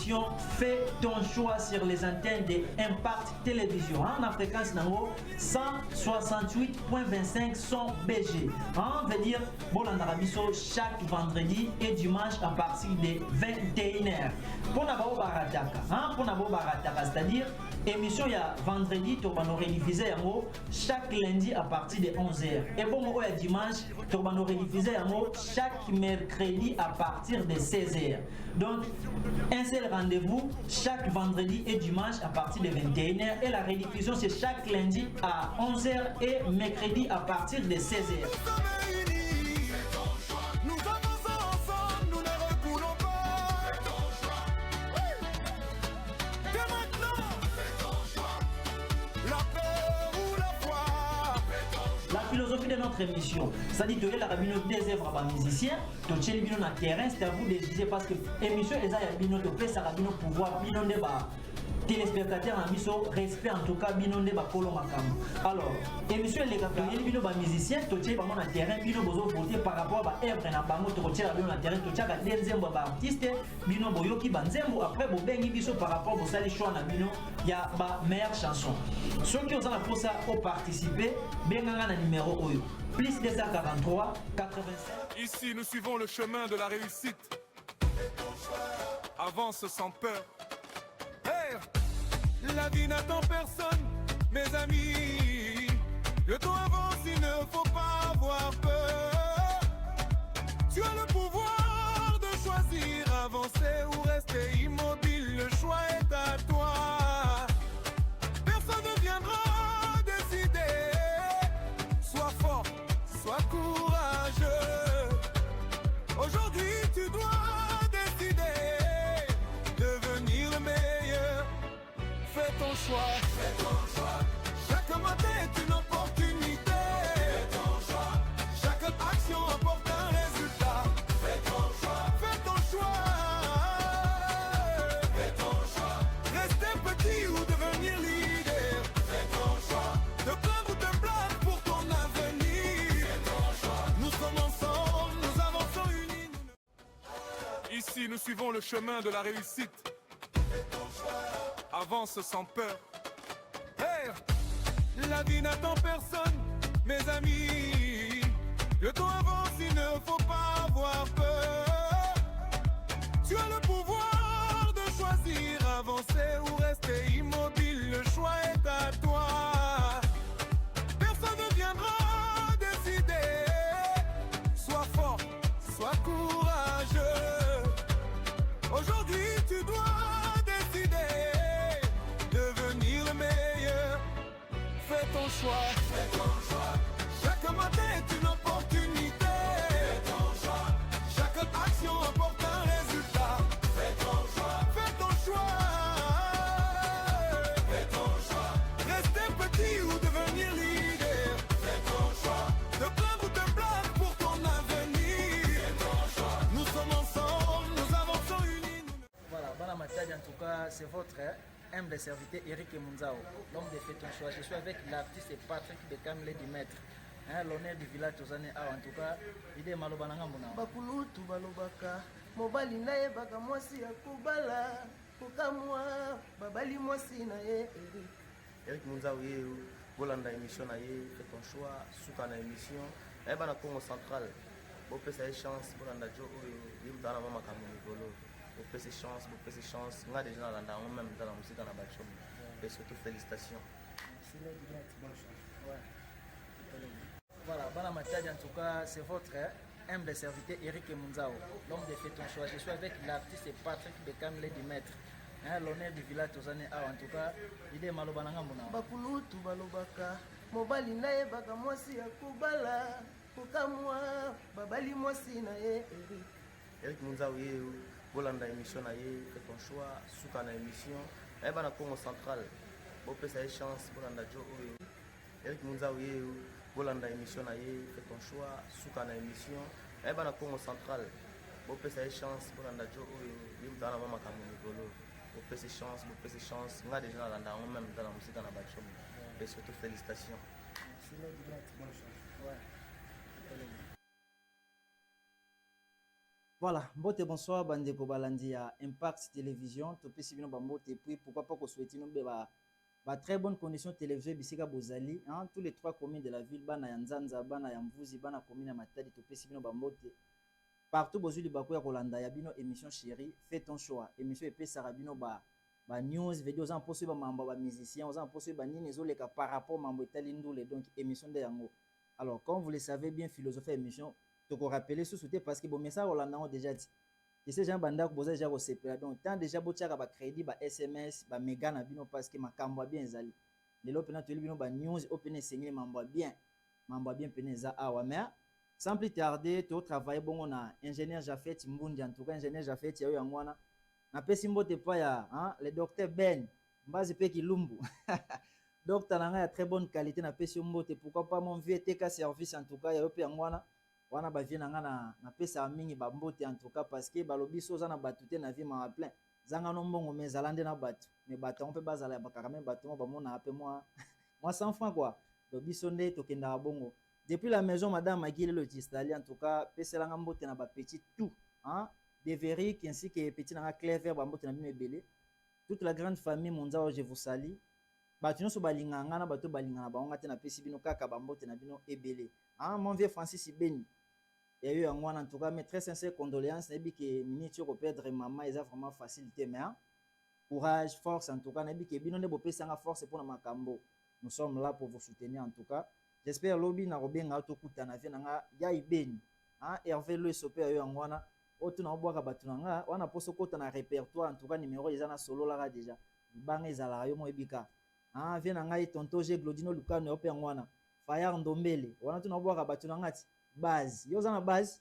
l'émission Fais ton choix sur les antennes de Impact Télévision. En fréquence 168.25 son BG. On veut dire Bolanda-Rabiso chaque vendredi et dimanche à partir de 21h. Pour Nabo Barataka, c'est-à-dire émission il y a vendredi, tu vas nous rediffuser chaque lundi à partir de 11h. Et bon, il y a dimanche, tu vas nous rediffuser chaque mercredi à partir de 16h. Donc, un seul rendez-vous chaque vendredi et dimanche à partir de 21h. Et la rediffusion, c'est chaque lundi à 11h et mercredi à partir de 16h. De notre émission, ça dit que la rabino des œuvres à musiciens, to tcheli bino na terrain, c'est à vous de juger parce que émission les a bino to fait ça rabino pouvoir bino de ba téléspectateurs en miso respect en tout cas bino de ba kolo makam. Alors émission les gars to bino ba musiciens to tcheli ba na terrain bino bozo voter par rapport ba œuvre na bango to tchela bino na terrain to tchaka denzembo ba artiste bino boyoki banzembo après bo bengi biso par rapport bo sali choix na bino ya ba meilleure chanson. Ceux qui ont la force à participer, benganga na numéro oyo. Plus 243 85. Ici, nous suivons le chemin de la réussite. Avance sans peur. Hey, la vie n'attend personne, mes amis. Le temps avance, il ne faut pas avoir peur. Tu as le pouvoir de choisir, avancer ou rester immobile. Le choix est à toi. Personne ne viendra décider. Sois fort, sois courageux. Aujourd'hui tu dois décider, devenir le meilleur. Fais ton choix, fais ton choix. Chaque matin est une opportunité. Fais ton choix. Chaque action apporte un résultat. Fais ton choix, fais ton choix. Fais ton choix. Rester petit ou devenir leader. Fais ton choix. Te plaindre ou te plaindre pour ton avenir. Fais ton choix. Nous sommes ensemble, nous avançons unis. Ici, nous suivons le chemin de la réussite. Fais ton choix. Avance sans peur. Hey, la vie n'attend personne, mes amis. Le temps avance, il ne faut pas avoir peur. Tu as le pouvoir de choisir, avancer ou rester immobile. Le choix est à toi. Personne ne viendra décider. Sois fort, sois courageux. Aujourd'hui tu dois décider, devenir le meilleur. Fais ton choix, fais ton choix. Chaque matin est une opportunité. Fais ton choix. Chaque action apporte un résultat. Fais ton choix, fais ton choix. Fais ton choix. Rester petit ou devenir leader. Fais ton choix. Te plaindre ou te plaindre pour ton avenir. Fais ton choix. Nous sommes ensemble, nous avançons unis. Voilà, Bana Matadi en tout cas, c'est votre humble serviteur Eric Munzao, l'homme de Fais ton choix. Je suis avec l'artiste Patrick Bekam Lady Maître. L'honneur du village Tozane A en tout cas, il est malobananga mona. Bakulutu balobaka, mobali na ye baka mwasi ya kubala, kokamwa babali mwasi na ye Eric. Eric Munzao ye bolanda émission na ye Fais ton choix, suka na émission. Na bana Congo central. Bo pesa chance bolanda jo oyo, yimtana mama kamikolo. Bo pesa chance, nga déjà na landa on même dans la musique na bachom. Et surtout félicitations. C'est là du bonne chance. Ouais. Voilà, Bana Matadi en tout cas, c'est votre humble serviteur Eric Munzao, l'homme de Fais ton choix. Je suis avec l'artiste Patrick Bekam Lady Maître. L'honneur du village Tozane A en tout cas, il est malobananga mona. Bakulutu balobaka, mobali na ye baka mwasi ya kubala, kokamwa babali mwasi na ye Eric. Eric Munzao ye bolanda émission na ye Fais ton choix, suka na émission. Na bana Congo central. Bo pesa chance bolanda jo oyo. Eric Munzao ye bolanda émission na ye Fais ton choix, suka na émission. Na bana Congo central. Bo pesa chance bolanda jo oyo, yimtana mama kamikolo. Bo pesa chance, nga déjà na landa on même dans la musique na bachom. Et surtout félicitations. C'est là du bonne chance. Ouais. Voilà, mbote bonsoir bandeko balandi ya Impact Télévision, topesi bino bambote et puis pourquoi pas qu'on souhaite nous ba très bonne condition télévision bisika bozali, hein, tous les trois communes de la ville bana ya Nzanza, bana ya Mvuzi, bana commune ya Matadi topesi bino bambote. Partout bozuli bako ya kolanda ya bino émission chérie, fais ton choix. Émission epesaka bino ba news, vidéo za mposo ba mambo ba musiciens, za mposo ba nini ezoleka par rapport mambo etali ndule donc émission de yango. Alors comme vous le savez bien philosophie émission toko rappeler sous-souté parce que bon message Rolanda ont déjà dit que ces gens banda ko boza déjà ko sepela donc tant déjà botiaka ba crédit ba SMS ba méga na bino parce que makambo bien ezali lelo pena to bino ba news open sengile mambo bien pena za awa mais sans plus tarder to travailler bon on a ingénieur Jafet Mbundi en tout cas ingénieur Jafet ya yangwana na pesi mbote pa ya hein le docteur Ben Mbazi pe Kilumbu docteur nanga ya très bonne qualité na pesi mbote pourquoi pas mon vieux TK service en tout cas ya yope yangwana wana ba vie nanga na pesa mingi ba mbote en tout cas parce que balobi so za na batute na vie ma plein zanga no mbongo mais zalande na batu mais batu on peut bazala ba karame batu ba mona ape moi 100 francs quoi donc biso nde to kenda bongo depuis la maison madame Magile le Tistali en tout cas pesa langa mbote na ba petit tout hein des vériques ainsi que petit nanga Clever ba mbote na bino ebele toute la grande famille monza je vous salue batu no so balinganga na batu balingana ba ngate na pesi bino kaka ba mbote na bino ebele hein mon vieux Francis Ibeni. Il y a eu un en tout cas, mais très sincère condoléances. N'est-ce que minute pour perdre maman, ils ont vraiment facilité, mais hein? Courage, force en tout cas. N'est-ce que bien on est beau sans force pour notre cambo. Nous sommes là pour vous soutenir en tout cas. J'espère lobby na robin auto kuta na vie nanga ya ibeni. Hein? Hervé le sopé a eu un wana. Auto na boire batu nanga. Wana poso kota na répertoire en tout cas numéro ils en a solo là déjà. Bang ezala yo mo ebika. Hein? Vie nanga tonto je Glodino Luka na ope wana. Fayar Ndombele. Wana tu na boire batu nanga ti. Base yo za na base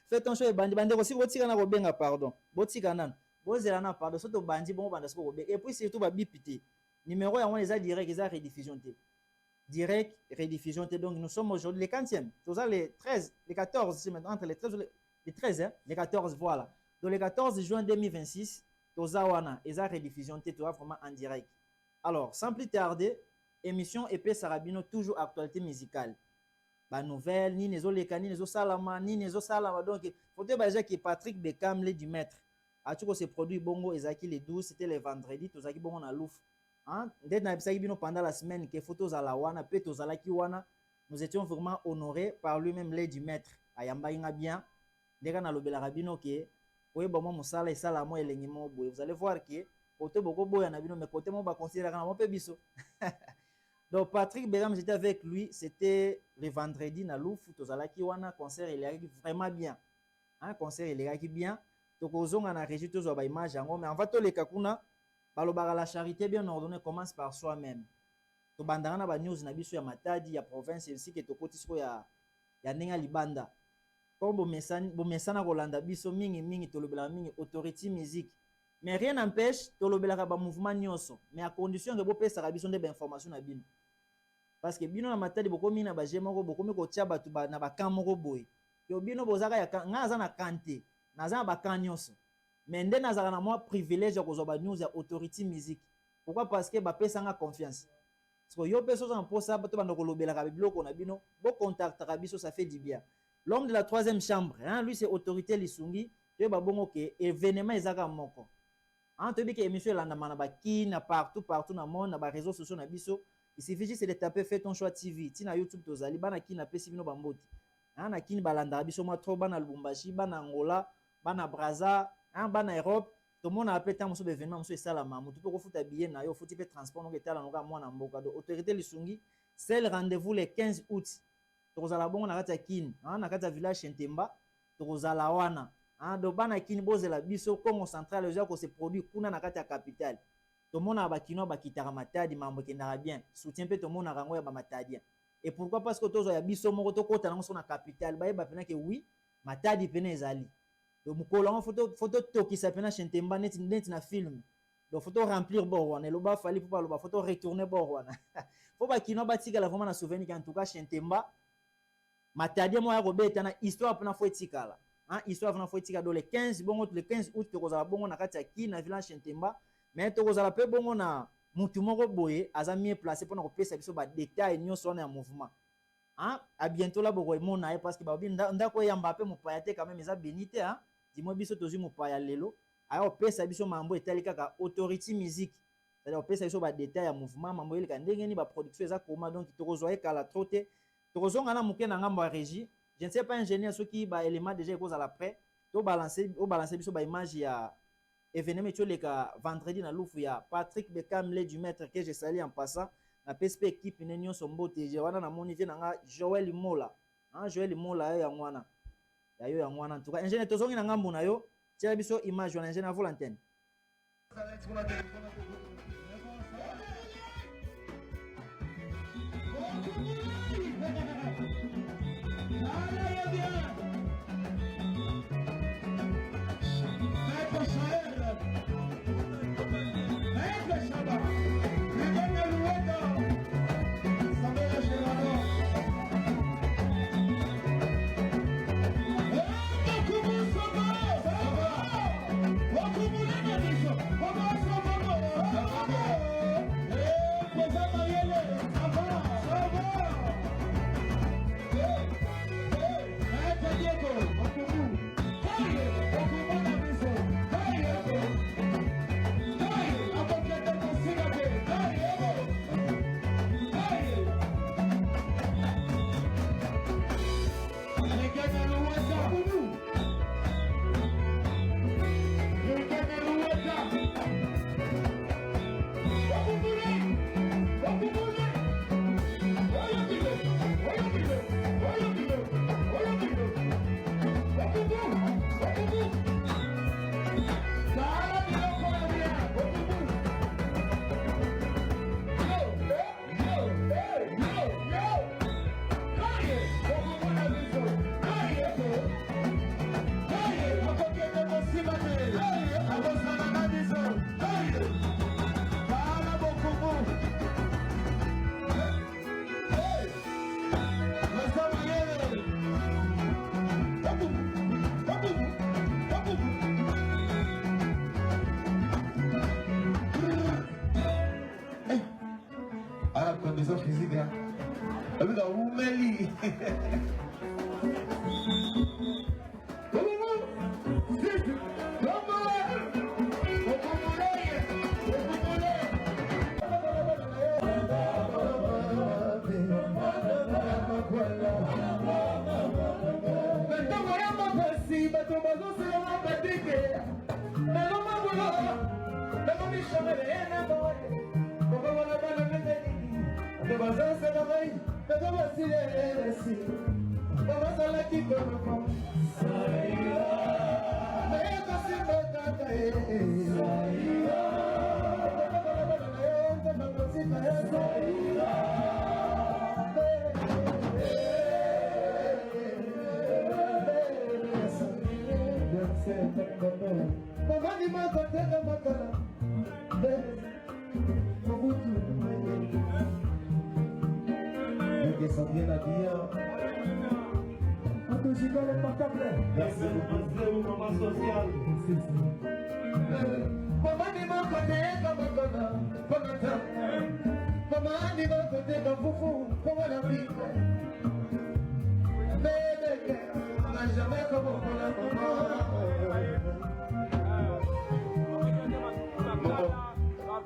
fais ton choix bandi bandi aussi botika na robenga pardon botika nan bozela na pardon soto bandi bon banda siko robenga et puis surtout ba bipité numéro ya wana eza direct eza rediffusion te direct rediffusion te donc nous sommes aujourd'hui les 40e tous les 13 les 14 c'est maintenant entre les 13 les 13 hein les 14 voilà donc le 14 juin 2026 toza wana eza rediffusion te toi vraiment en direct alors sans plus tarder émission épée Sarabino toujours actualité musicale ba nouvelle ni nezo leka ni nezo salama ni nezo salama donc faut te baser que Patrick Beckham le du maître a tu ko se produit bongo ezaki les 12 c'était le vendredi tozaki bongo na louf hein dès na bisaki bino pendant la semaine que photos à la wana pe tozalaki wana nous étions vraiment honorés par lui-même le du maître ayamba inga bien ndeka na lobela rabino ke oye ba mo musala esala mo elengi mo boye vous allez voir que côté boko boya na bino mais côté mo ba considérer kana mo pe biso. Donc Patrick Beckham j'étais avec lui, c'était le vendredi na Louf, tozalaki wana concert il est vraiment bien. Hein concert il est bien. Tokozonga na régie tozo ba image yango mais en fait les kakuna balobaka la charité bien ordonnée commence par soi-même. To bandanga na ba news na biso ya Matadi ya province ici que tokoti siko ya ndenge libanda. Comme bo mesana kolanda biso mingi tolobela mingi autorité musique. Mais rien n'empêche tolobelaka ba mouvement nyonso mais à condition que bo pesa ka biso nde ba information na bino. Parce que bino na Matadi bokomi na ba jema ko bokomi ko tia batu na ba kan moko boy. Yo bino bozaka ya nga za na kante, na za ba kan nyonso. Mais nde na za na moi privilège ko zo ba news ya autorité musique. Pourquoi? Parce que ba pesa nga confiance. Parce que yo peso za mposa bato bando ko lobela ka biloko na bino, bo contact ka biso ça fait du bien. L'homme de la troisième chambre, hein, lui c'est autorité lisungi, to ba bongo ke événement ezaka moko. Hein, to bi ke émission la na ba ki na partout na monde na ba réseaux sociaux na biso. Il suffit juste de taper Fais ton choix TV. Tina YouTube tozali bana ki na pesi bino bamboti. Hein, na ki balanda biso ma trop bana Lubumbashi, bana Angola, bana Brazza, hein, bana Europe. Tout le monde a appelé tant de événements, monsieur Salama, mutu pe ko futa billet na yo, faut type transport donc etala noka mwana mboka do autorité lisungi. C'est le rendez-vous le 15 août. Tokozala bongo na kati ya Kin, hein, na kati ya village Chentemba, tokozala wana. Hein, do bana Kin bozela biso Congo central déjà ko se produit kuna na kati ya capitale. Tout le monde a bakino bakitara Matadi mambo kendara bien. Soutien pe tout le monde a rango ya ba Matadien. Et pourquoi? Parce que tozo ya biso moko to kota na na capitale, ba yeba pena ke oui, Matadi pena ezali. Donc mukolo photo toki sa pena Chentemba net na film. Donc photo remplir borwana, eloba fali pour ba photo retourner borwana. Faut bakino batika la vraiment na souvenir en tout cas Chentemba Matadi mo ya robeta na histoire pena faut etikala. Hein, histoire pena faut etikala do le 15 bongo le 15 août tokozala bongo na kati ya Ki na village Chentemba. Mais tokozala pe bongo na mutu moko boye aza mieux placé pour na kopesa biso ba détail nyonso na mouvement. hein à bientôt là boko mona parce que babi ndako ya Mbappé mopaya te quand même eza bénité hein dis-moi biso tozi mopaya lelo ayo pesa biso mambo etali kaka autorité musique c'est-à-dire pesa biso ba détail ya mouvement mambo eleka ndenge ni ba production eza koma donc tokozwa ekala troté tokozonga na muke na ngambo ya régie je ne sais pas ingénieur ceux qui ba élément déjà cause à la près to balancer biso ba image ya événement etoleka vendredi na lufu ya Patrick Bekamle du maître que je salue en passant na PSP équipe nenyo sombote je wana na moni vie nanga Joël Mola hein Joël Mola ya ngwana ya yo ya ngwana en tout cas ingénieur tozongi na ngambo na yo tia biso image wana ingénieur volontaire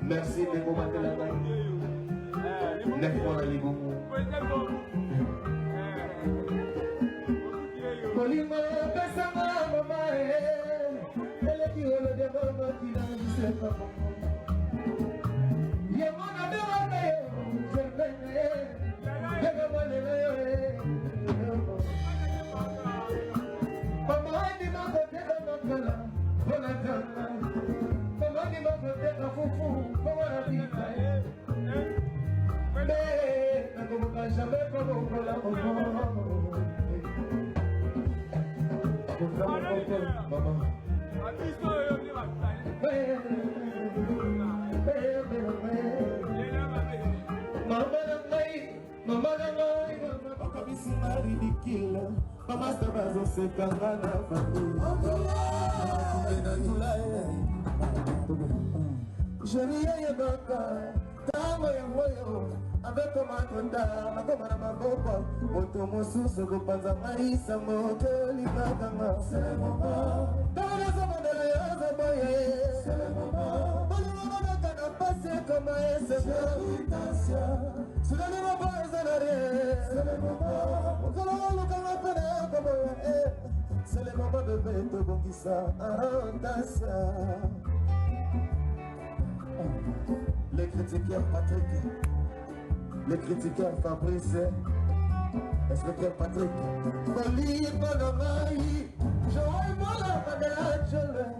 Merci de vous battre la taille. 9 fois les bons. Colima, Bessama, Mama, elle est qui le développement qui n'a pas de pas. Yamana de Rame, je venais, je venais. Mama, ni ma côté de notre là, on a gagné. Mama, ni ma côté de Foufou, comment la vie est. Mais, ne vous jamais comme on la maman. ntango yango yo aveko makonda nakoma na maboko moto mosusu kopanza ngai sango tolingakanga ntango nazomondela yo azoboye bolingo babeka na pasi ekoma eseko sudani mabo eza na re okolo olukanga mpe na yo koboya c'est le moment de bébé tobongisa Tasia. Les critiqueurs Patrick, les critiqueurs Fabrice, inspecteur Patrick. Boli Bonamai, Joël Mola Madeleine.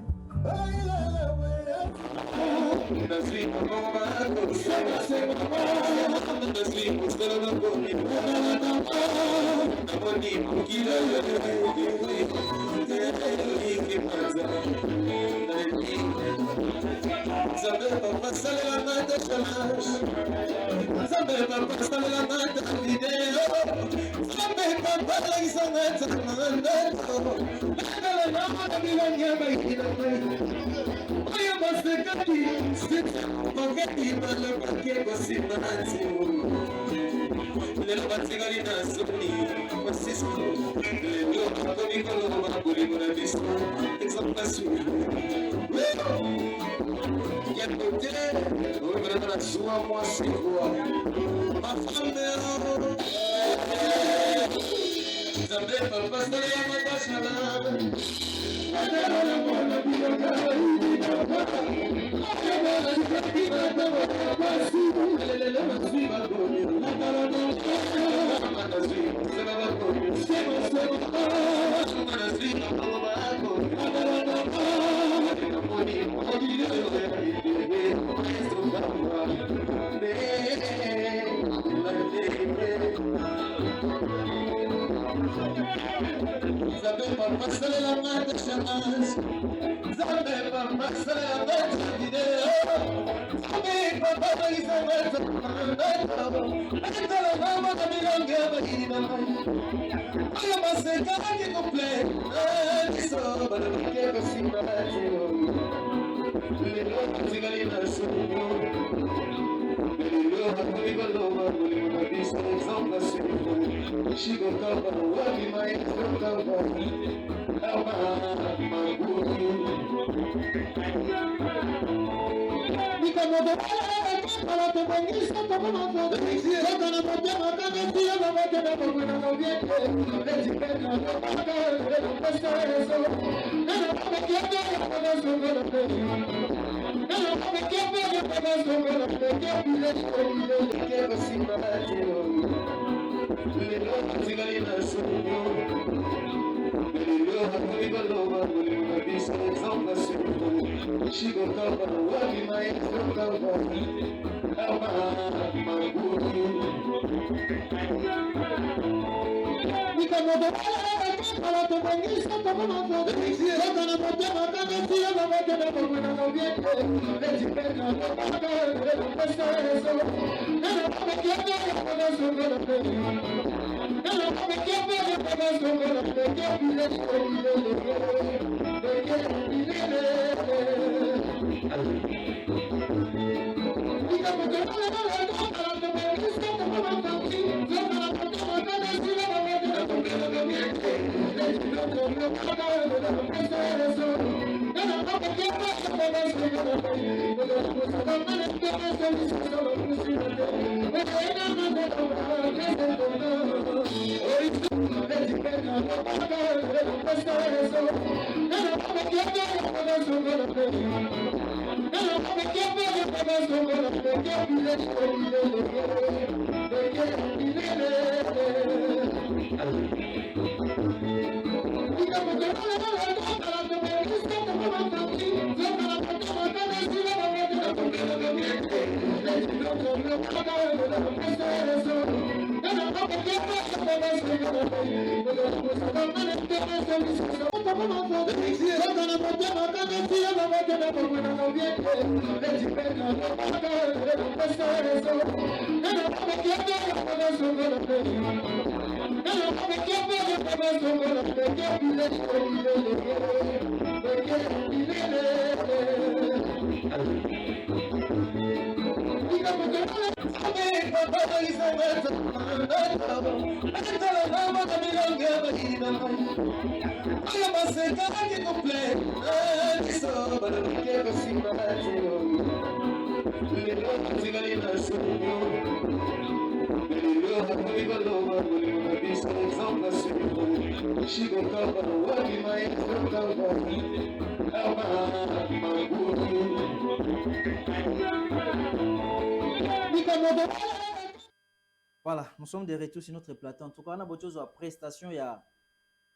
Voilà, nous sommes de retour sur notre plateau. En tout cas, on a beaucoup de choses à prestation. Il y a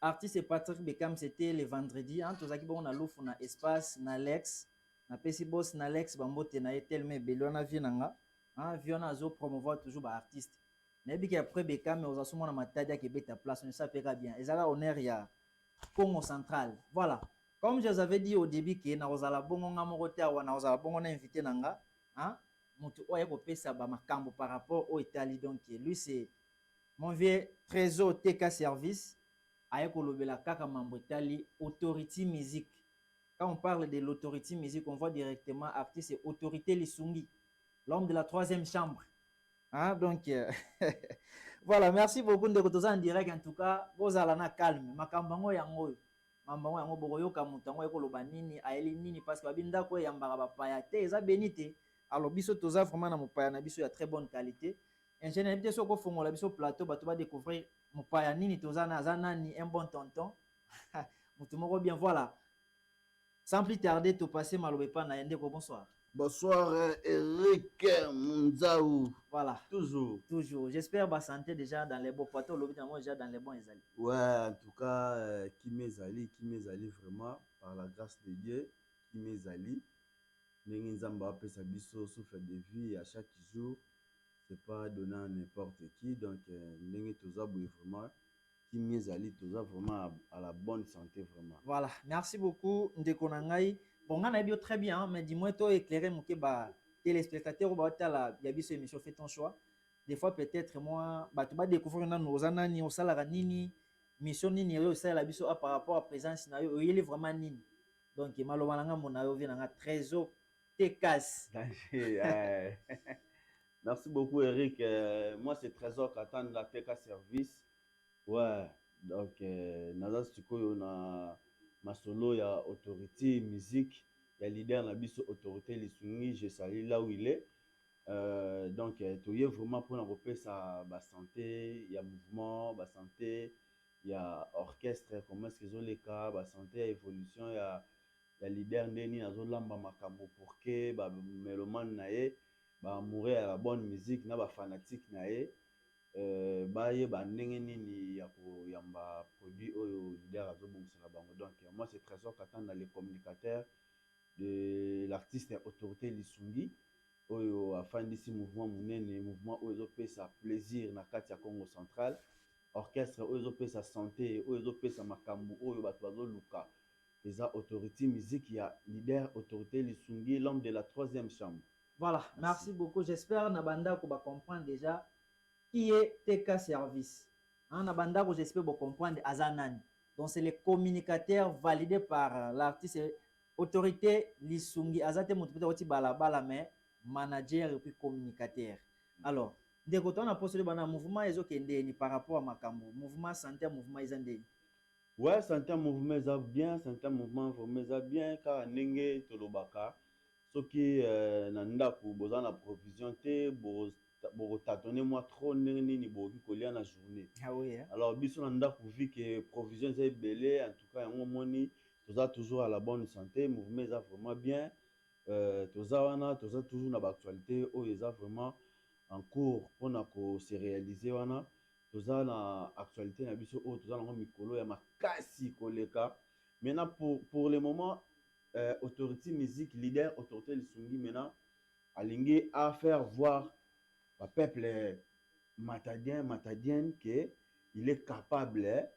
artiste Patrick Beckham, c'était le vendredi. Hein, tout ça qui bon, on a l'offre, on a espace, on a Alex, on a PC Boss, on a Alex, Bambote, on a tellement bello, on a vu nanga. Hein, vu on a zo promouvoir toujours ba artiste. N'ebi qui après Beckham, mais on a souvent na matadia qui bête à place, on ça paiera bien. Et ça là honneur il y a Congo central. Voilà. Comme je vous avais dit au début que na ozala bongo nga morote wa na ozala bongo na invité nanga, hein? Mutu oye ko pesa ba makambo par rapport au Italie donc lui c'est mon vieux Trésor TK Service aye ko lobela kaka mambo Italie Authority Music. Quand on parle de l'Authority Music, on voit directement artiste et Autorité Lisungi, l'homme de la troisième chambre. Hein? Donc voilà, merci beaucoup de retourner en direct en tout cas. Vous allez na calme, makambango yango. Mambango yango bokoyoka mutango ekoloba nini aeli nini parce que babinda ko yambaka bapaya te eza benité. Alors biso toza vraiment na mopaya na biso ya très bonne qualité. Ingénieur biso soko fongola biso plateau bato ba découvrir mopaya nini toza na zanani un bon tonton. Mutu moko bien voilà. Sans plus tarder to passer malobe pa na yende ko bonsoir. Bonsoir Eric Munzaou. Voilà. Toujours. Toujours. J'espère ba santé déjà dans les bons plateaux lobi na moi déjà dans les bons ezali. Ouais, en tout cas qui m'ezali vraiment par la grâce de Dieu, qui m'ezali. Nzamba apesa biso souffle de vie à chaque jour, c'est pas donné à n'importe qui, donc ndenge toza boye vraiment qui m'ezali toza vraiment à la bonne santé vraiment. Voilà, merci beaucoup ndeko na ngai. Bon nga na bio très bien hein, mais dis-moi toi éclairer moké ba téléspectateurs ba tala ya biso émission fait ton choix. Des fois peut-être moi ba tu ba découvrir na nos anani au salara nini mission nini yo ça la biso par rapport à présence na yo il est vraiment nini. Donc maloba nga mona yo vient nga Trésor TK. Merci beaucoup Eric. Moi c'est Trésor Katan de la TK Service. Ouais, donc naza sikoyo na ma solo ya Autorité Musique, ya leader na biso Autorité Lisungi, je salue là où il est. Donc tu es vraiment pour na repesa ba santé, ya mouvement, ba santé, ya orchestre, comment est-ce qu'ils ont les cas, ba santé, ya évolution, ya leader ndeni azolamba makambo pour que ba mélomane nae ba mourir à la bonne musique na ba fanatique nae ba ye ba ndenge nini ya ko yamba produit oyo leader azobongisa bango. Donc moi c'est Trésor Katan dans les communicateurs de l'artiste Autorité Lisungi oyo afandisi mouvement munene, mouvement oyo ezopesa plaisir na kati ya Congo central, orchestre oyo ezopesa santé oyo ezopesa makambo oyo bato bazoluka. Les Autorité Musique, il y a leader Autorité Lisungi, l'homme de la troisième chambre. Voilà, merci beaucoup. J'espère Nabanda qu'on va comprendre déjà qui est TK Service. Hein, Nabanda, j'espère qu'on comprendre Azanani. Donc c'est le communicateur validé par l'artiste Autorité Lisungi. Azate Moutouta Oti Balabala, mais manager et puis communicateur. Alors, dès que on a posé le mouvement, ils ont par rapport à Makambo. Mouvement santé, mouvement Izandé. Ouais, certains mouvements ça bien, certains mouvements ça bien, car Nenge Tolobaka, ce qui nanda pour besoin la provision te, pour tâtonner moi trop ni boki coller la journée. Ah oui. Hein? Alors biso nanda pour vu que provision c'est belé, en tout cas on moni, tout ça toujours à la bonne santé, mouvement ça vraiment bien, tout ça wana, tout ça toujours dans l'actualité, oh ils vraiment en cours pour na se réaliser wana. Toza na actualité na biso o toza na mikolo ya makasi koleka. Maintenant pour le moment Autorité Musique leader Autorité Lisungi maintenant alingi à faire voir le peuple matadien que il est capable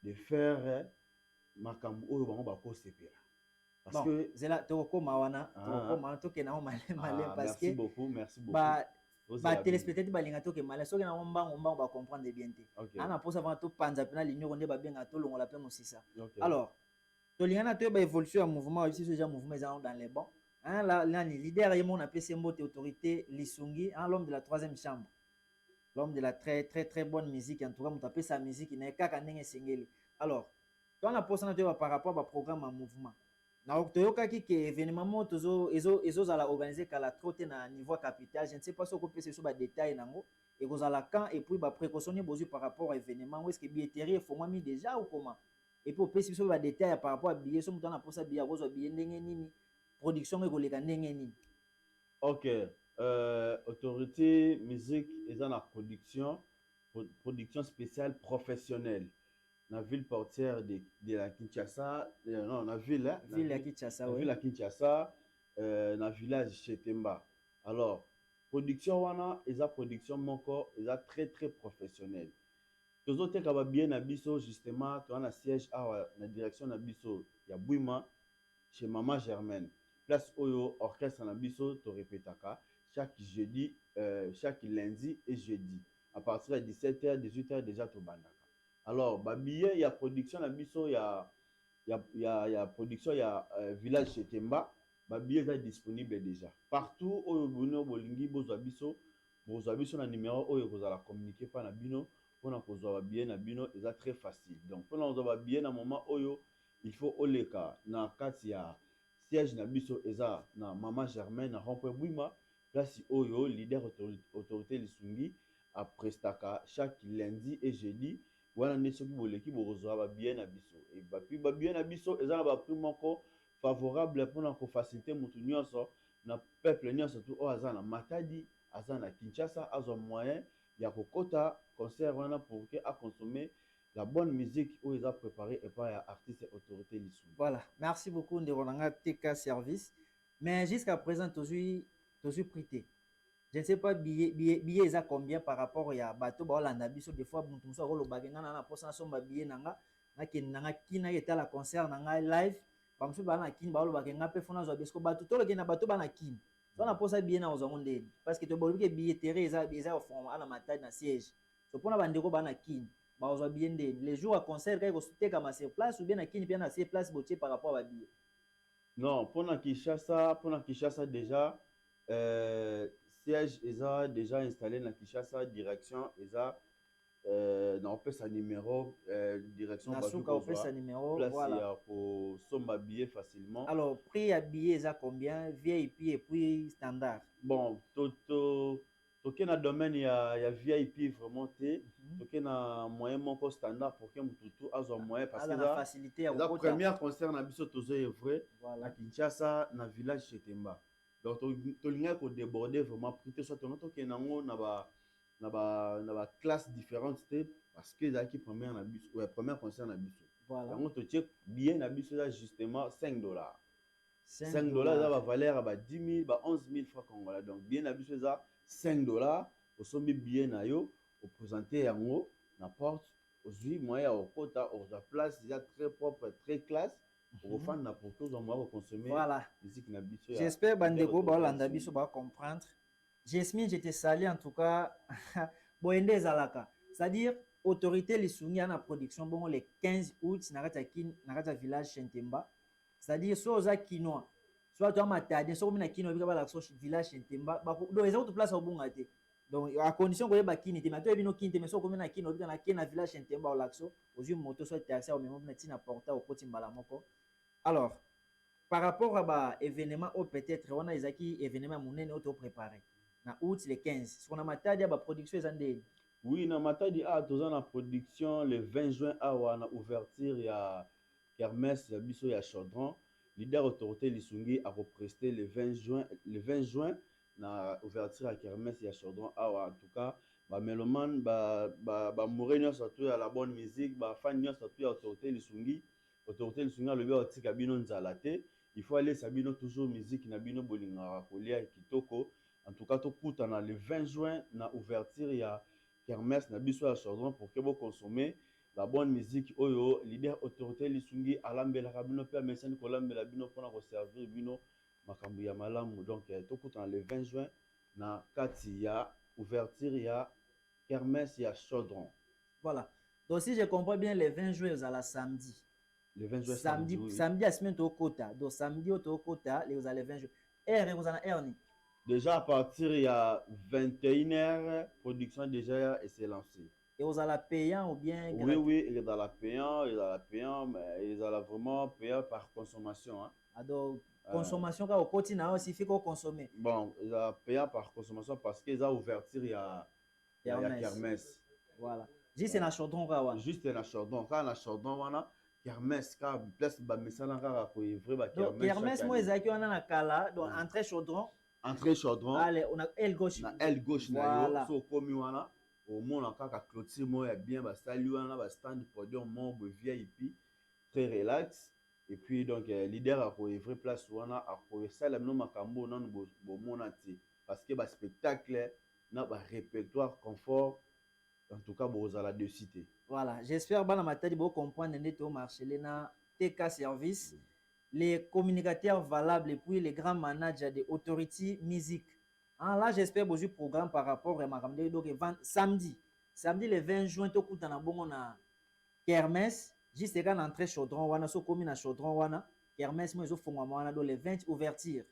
de faire makambo oyo bango bako sepela. Parce bon, que c'est là toko mawana to ke na malé parce que merci beaucoup. Ba téléspectateur balinga to ke malé soki na mbango ba comprendre bien te. Ana posa avant to panza pena l'union on ba benga to longola pe mosisa. Alors to lingana to ba évolution ya mouvement aussi ce genre mouvement dans les bons hein, leader et mon appelé Sembote autorité Lisungi, hein, l'homme de la troisième chambre. L'homme de la très très très bonne musique, en tout cas, on appelle sa musique, il n'est qu'à Sengeli. Alors, toi, on a posé par rapport au programme en mouvement. Na toyokaki ke événement mo ezozala organisé kala trote na niveau capital, je ne sais pas si on peut sur ba détail nango et kozala quand et puis ba précaution besoin par rapport à événement, est-ce que billetterie faut moi mis déjà ou comment, et puis on peut sur ba détail par rapport à billet, so mutu na posa billet akozwa billet ndenge nini, production ekoleka ndenge nini. Ok, autorité musique est dans la production spéciale professionnelle. La ville portière de la Kinshasa, non, la ville, hein, ville à Kinshasa, la oui. ville à Kinshasa, dans le village chez Temba. Alors, production wana, eza production moko, eza très très professionnelle. Tous autres qui bien nabiso justement, tu as un siège à la direction nabiso, il y a Bouima chez Maman Germaine. Place Oyo orchestre nabiso to répétaka chaque jeudi, chaque lundi et jeudi à partir de 17h 18h déjà to bandaka. Alors, billet, il y a production, la biso, il y a production, il y a village chez Temba, billet est disponible déjà. Partout où vous bolingi, vous avez un numéro où vous allez communiquer par la bino, pour vous avez bien la bino, c'est très facile. Donc, pour vous avez bien un moment où il faut au leka, na katia siège na biso, eza na Maman Germaine, na Rempoué Bouima, place où leader autorité Lisungi, à Prestaka chaque lundi et jeudi. Voilà, ne soki boleki bokozwa bien na biso et puis bien na biso eza na ba prix moko favorable pour na ko faciliter mutu nyonso na peuple nyonso tout o aza na Matadi, aza na Kinshasa, azo moyen ya kokota concert wana pour que a consommer la bonne musique où ils ont préparé et par artiste autorité Lisu. Voilà, merci beaucoup Nderonanga TK service, mais jusqu'à présent toujours prêté. Je ne sais pas billet ça combien par rapport à bateau ba Hollande biso des fois mutu muso ko bagena na posa na somba billet nanga na kinanga kina eta la concert nanga live ba muso ba na kin ba lo bagenga pe fona zo besko bateau to le na bateau ba na kin so na posa billet na ozongo ndeli parce que to bo ke billetterie eza au fond à la Matadi na siège so pona bandeko ba na kin ba ozo billet ndeli les jours à concert kai ko suteka ma sur place ou bien na kin bien na sur place botier par rapport à billet. Non, pour Kinshasa déjà siège est déjà installé dans Kinshasa, direction est on peut sa numéro, direction on peut sa numéro, place voilà. Pour sommer billet facilement. Alors, prix à billet est combien? VIP et puis standard. Bon, toke na domaine il y a VIP vraiment té, toke na moyen mon standard pour que tout azo moyen parce que la facilité à la première concert na biso tozo est vrai voilà. Na Kinshasa na village chez Temba. Donc to linga ko déborder vraiment prix soit to ke nango na ba classe différente parce que là qui première na biso ouais première concert na biso. Voilà. Donc to check bien na biso là justement $5. $5 ça va valeur à 10 000 bah 11 000 francs congolais. Donc bien na biso ça $5 au sommet bien na yo au présenter en haut na porte aujourd'hui moyen au quota au place déjà très propre très classe pour fan na pour que on va consommer voilà musique na biso. J'espère bandeko ba Hollande biso ba comprendre. Jasmine, je te salue en tout cas. Boende Zalaka. C'est-à-dire, autorité Lisungi à la production, bon, le 15 août, Narata village Chentemba. C'est-à-dire, soit aux Akinois, soit à Matadi, soit à Kino, village Chentemba. Donc, les autres places au bon été. Donc, à condition que vous ayez Kini, mais toi, vous avez mais soit comme Kino, dans la village Chentemba au Laxo, aux yeux moto, soit taxé au même moment, vous apporté au côté Mbalamoko. Alors, par rapport à l'événement, peut-être, on a des événements auto préparé. Na août le 15. Ce qu'on a Matadi à production est oui, na Matadi a tous la production le 20 juin à na ouverture il y a Kermesse ya biso ya Chaudron. Leader autorité Lisungi a represté le 20 juin na ouverture à Kermesse ya Chaudron à en tout cas ba meloman ba mourenya surtout à la bonne musique ba fan surtout à autorité Lisungi le bio tika bino nzalate il faut aller sabino toujours musique na bino bolinga kolia kitoko. En tout cas, tout le 20 juin, na ouverture, il y a Kermesse, na biso à Chaudron pour que vous consommez la bonne musique. Oyo, leader autorité Lisungi, alambe la rabino, père Messane, kolambe la bino, pour nous servir bino, makambu ya malamu. Donc, tout le 20 juin, na kati ya ouverture, il y a Kermesse, il y a Chaudron. Voilà. Donc, si je comprends bien, le 20 juin, vous allez samedi. Le 20 juin, samedi, oui. Samedi, à semaine, au quota. Donc, samedi, au quota, vous allez le 20 juin. R vous en R ni. Déjà à partir il y a 21h, production déjà est s'est lancée. Et vous allez payant ou bien Oui, gratuit? oui, il est dans la payant, mais il est dans la vraiment payant par consommation. Hein. Alors, consommation, quand au quotidien, il suffit qu'on consomme. Bon, il est payant par consommation parce qu'ils ont ouverture, il y a kermesse. Voilà. Juste un chaudron, quoi. Juste un chaudron. Quand un chaudron, on a kermesse, quand place ba mesana ka ko evre ba donc kermesse moi ezaki wana na kala donc entrée chaudron allez on a aile gauche na yo so komi wana au mona kaka clôture mo ya bien ba sali wana ba stand podium mo bo VIP très relax et puis donc leader a ko evre place wana a ko sala no makambo non bo mona ti parce que ba spectacle na ba répertoire confort. En tout cas, vous allez de citer. Voilà, j'espère que vous allez comprendre que marché na TK Service, les communicateurs valables et puis les grands managers de Authority Music. Ah, là, j'espère que vous avez un programme par rapport à ma donc samedi le 20 juin, tout le monde na kermesse, juste quand l'entrée chaudron wana so komi na chaudron wana kermesse moi zo fongwa wana do le 20 ouverture.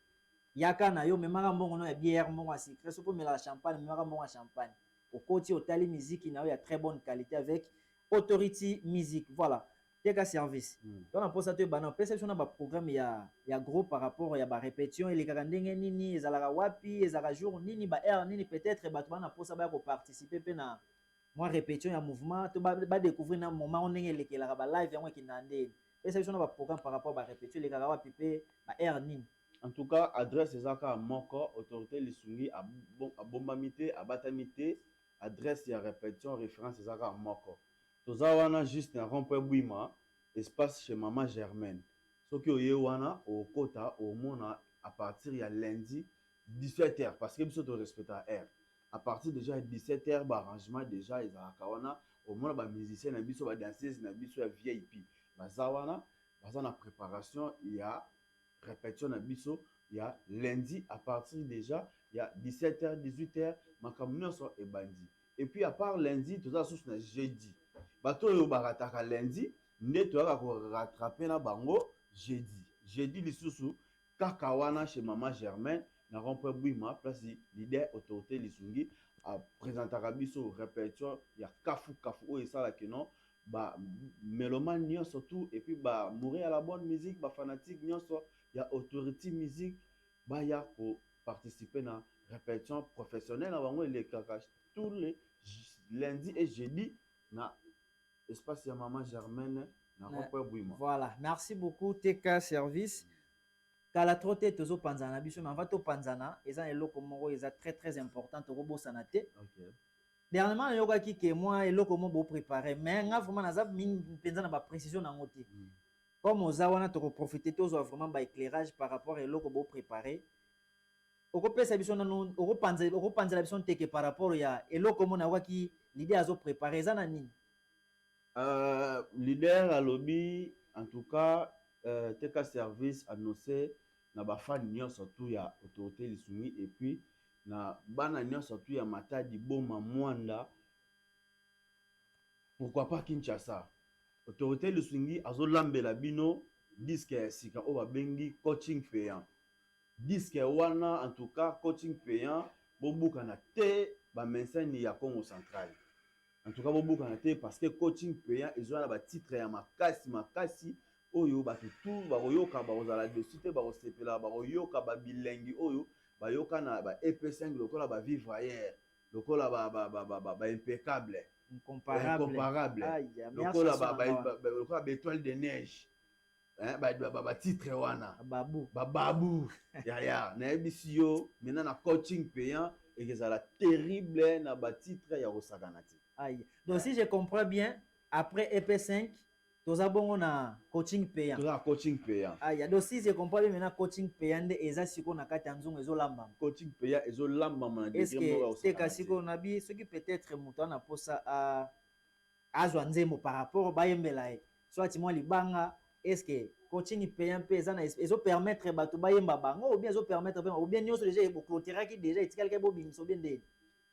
Yaka na yo memara mbongo no ya bière mbongo secret so pour la champagne memara mbongo champagne. Au côté Otali Music, il y a très bonne qualité avec Authority Music. Voilà, TK Service. Donc, on ça, perception d'un programme, il y a gros par rapport à la répétition. Il y a des nini, il y a wapi, il y a jour, nini, nini, peut-être, on ça pour participer à moi répétition, il y a mouvement, tu vas découvrir un moment où il y a live, il y a perception d'un programme par rapport à la répétition, il y a wapi, nini. En tout cas, adresse ezaka moko autorité lisungi a bombamité a batamité. Adresse et répétition, référence, c'est ça, moko. Tout ça, on a juste un rond-point bouima, espace chez Maman Germaine. Ce qui est wana au quota, au mona, à partir de lundi, 17h, parce que nous respectons R. À partir déjà de 17h, arrangement déjà, ils ont au moins, les musiciens, les danseuses, les VIP. Bazawana, la préparation, il y a répétition, il y a lundi, à partir déjà, il y a 17h, 18h, Makamunyoso et Bandi. Et puis à part lundi, tout ça, c'est jeudi. Bato yo barataka lundi, ne to rattraper na bango jeudi. Jeudi, lisusu, kakawana chez Maman Germaine, na rompre bouima, place leader autorité lisungi, à présenter biso répétition, il y a kafu et ça là que non, ba mélomane nyon surtout, et puis ba mourir à la bonne musique, ba fanatique nyon so, il y a autorité musique, ba ya pour participer na répétition professionnelle avant les kakash tous les lundis et jeudi na espace ya Maman Germaine na Rompre Bouima. Voilà, merci beaucoup TK Service. Kala trotte tozo panzana biso mais to panzana eza eloko moko eza très important to robosana te. OK. Dernièrement yoka ki ke moi eloko mo bo préparer mais nga vraiment na za min penza na ba précision na ngote. Comme ozawana to profiter tozo vraiment ba éclairage par rapport à eloko bo préparer. Okopesa biso nanu okopanzela biso teke par rapport ya eloko mona waki l'idée azo préparer za na nini leader à lobby en tout cas TK Service annoncé na ba fan nyon surtout ya autorité lisumi et puis na bana nyon surtout ya Matadi Boma Mwanda pourquoi pas Kinshasa autorité lisungi azo lambela bino disque sika o ba bengi coaching payant. Disque wana en tout cas coaching payant bobuka na te ba mensani ya Congo central. En tout cas bobuka na te parce que coaching payant ezwa na ba titre ya makasi oyo ba tout ba yoka ba ozala de cité ba osepela ba yoka ba bilengi oyo ba yoka na ba EP5 lokola ba vivre ailleurs lokola ba impeccable incomparable lokola ba étoile de neige. Ba titre wana babu ya na ebisio maintenant na coaching payant et que ça la terrible na ba titre ya rosaganati. Aïe, donc si je comprends bien après EP5 toza bongo na coaching payant. Aïe, donc si je comprends bien maintenant coaching payant de eza siko na kati nzungu ezolamba coaching payant ezolamba na deuxième mot est-ce que siko na bi ce qui peut-être muto na posa a azwa nzemo par rapport ba yembela soit moi libanga. Est-ce que coaching payant paysan ils ont permettre bato bayemba bango ou bien ils ont permettre ou bien nyonso déjà pour clôturer qui déjà est quelque bo bimso bien de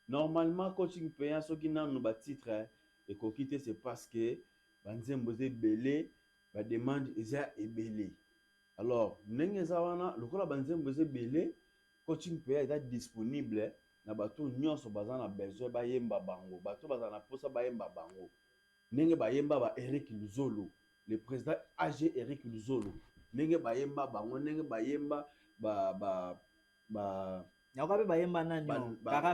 normalement coaching payant ce qui nanu ba titre et ko quitter c'est parce que banzembo ze belé ba demande eza ebelé Alors ndenge eza wana lokola banzembo eza ebele coaching mpe eza disponible na bato nyonso baza na besoin bayemba bango bato baza na posa bayemba bango ndenge bayemba ba Eric Luzolo le président AG Eric Luzolo ndenge bayemba bango ndenge bayemba ba Yakobe bayemba nani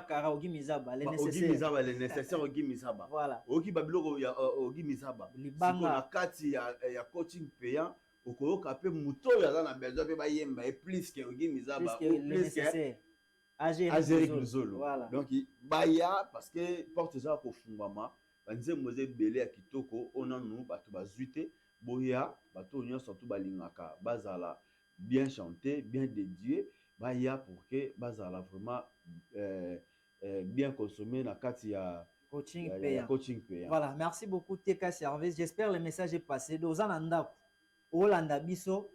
kara Ogi Mizaba les nécessaires. Ogi Mizaba les nécessaires Ogi Mizaba. Voilà. Ogi babiloko ya Ogi Mizaba. Siko na kati ya coaching payant okoyoka pe muto ya na besoin pe bayemba et plus que Ogi Mizaba ou plus que Eric Luzolo. Voilà. Donc baya parce que porte za ko fungwama banzembo ze belé ya kitoko onanu bato bazuite boya bato nyonso to balingaka bazala bien chanté bien dédié baya pour que bazala vraiment bien consommé na kati ya coaching payant. Voilà, merci beaucoup TK Service. J'espère le message est passé. Dozana ndako Olanda biso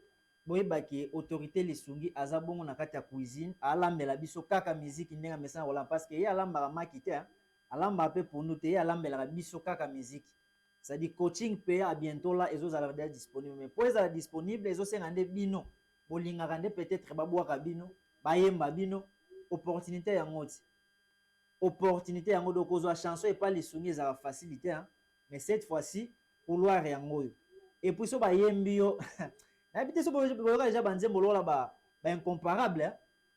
boyebaki autorité lisungi aza bongo na kati ya cuisine alambela biso kaka musique ndenga mesana wala parce que ya alambaka makite alamba pe pour nous te ya alambela biso kaka musique. C'est-à-dire coaching payant à bientôt là ezozala déjà disponible mais pour ezala disponible ezosenga nde bino bolingaka nde peut-être babwaka bino bayemba bino opportunité yango ti opportunité yango donc kozwa chanson et pas lisungi ezala facilité mais cette fois-ci couloir yango yo et puis so bayembi yo na bité so boyoka déjà banzembo lola ba incomparable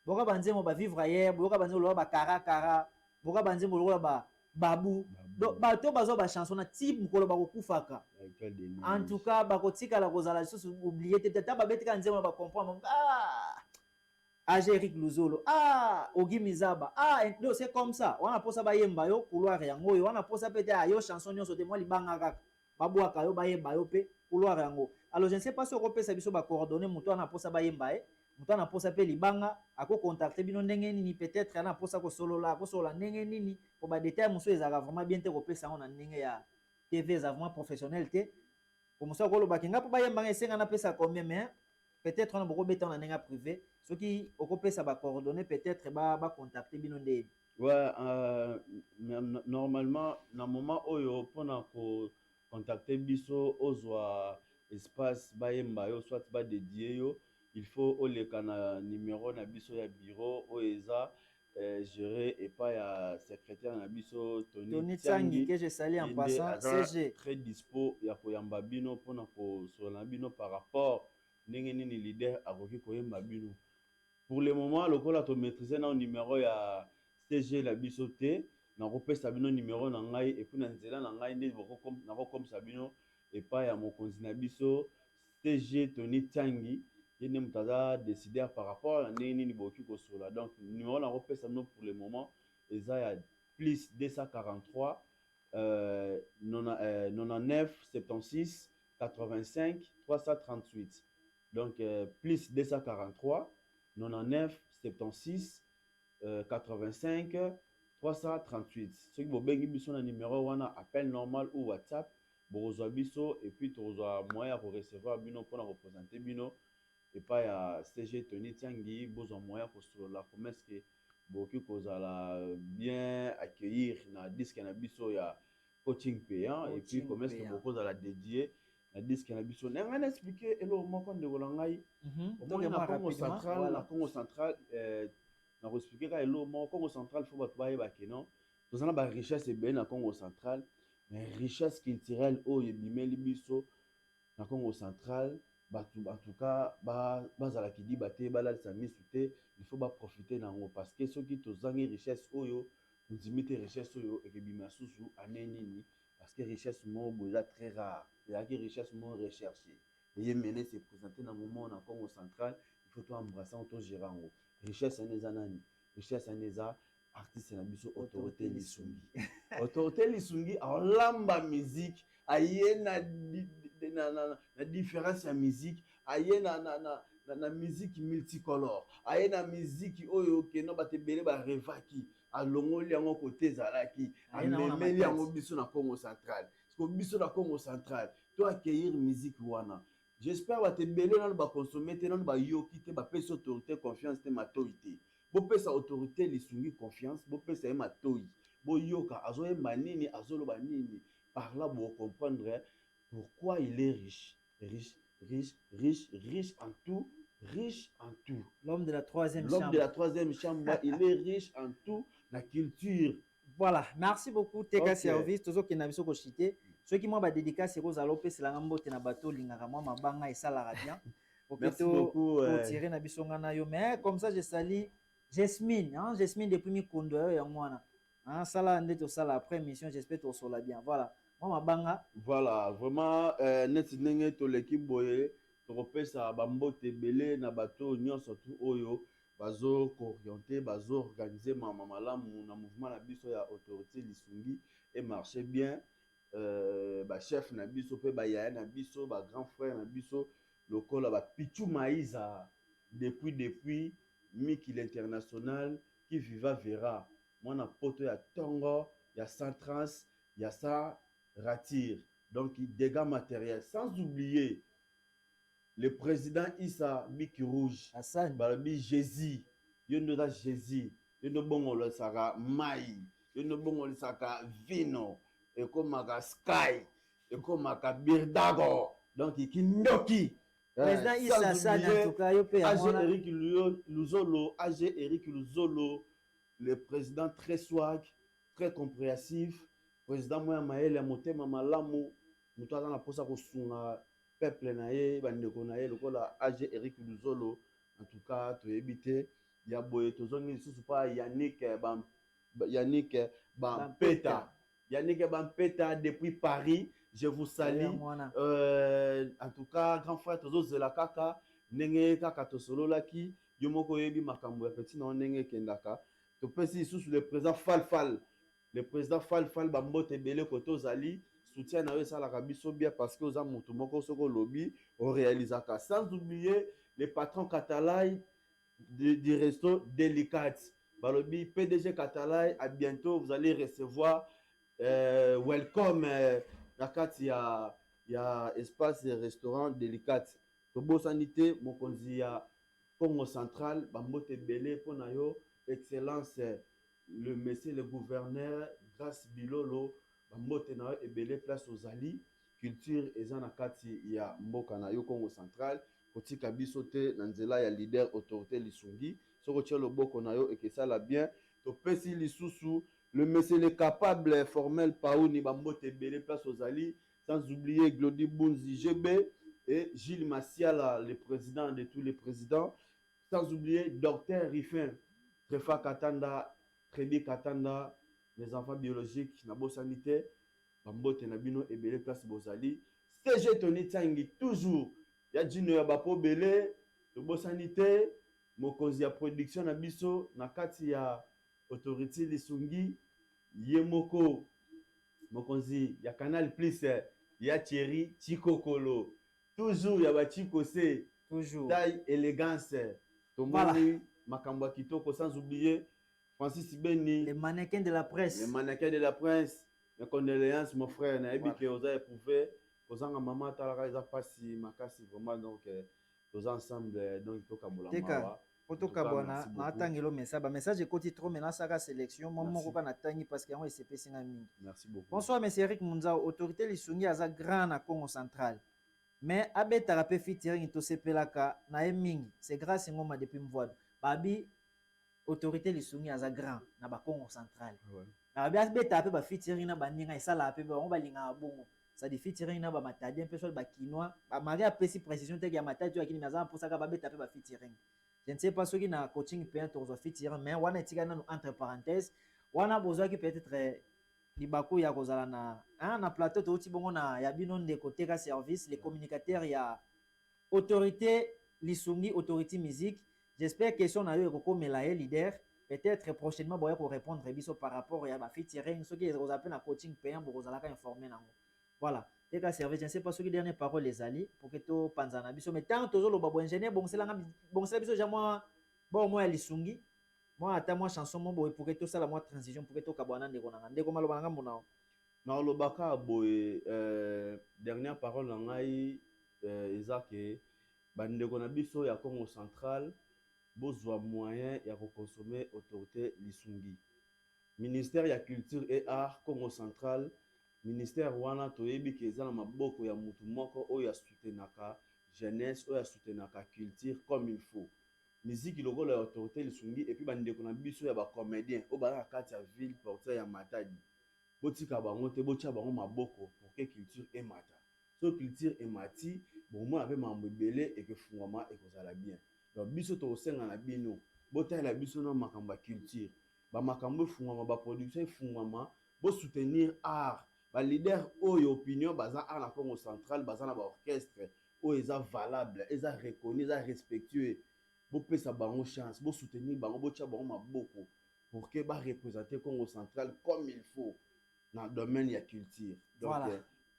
boka banzembo ba vivre ailleurs boka banzembo lola ba kara boka banzembo lola ba babu donc bato bazo ba chanson na type mukolo ba kokufaka en tout cas ba kotika la kozala so oublier tete ta ba betika nzembo ba comprendre AG Eric Luzolo Ogi Mizaba donc c'est comme ça on a posa ba yemba yo couloir yango yo on a posa peut yo chanson nyonso te moi libanga kaka babwaka yo bayemba yo pe couloir yango. Alors je ne sais pas si on peut savoir ba coordonner muto na posa bayemba muto na posa pe libanga ako contacter bino ndenge nini peut-être na posa ko solo la ko solo ndenge nini pour ba détail muso ezaka vraiment bien te ko pesa on na ndenge ya TV za vraiment professionnel te pour muso ko lo bakinga po bayemba esenga na pesa combien mais peut-être on a beaucoup beta na ndenge privé ceux qui oko pesa ba coordonner peut-être ba contacter bino ndenge. Ouais normalement na moment oyo pona ko contacter biso ozwa espace bayemba yo soit ba dédié yo il faut oleka na numéro na biso ya bureau oeza géré et pas ya secrétaire na biso Tony Tsangi que je salue en passant CG très dispo ya koyamba bino pona ko sola bino par rapport ndenge nini leader akoki koyemba bino pour le moment lokola to maîtriser na numéro ya CG la biso te na kopesa bino numéro na ngai et puis na nzela na ngai nde na comme sabino et pas ya mokonzi na biso CG Tony Tsangi yene mutaza décider par rapport à ndenge ni boki ko sola donc numéro na kopesa bino pour le moment eza ya plus 243 99 76 85 338 donc plus 243 99 76 85 338. Ceux qui vous bengi biso na numéro wana appel normal ou WhatsApp bozwa biso et puis tozwa moyen pour recevoir bino pour représenter bino et pas ya CG Tony Tsangi bozwa moyen pour sur la promesse que boki kozala bien accueillir na disque na biso ya coaching payant et puis promesse que boko za la dédier na disque na biso nanga expliquer elo moko ndeko la ngai au moins na Congo central na expliquer ka elo moko Congo central faut bato bayeba ke non tozana ba richesse ebele na Congo central mais richesse culturelle oyo ebimeli biso na Congo central bato en tout cas bazalaki di bate balalisa misu te il faut profiter nango parce que soki tozangi richesse oyo ndimi te richesse oyo ekebima susu ane nini parce que richesse moko boye eza très rare ezalaki richesse moko recherché eye mene se présenter na moment na Congo central il faut to embrasser to gérer yango richesse ane eza nani richesse ane eza artiste na biso autorité lisungi autorité lisungi alamba musique aye na différence ya musique aye na musique multicolore aye na musique oyo keno batebele ba revaki alongoli yango côté ezalaki amemeli yango biso na Congo central parce que biso na Congo central to accueillir musique wana j'espère batebele nano ba consommer te nano ba yoki te ba pesa autorité confiance te matoi te bopesa autorité lisungi confiance bopesa ye matoi boyoka azoyemba nini azoloba nini par là vous comprendre pourquoi il est riche riche en tout, riche en tout. L'homme de la troisième L'homme chambre. de la troisième chambre, il est riche en tout, la culture. Voilà, merci beaucoup TK Ok. Service tozo kina biso ko chité. Ceux qui moi ba dédicace ko zalo pe c'est la ngambo te na bato lingaka moi mabanga et ça la bien. Merci beaucoup. Pour tirer na biso ngana yo mais comme ça je salue Jasmine, hein, Jasmine depuis mi kondo ya mwana. Hein, ça là ndé to ça la après émission, j'espère to sola bien. Voilà. Moi mabanga. Voilà, vraiment neti ndenge to l'équipe boye to repesa bambote belé na bato nyonso tout oyo bazo orienté, bazo organiser mama malamu na mouvement na biso ya autorité lisungi et marché bien. Ba chef na biso pe ba yaya na biso ba grand frère na biso lokola ba Pichu Maïza depuis Miki l'international qui viva verra mwana poto ya tongo ya Centrance ya ça ratire donc dégâts matériels sans oublier le président Issa Miki Rouge Hassan balobi Jésus yondo da Jésus yondo bongo le saka mai yondo bongo le saka vino ekomaka sky ekomaka birdago donc ikindoki président Issa Hassan en tout cas yo pe AG Eric Luzolo AG Eric Luzolo le président très swag très compréhensif président moya maele ya motema malamu moto aza na posa kosunga peuple na ye bandeko na ye lokola AG Eric Luzolo en tout cas toyebi te ya boye tozongi lisusu pa Yannick Bampeta depuis Paris. Je vous salue. En tout cas, grand frère Tozo Zelakaka, Nenge Kaka Tosololaki, Yomoko Yebi Makambo, petit non Nenge Kendaka. Tu peux si sous le président Falfal. Le président Falfal Bambote Bele Koto Zali soutient à eux ça la Rabiso bien parce que aux Amotomoko Soko Lobby au réalisaka. Sans oublier les patrons Katalai du resto Delicat. Balobi PDG Katalai, à bientôt vous allez recevoir welcome nakati ya espace restaurant Delicat. Tobo sanité mokonzi ya Congo central bambote belé pona yo excellence le monsieur le gouverneur grâce bilolo bambote na yo ebele place aux ali culture eza nakati ya mboka na yo Congo central kotika biso te na nzela ya leader autorité lisungi soko tia loboko na yo ekesala bien topesi lisusu le monsieur le capable formel Paouni Bambote Belé place aux Ali, sans oublier Glody Bunzi GB et Gilles Massiala, le président de tous les présidents, sans oublier Docteur Riffin, Trefa Katanda, Trebi Katanda, les enfants biologiques, Nabo Sanité, Bambote Nabino et Belé place Bozali, CG Tony Tangi, toujours, Yadjino Yabapo Belé, Nabo Sanité, Mokonzi ya production Nabiso, Nakati ya autorité lisungi yemoko mokonzi ya Canal Plus ya Thierry Chikokolo toujours ya ba Chikose toujours taille élégance tomoni makambo kitoko sans oublier Francis Beni les mannequins de la presse mes condoléances mon frère na ebi que oza éprouvé kozanga maman talaka eza pasi makasi vraiment donc tous ensemble donc tokabola mawa Potoka bona na tangelo message ekoti trop maintenant saka sélection moi moko kana tangi parce que yango SCP singa mingi. Merci beaucoup. Bonsoir monsieur Eric Munzao, autorité lisungi aza grand na Congo central. Mais abeta rapé featuring to sepelaka na mingi, c'est grâce ngoma depuis mvoado. Babi autorité lisungi aza grand na ba Congo central. Ouais. Na babi abeta rapé ba featuring na baninga esala rapé ba on balinga bongo. Ça dit featuring na ba matadi un peu sur ba kinois, ba mari apesi précision te ya matadi akini maza pour ça ka babeta rapé ba featuring. Je ne sais pas ce qui na coaching payant aux featuring mais wana etikana entre parenthèses wana bozo qui peut-être libako ya kozala na plateau to bongo na ya bino ndeko teka service les communicateurs ya autorité lisungi autorité musique j'espère question na yo ekokomela ye leader peut-être prochainement boya ko répondre biso par rapport ya ba featuring ce qui vous appelle na coaching payant pour kozala ka informer nango voilà teka service je ne sais pas ce qui dernière parole les ali pour que to panzana biso mais tant tozo lo babo ingénieur bon c'est biso jamoi bon moi lisungi moi ata moi chanson mo boy pour que tout ça la moi transition pour que to kabwana ndeko nanga ndeko maloba nanga mbona na lobaka boy dernière parole na ngai ezake bandeko na biso ya Congo central bozwa moyen ya consommer autorité lisungi ministère ya culture et art Congo central ministère wana toyebi ke eza na maboko ya mutu moko oyo ya soutenaka jeunesse oyo asoutenaka culture comme il faut. Musique lokola ya autorité lisungi et puis bandeko na biso ya bacomédien oyo bazaka kati ya ville porteur ya Matadi botika bango te botia bango maboko pour que culture emata. So culture emati bomona mpe mambo ebele ekefungwama ekozala bien. Donc biso tokosenga na bino botalela biso na makambo ya culture bamakambo efungwama baproduction efungwama bosoutenir art baleader oyo opinion baza art na Congo central baza na baorchestre oyo eza valable eza reconnu eza respectueux bopesa bango chance bosoutenir bango botia bango maboko pour que bareprésenter Congo central comme il faut dans le domaine de la culture. Donc voilà.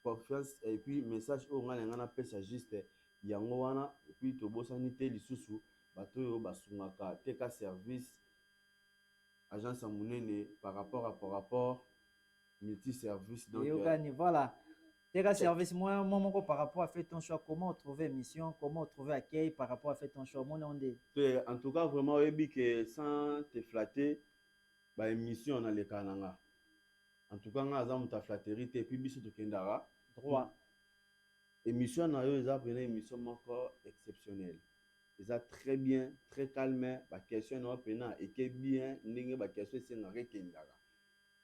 Confiance et puis message oyo nga na pesa juste yango wana et puis tobosani te lisusu bato oyo basungaka TK service agence monene par rapport multi-service. Donc voilà. TK service moi mon par rapport à faire ton choix, comment trouver mission, comment trouver accueil par rapport à faire ton choix. En tout cas vraiment oui que sans te flatter ba émission na le kananga. En tout cas nga za muta flatterie te puis biso to kendara droit. Émission na yo eza une émission encore exceptionnelle. Eza très bien, très calme, ba question na pena et que bien ndenge ba question c'est na rekendara.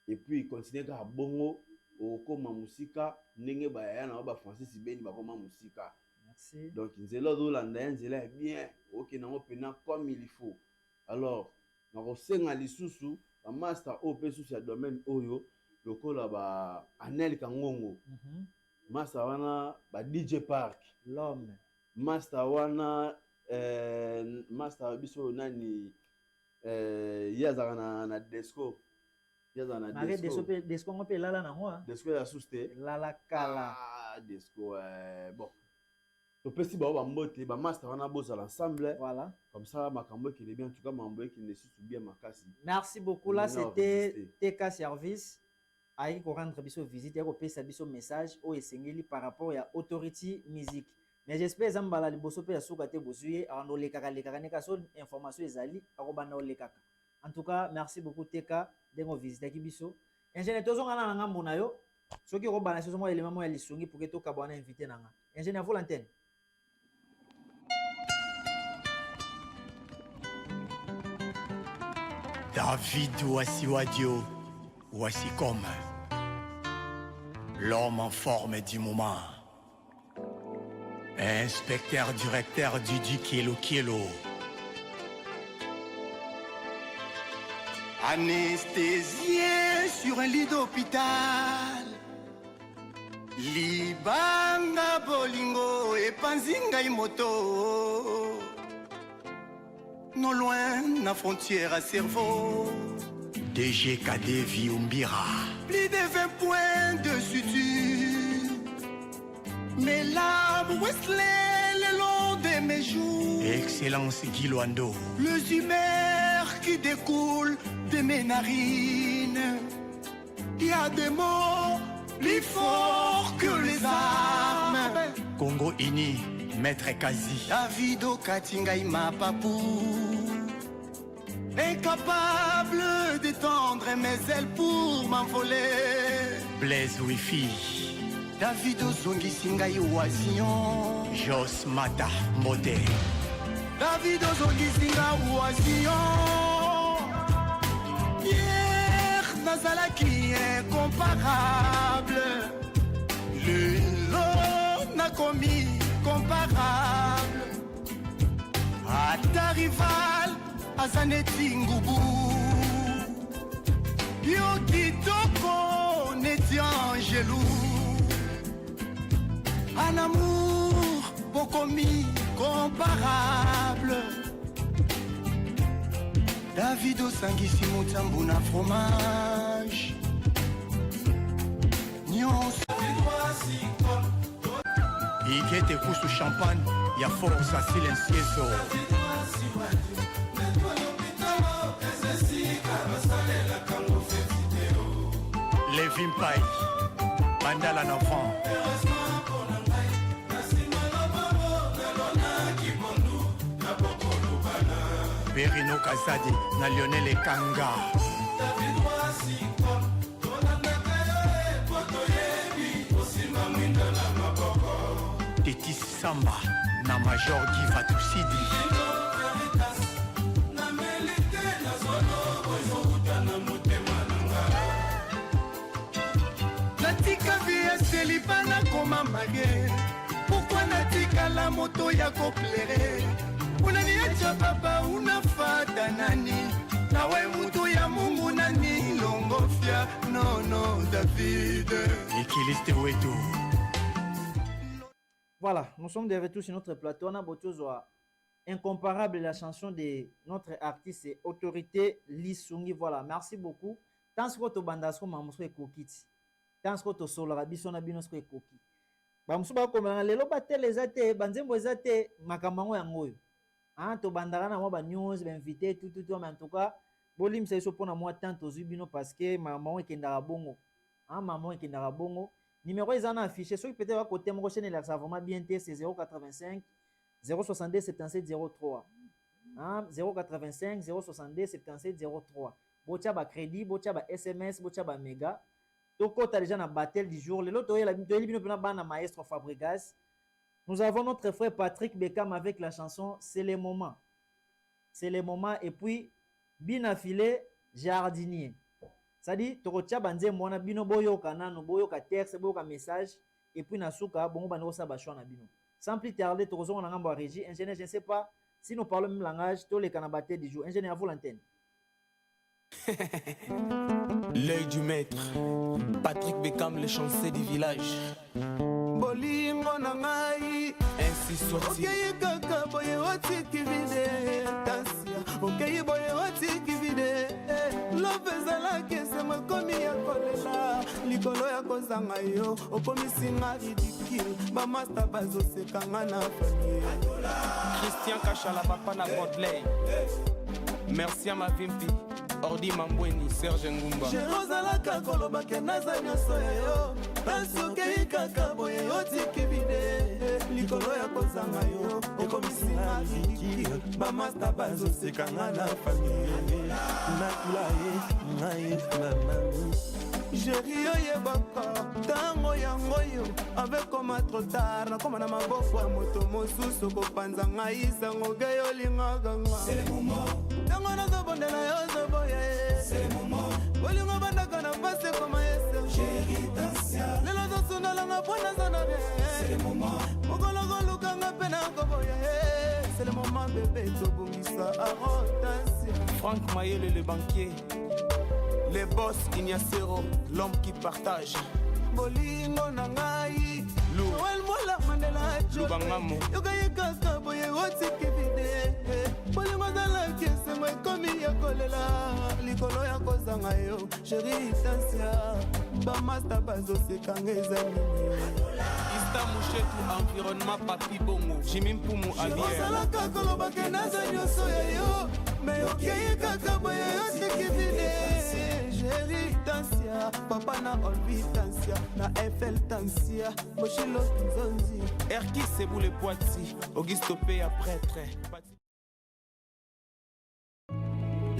Et puis continuer ka bongo okoma musika ndenge ba ya na ba Francis Beni ba koma musika. Merci. Donc nzela do landa nzela bien, OK na pena comme il faut. Alors na kosenga lisusu ba master OP sous ya domaine oyo lokola ba Anel Kangongo. Master wana ba DJ Park l'homme master wana master biso nani yazaka na Desco yazaka na Desco ngope lala na moi Desco ya suste lala kala Desco bon to pesi ba mbote ba master wana boza l'ensemble voilà comme ça makambo qui est bien en tout cas mambo qui ne sous bien makasi. Merci beaucoup. Là c'était TK service aïe ko rendre biso visite ya ko pesa biso message o esengeli par rapport à autorité musique. Mais j'espère zambala liboso pe ya suka te bosuye ando lekaka neka so information ezali akobanda o lekaka. En tout cas merci beaucoup TK dengo visite ki biso. Ingénieur tozonga na ngambo na yo soki ko bana so mo élément mo ya lisungi pour que to ka bana invité nanga. Ingénieur vous l'antenne. David Wassiwadio, Wassicom, l'homme en forme du moment, inspecteur directeur du Kielo, anesthésié sur un lit d'hôpital, Libanga Bolingo et Panzinga Imoto. Non loin, la frontière à cerveau. DGKD Viumbira. Plus de 20 points de suture. Mes larmes Wesley le long de mes joues. Excellence Guiloando. Le humeur qui découle de mes narines. Il y a des mots plus forts que les armes. Congo Ini. Maître Kazi Davido Katingai Mapapou, incapable d'étendre mes ailes pour m'envoler. Blaise Wifi Davido Zongi Singai Oisillon, Jos Mata Modé Davido Zongi Singa Oisillon. Hier Nazalaki incomparable, le lot n'a commis comparable à ta rival Azaneti Ngoubou. Yo Kitoko Neti Angelou. Un amour Bokomi comparable. Davido Sangisi Mutambuna fromage. Nyonso Ikete kusu champagne, ya forza silencieso. Levin Pai, Mandala Nafan. Berino Kazadi, na Lionel Ekanga. Titi Samba, na Major Guy Fatousidi. Natika via selipana koma mage. Pourquoi natika la moto ya koplere? Unaniacha baba unafata nani? Nawe mutu ya Mungu nani longofia? Non, David. Équiliste Weto. Voilà, nous sommes de retour sur notre plateau. On a Botozoa, incomparable la chanson de notre artiste et autorité Lisungi. Voilà, merci beaucoup. Tant que tu bandas comme Mamousso et Kokiti, tant que tu solara bisona binosco et Koki. Mamousso ba comme lelo batte les athées, banzembo les athées, makamango yangoyo. Hein, tu bandara na moi ba news, ba invité, tout, mais en tout cas, bolim c'est so pona moi tant aux ubino parce que maman est kendara bongo. Hein, maman est kendara bongo. Numéro est affiché. Ceux qui peut-être à côté, mon prochain est vraiment bien, c'est 085 062 77 03. 085 062 77 03. Bocha ba crédit, bocha ba SMS, bocha ba méga. Toko t'as déjà na battle du jour. Le lot la bino maestro Fabregas. Nous avons notre frère Patrick Beckham avec la chanson C'est les moments. C'est les moments et puis bien affilé jardinier. Ça dit torocha banze mwana bino boyo kanano boyo ka texte boyo ka message et puis nasuka bongo bano sa bachwa na bino. Sans plus tarder tozo na ngamba régie ingénieur je ne sais pas si nous parlons le même langage to les kanabate du jour ingénieur à vous l'antenne. L'œil du maître, Patrick Beckham, le chanceux du village. Bolingo na ngai Ainsi sorti. okay kaka boye oti kivide tasia okay boye oti kivide lopeza la kese makomi ya kolela likolo ya kozanga yo okomisi nga ridicule ba master bazosekanga na famille. Christian Kachala, papa na Godley. Merci à ma vimpi. Ordi Mambweni, Serge Ngumba. Jerozalaka koloba ke naza nyonso ya yo kasi okei kaka boye otiki bide likolo ya kozanga yo okomisi nga ridicule bamasta bazosekanga na famille nakula ye ngai mamami Jéri oyebaka ntango yango yo avec koma trop tard nakoma na maboko ya moto mosusu kopanza ngai sango ge yolingaka nga ntango nazobondela yo zoboya ye bolingo bandaka na pase koma yese lelo zosundalanga mpo nazana bie mokolo kolukanga mpe nakoboya ye c'est le moment bébé tobongisa arotasia. Franck Mayele, le banquier. Les boss Ignacero, l'homme qui partage. Bolingo na ngai Lou Noel Mola Mandela Lubangamo yokaye kaka boye otiki vide bolingo zala kese moi komi ya kolela likolo ya kozanga yo chéri tansia bamasta bazosekanga eza nini Ista Mouchetou, environnement Papi Bongo Jimmy Mpumu Avière osalaka kolobake naza nyonso ya yo me okeye kaka boye otiki vide chéri tansia papa na olvi tansia na FL tansia moshilo nzonzi Erki Seboule Poiti Augusto Péa prêtre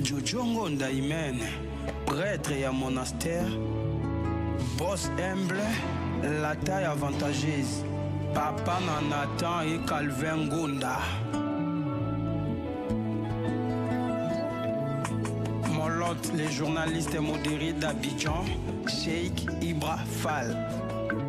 Jojongo Ndaimene, prêtre et monastère, boss humble, la taille avantageuse, papa Nathan et Calvin Gonda. Molotte, les journalistes modérés d'Abidjan, Sheikh Ibra Fall.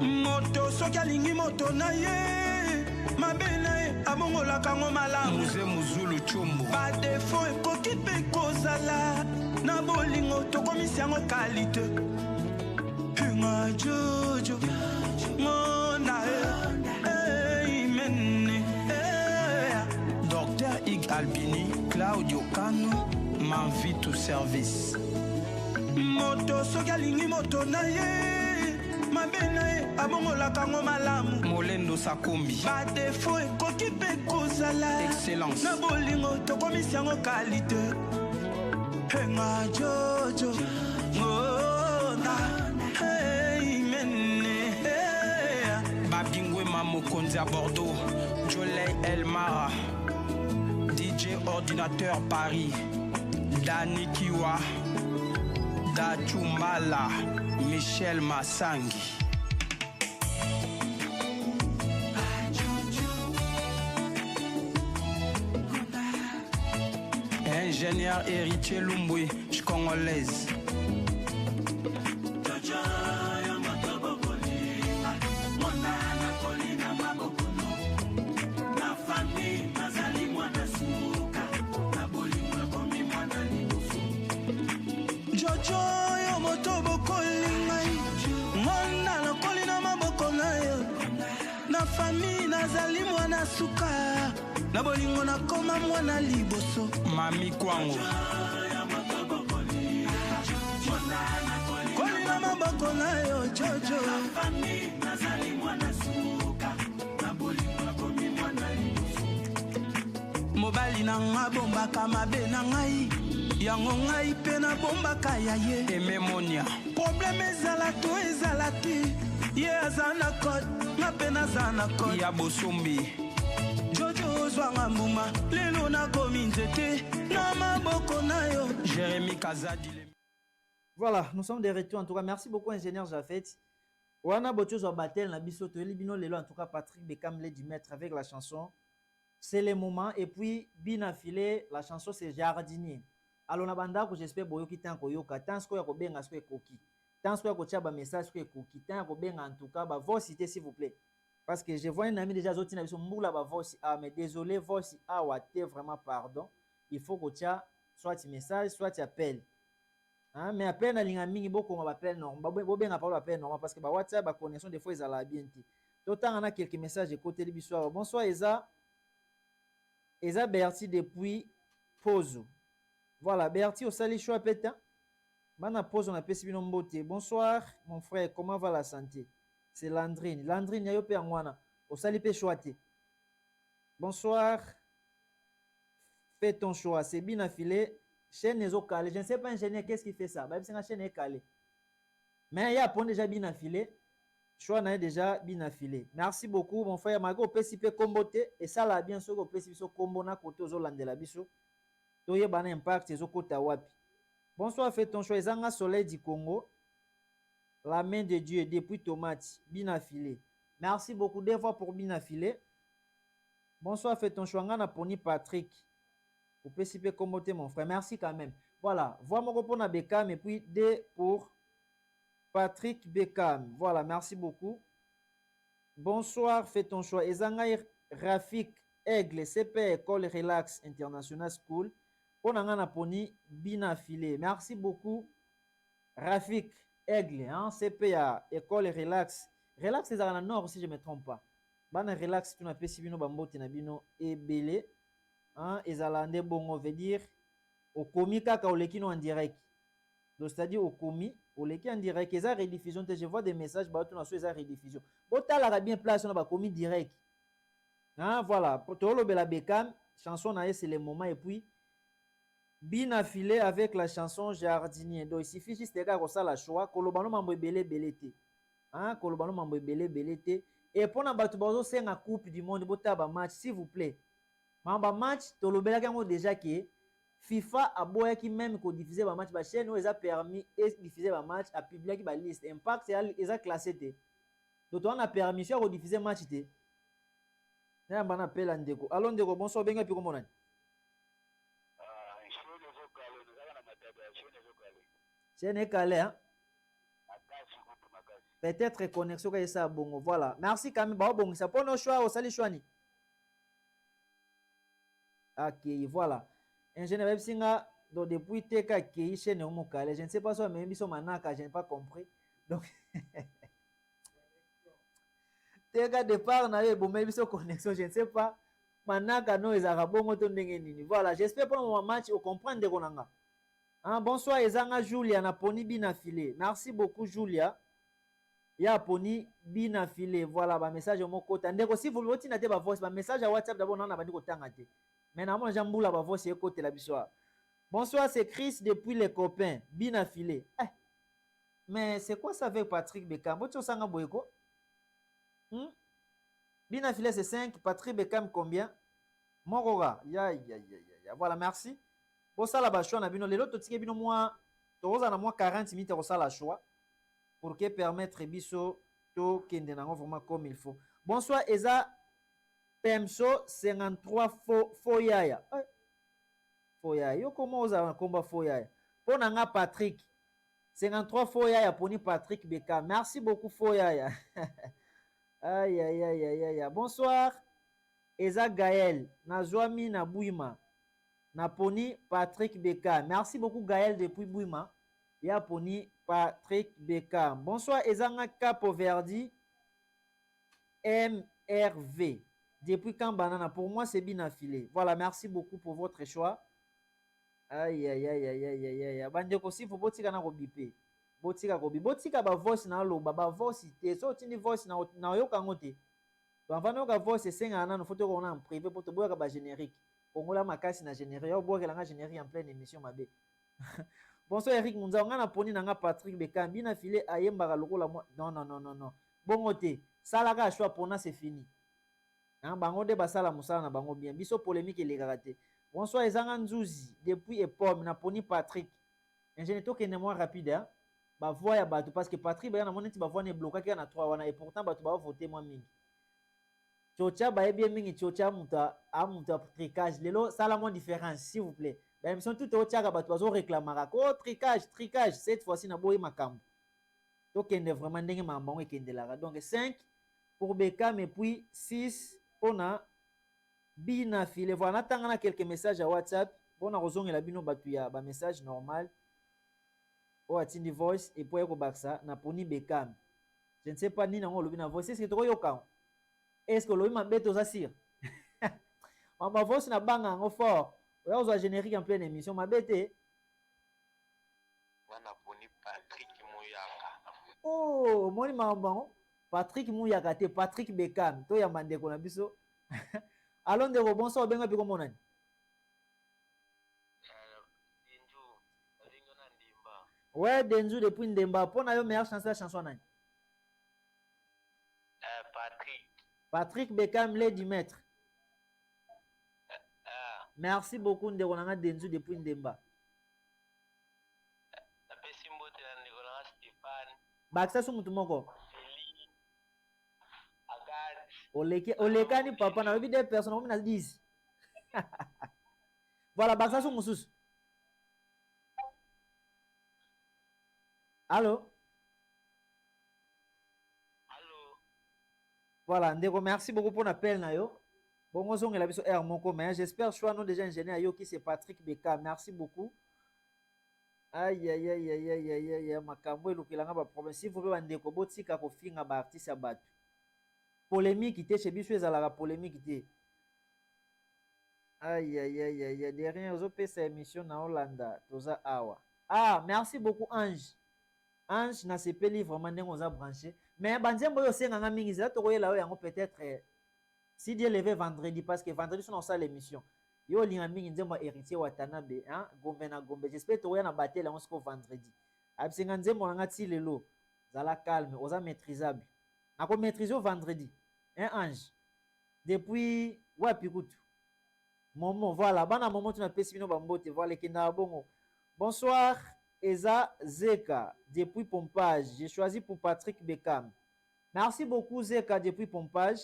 Moto sokalingi moto na ye, mabena ye abongola kango malamu. Muze muzulu chumbu. Ba defo ekoki pe kozala, na bolingo tokomisi yango kalite. Nga jojo, mona e, imene. Docteur Ig Albini, Claudio Cano, m'invite au service. Moto sokalingi moto na ye, mabena ye abongola kango malamu. Molendo Sakombi. Ba defo ekoki pe kozala. Excellence. Na bolingo tokomisi yango kalite. Nga jojo, mona imene. Babingwe Mamokonzi à Bordeaux, Jolay Elmara, DJ Ordinateur Paris, Dani Kiwa, Dachumbala, Michel Massangi. Ingénieur héritier Lumbui, je congolaise. Jojo yo moto bokoli ngai mwana nakoli na maboko na yo na famille nazali mwana suka na bolingo nakoma mwana liboso mami kwango koli na maboko na yo jojo nazali mwana suka na bolingo nakomi mwana liboso mobali na nga bombaka mabe na ngai yango ngai mpe nabombaka ya ye ememonia probleme ezala to ezala te ye aza na kote nga mpe naza na kote ya bosombi jojo ozwanga mbuma lelo nakomi nzete na maboko na yo Jérémy Kazadi. Voilà, nous sommes de retour en tout cas. Merci beaucoup ingénieur Jafet. Wana Bochozo Batel na biso to libino lelo en tout cas Patrick Bekam le du maître avec la chanson C'est le moment et puis Bina Filé la chanson c'est Jardinier. Alors na banda ko j'espère boyoki tan ko yoka tan sko ya ko benga sko ekoki tan sko ya ko tia ba message sko ekoki tan ko benga en tout cas ba voix cité s'il vous plaît parce que je vois un ami déjà zoti na biso mbula ba voix mais désolé voix wate vraiment pardon il faut ko tia soit message soit appel hein mais appel na linga mingi boko ma appel non bo benga pas appel non parce que ba WhatsApp ba connexion des fois ils ala bien ti to tan on a quelques messages côté le biso bonsoir Eza Berti depuis Pozo. Voilà, Berti au sali choix pétain. Mana pose on a pesibino mbote. Bonsoir mon frère, comment va la santé? C'est Landrine. Landrine yayo pe angwana. Au sali pe choité. Bonsoir. Fais ton choix, c'est bien affilé. Chaîne est au calé. Je ne sais pas ingénieur qu'est-ce qui fait ça. Bah c'est la chaîne est calée. Mais il y a pont déjà bien affilé. Choix n'a déjà bien affilé. Merci beaucoup mon frère. Mago PCP comboté et ça là bien sûr au PCP combo na côté aux Hollandais biso. Toye bana impact ezo kota wapi. Bonsoir fait ton choix ezanga soleil du Congo. La main de Dieu depuis tomate bien affilé. Merci beaucoup deux fois pour bien affilé. Bonsoir fait ton choix ngana poni Patrick. Au PCP comboté mon frère. Merci quand même. Voilà, vois mon repos na Bekam et puis deux pour Patrick Bekam. Voilà, merci beaucoup. Bonsoir, fais ton choix. Ezanga Rafik Aigle, CP École Relax International School. On a un poni bien affilé. Merci beaucoup. Rafik Aigle, hein, CPA École Relax. Relax, c'est dans le nord, si je ne me trompe pas. Bana Relax, tu n'as pas si bino bambote na bino et belé. Hein, ezalande bongo veut dire au komi kaka au lekino en direct. Donc c'est-à-dire au komi au leki en direct. Eza rediffusion, je vois des messages ba tu na so eza rediffusion. Bota la bien place on ba komi direct. Hein, voilà, pour Tolo Bela Bekam, chanson na c'est le moment et puis bien affilé avec la chanson Jardinier. Donc il suffit juste de regarder ça la choix kolobano mambo belé belete. Hein, kolobano mambo belé belete et pour na batu bazo senga coupe du monde bota ba match s'il vous plaît. Mamba match Tolo Bela kango déjà que FIFA a boya qui même ko diffuser ba match ba chaîne où a permis et diffuser ba match a publier qui ba liste impact c'est a classé té. Donc on a permission de diffuser match té. Na bana pela ndeko. Allons ndeko bonsoir benga pi komona. C'est calé hein. Peut-être connexion ka ça bongo voilà. Merci quand même ba bongo ça pour nos choix au sali choani. OK, voilà. Ingénieur Websinga donc depuis teka ki chaîne au mokale, je ne sais pas si même biso manaka, je n'ai pas compris. Donc teka départ na ye bon même biso connexion, je ne sais pas. Manaka no ezaka bongo to ndenge nini. Voilà, j'espère pour mon match au comprendre de konanga. Hein, bonsoir ezanga Julia na poni bina filé. Merci beaucoup Julia. Ya poni bina filé. Voilà ba message mo kota. Ndeko si vous voulez na te ba voice ba message à WhatsApp d'abord na ba ndiko tanga te. Maintenant, j'amboule la voix, c'est côté la bisoire. Bonsoir, c'est Chris depuis les copains. Bien affilé. Eh. Mais c'est quoi ça avec Patrick Bekam? Vous savez boyko? Bien affilé, c'est 5. Patrick Bekam, combien? Morora. Ya. Voilà, merci. Pour ça, la choix, on a vu les autres tickets, moi, tu as moins 40 minutes pour ça la choix. Pour que permettre biso to kende nango vraiment comme il faut. Bonsoir, Eza. Temso 53 Foyaya. Foya. Yo comment oza komba Foya. Pona nga Patrick. 53 Foya poni Patrick Beka. Merci beaucoup Foya. Aïe aïe aïe aïe aïe. Bonsoir. Eza Gaël. Nazwami na Bouima. Naponi Patrick Beka. Merci beaucoup Gaël depuis Bouima. Ya poni Patrick Beka. Bonsoir Ezanga Capo Verdi. MRV. Depuis quand banana? Pour moi, c'est bien affilé. Voilà, merci beaucoup pour votre choix. Aïe, aïe, aïe, aïe, aïe, aïe, aïe. Bandeko, si vous botika na kobipe. Botika kobi. Botika ba voice na lo, ba voice te. So, tini voice na yoka ngote. Donc, avant yoka voice, c'est un an, faut qu'on a en privé pour te boire ba générique. Kongola makasi na générique. Yo boire la générique en pleine émission, ma bé. Bonsoir, Eric Munza. On a poni na Patrick Beka. Bien affilé, ayemba lokola moi. Non, non, non, non, non. Bon, ngote. Salaka choix pour na, c'est fini. Hein, bango de basala musala na bango bien. Biso polémique et légalité. Bonsoir Ezanga Nzouzi. Depuis Epom, na poni Patrick. Ingénieur to kene moi rapide. Hein? Ba voix ya bato parce que Patrick ba na moneti ba voix ne bloqué qui na 3 wana et pourtant bato ba voter moi mingi. Chocha ba bien mingi chocha muta tricage. Lelo sala mon différence s'il vous plaît. Ba émission tout au tchaka bato bazo réclamer ko tricage cette fois-ci na boyi makambo. To kende vraiment ndenge mambango ekende la. Donc 5 pour Beckham et puis 6 on a bina file. Voilà, on a quelques messages à WhatsApp. On a raison et la bino batuya ba message normal. O atindi voice et puis ko baksa na poni Beckham. Je ne sais pas ni na ngolo bina voice est-ce que to yoka. Est-ce que lo ma beto za sir. Ma voice na banga ngo fort. O yazo générique en pleine émission ma bete. Wana poni Patrick Muyaka. Oh, moni mambango. Patrick Mouyaka te Patrick Beckham to ya mandeko na biso. Allons de bonsoir benga piko monani. Ouais, Denzu depuis Ndemba. Pona yo meilleure chanson nani? Patrick Beckham Lady Maître. Merci beaucoup ndeko nanga Denzu depuis Ndemba. Baksa su mutu moko. Olekani papa na des personnes on a 10. Voilà, baksa su musus. Allô? Allô? Voilà, ndeko merci beaucoup pour l'appel na yo. Bon, on zong la biso air moko mais j'espère choix nous déjà ingénieur yo qui c'est Patrick Beka. Merci beaucoup. Aïe aïe aïe aïe aïe aïe aïe makambo elukelanga ba problème si vous voulez ndeko botika ko finga ba artiste ya bato. Polémique te chez biso ezalaka polémique te. Aïe aïe aïe aïe derrière aux opesa émission na Hollanda toza awa. Ah, merci beaucoup Ange. Ange na sepeli vraiment ndengo za branché mais banzembo yo senga nga mingi za to koyela yango peut-être si Dieu levé vendredi parce que vendredi on a ça l'émission. Yo linga mingi nzembo héritier Watanabe hein gombe na gombe j'espère to na battle on se vendredi. Absenga nzembo nga ti lelo zala calme oza maîtrisable. Na ko maîtriser au vendredi. Hein Ange. Depuis wapi kutu. Momo voilà bana momo tu na pesi bino bambote voilà kenda bongo. Bonsoir Eza Zeka depuis Pompage. J'ai choisi pour Patrick Beckham. Merci beaucoup Zeka depuis Pompage.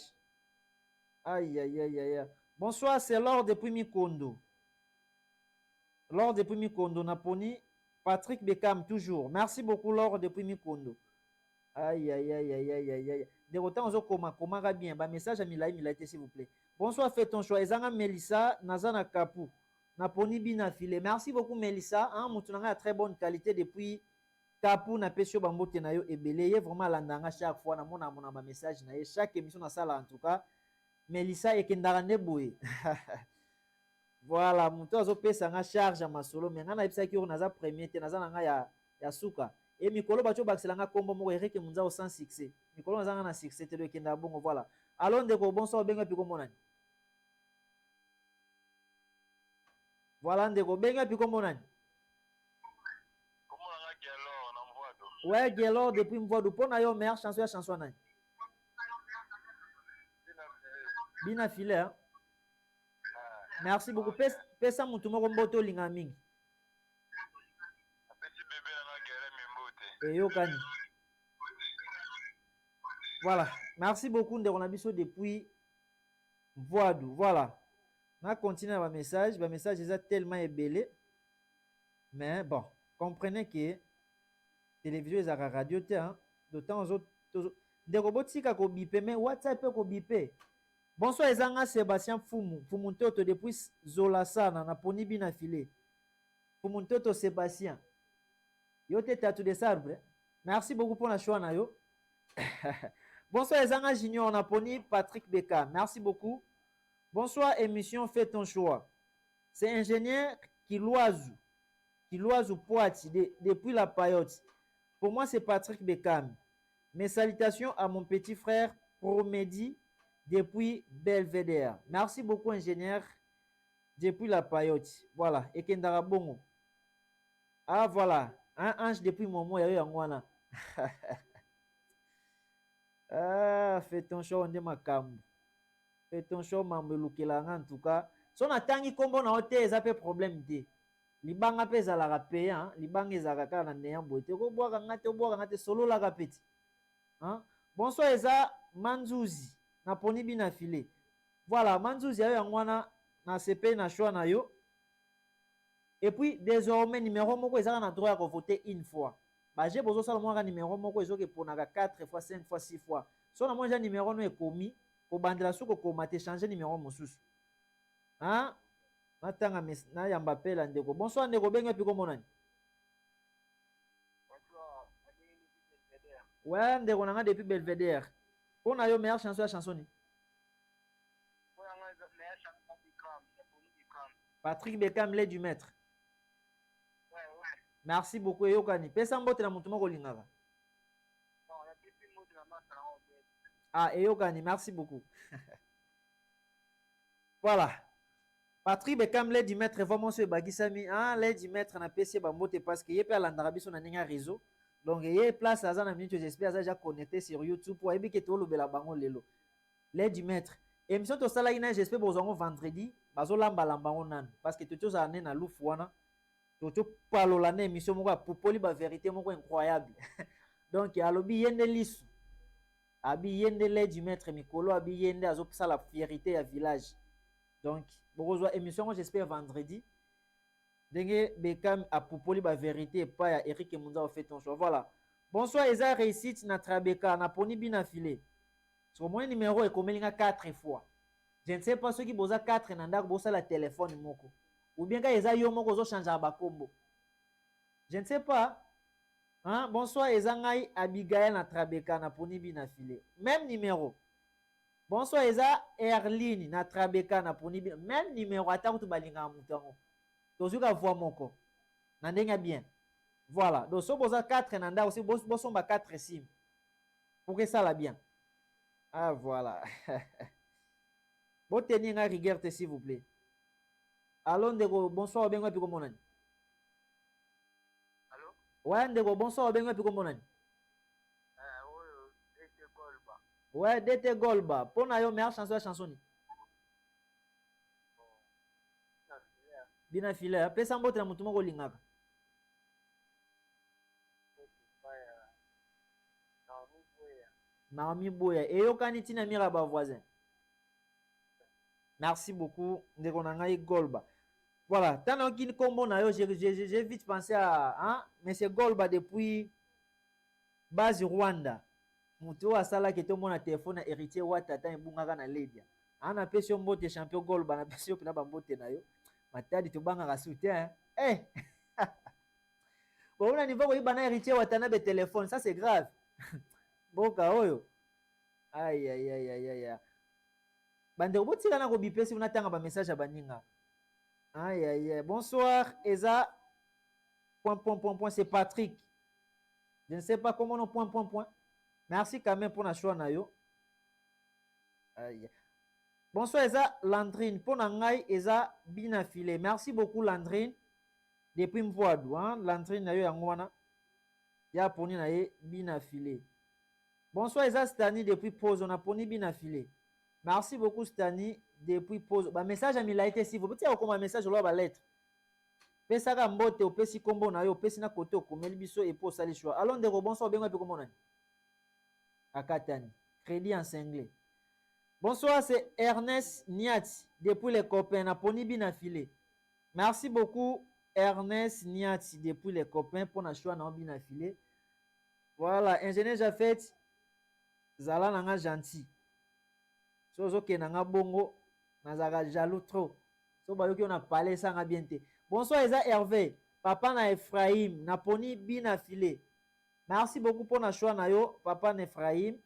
Aïe aïe aïe aïe. Bonsoir, c'est Laure depuis Mikondo. Laure depuis Mikondo, Naponi. Patrick Beckham, toujours. Merci beaucoup, Laure depuis Mikondo. Aïe, aïe, aïe, aïe, aïe, aïe, aïe. De autant, comment va bien. Bah, message à Milaï, s'il vous plaît. Bonsoir, fais ton choix. Ezanga Melissa, Nazana Kapou. Naponi Bina Filé. Merci beaucoup, Melissa. Hein, Moutounanga a très bonne qualité depuis Kapou, na Pesio Bambo Tenayo et Belé. Vraiment, l'andanga chaque fois, na mon message. Chaque émission, na salle en tout cas. Melissa et Kendarane Boué. Voilà, mon tozo pesa nga charge à ma solo mais ngana ipsa ki naza premier te naza nga ya suka. Et mikolo bacho bakselanga kombo mo Eric Munza au sans succès. Mikolo naza na succès te le kenda bongo voilà. Alors ndeko bonsoir benga piko monani. Voilà ndeko benga piko monani. Comment on a Gelor na Mvoado? Ouais, Gelor depuis Mvoado pona yo meilleure chanson ya chanson nani. Bina filé hein. Merci beaucoup. Pesa mutu moko mboto linga mingi. Petit bébé na gere mimbote. Et yo kani. Voilà. Merci beaucoup ndeko na biso depuis Voadou. Voilà. On continue à message est tellement ébélé. Mais bon, comprenez que télévision est à la radio, de temps en temps, des robots qui ont bipé, mais WhatsApp peut bipé. Bonsoir, Ezanga Sébastien Fumu. Fumuntoto depuis Zola Sana, na poni bina filé. Fumuntoto Sébastien. Yo te tatu des arbres. Merci beaucoup pour la choix na yo. Bonsoir, Ezanga Junior, na poni Patrick Beka. Merci beaucoup. Bonsoir, émission Fais ton choix. C'est ingénieur Kiloazou Poati depuis la Payotte. Pour moi, c'est Patrick Bekam. Mes salutations à mon petit frère Promedi depuis Belvedere. Merci beaucoup, ingénieur, depuis la Payotte. Voilà. Et Kendara Bongo. Ah, voilà. Un ange depuis Momo, il y a eu un mois. Ah, fais ton show, on dit ma cam. Fais ton show, en tout cas. Son atangi kombo na hote, ça peut problème de. Libanga pe za la rapé, hein. Libanga za kaka na neya bote. Ko boaka ngate solo la rapeti. Hein? Bonsoir Eza Manzuzi. Na poni bina filé. Voilà, Manzuzi a eu un wana na CP na choix na yo. Et puis désormais numéro moko eza na droit à voter une fois. Bah j'ai besoin sala mwaka numéro moko ezo ke ponaka 4 fois 5 fois 6 fois. So na moi j'ai numéro no ekomi ko bandela suko ko mate changer numéro mosusu. Hein? Natanga na yamba pela ndeko. Bonsoir ndeko benga piko monani. Ouais, ndeko nanga depuis Belvedere. On a yo meilleure chanson à chansonner. Patrick Bekam lait du maître. Merci beaucoup Yokani. Pesa mbote na mutu moko lingaka. Ah, Yokani, merci beaucoup. Voilà. Patrick Bekam lait du maître vraiment sur Bagisami. Ah, lait du maître na PC bambote parce que yé pe alandara biso na ninga réseau. Donc yé place à na minute j'espère déjà connecté sur YouTube pour ebi ke to lobela bango lelo. Lait du maître. Émission to sala ina j'espère bozongo vendredi bazo lamba lamba onan parce que toto za na lufu wana. Toto palola na émission moko popoli ba vérité moko incroyable. Donc alobi yende lisu. Abi yende lait du maître mikolo abi yende azo sala fierté ya village. Donc bonjour émission j'espère vendredi. Dengue Bekam a popoli ba vérité et pas ya Eric Munza au fait ton choix. Voilà. Bonsoir Eza réussite na Trabeka na poni bina filé. Sur mon numéro est comme 4 fois. Je ne sais pas ceux qui boza 4 nanda boza la téléphone moko. Ou bien quand Eza yo moko zo changer ba combo. Je ne sais pas. Hein? Bonsoir Eza ngai Abigail na Trabeka na poni bina filé. Même numéro. Bonsoir Eza Erline na Trabeka na poni bina. Même numéro ata tu balinga mutango. Tozuka voix moko. Nandenga bien. Voilà. Donc so boza 4 nanda aussi boson ba 4 sim. Pour que ça la bien. Ah voilà. Bon tenir nga rigueur s'il vous plaît. Allô ndeko bonsoir bengo piko monani. Allô? Ouais ndeko bonsoir bengo piko monani. Oyo Dete Golba. Ouais Dete Golba. Pona yo meilleure chanson ni. Bina file, pesa mbote na mutu moko lingaka. Naomi Boya. Et yokani tina mira ba voisin. Merci beaucoup. Ndeko na ngai Golba. Voilà. Tant qu'il combo na yo, j'ai vite pensé à hein, monsieur Golba depuis base Rwanda. Mutu wa sala ke to mona téléphone héritier wa tata mbungaka na Lydia. Ana pesio mbote champion Golba na pesio pina ba mbote na yo. Matadi to banga ka soutien. Eh. Bon, on a niveau ko ibana héritier wa tana be téléphone, ça c'est grave. Boka oyo. Aïe aïe aïe aïe aïe. Bande roboti kana ko bipesi una tanga ba message à baninga. Aïe aïe aïe. Bonsoir Eza. Point c'est Patrick. Je ne sais pas comment on point. Merci quand même pour la choix na yo. Aïe. Bonsoir Eza Landrine. Pour nangai Eza bina filé. Merci beaucoup Landrine. Depuis Mvoadou hein. Landrine na yo yangwana. Ya poni na ye bina filé. Bonsoir Eza Stani depuis pause. On a poni bina filé. Merci beaucoup Stani depuis pause. Ba message a mis la été si vous pouvez comme un message ou ba lettre. Pesaka mbote o pesi kombo na yo pesi na kote o komeli biso et pour sali choix. Allons de bonsoir bengo pe komona. Akatani. Crédit en cinglé. Bonsoir, c'est Ernest Niati. depuis les copains. Naponi bina filé. Merci beaucoup Ernest Niati depuis les copains pour na choix na bina filé. Voilà, ingénieur Jafet zala nanga gentil. Sozo ke nanga bongo nazaka jaloux trop. So ba yoki on a parlé ça nga bien te. Bonsoir Eza Hervé, papa na Ephraim, naponi bina filé. Merci beaucoup pour na choix na yo, papa na Ephraim.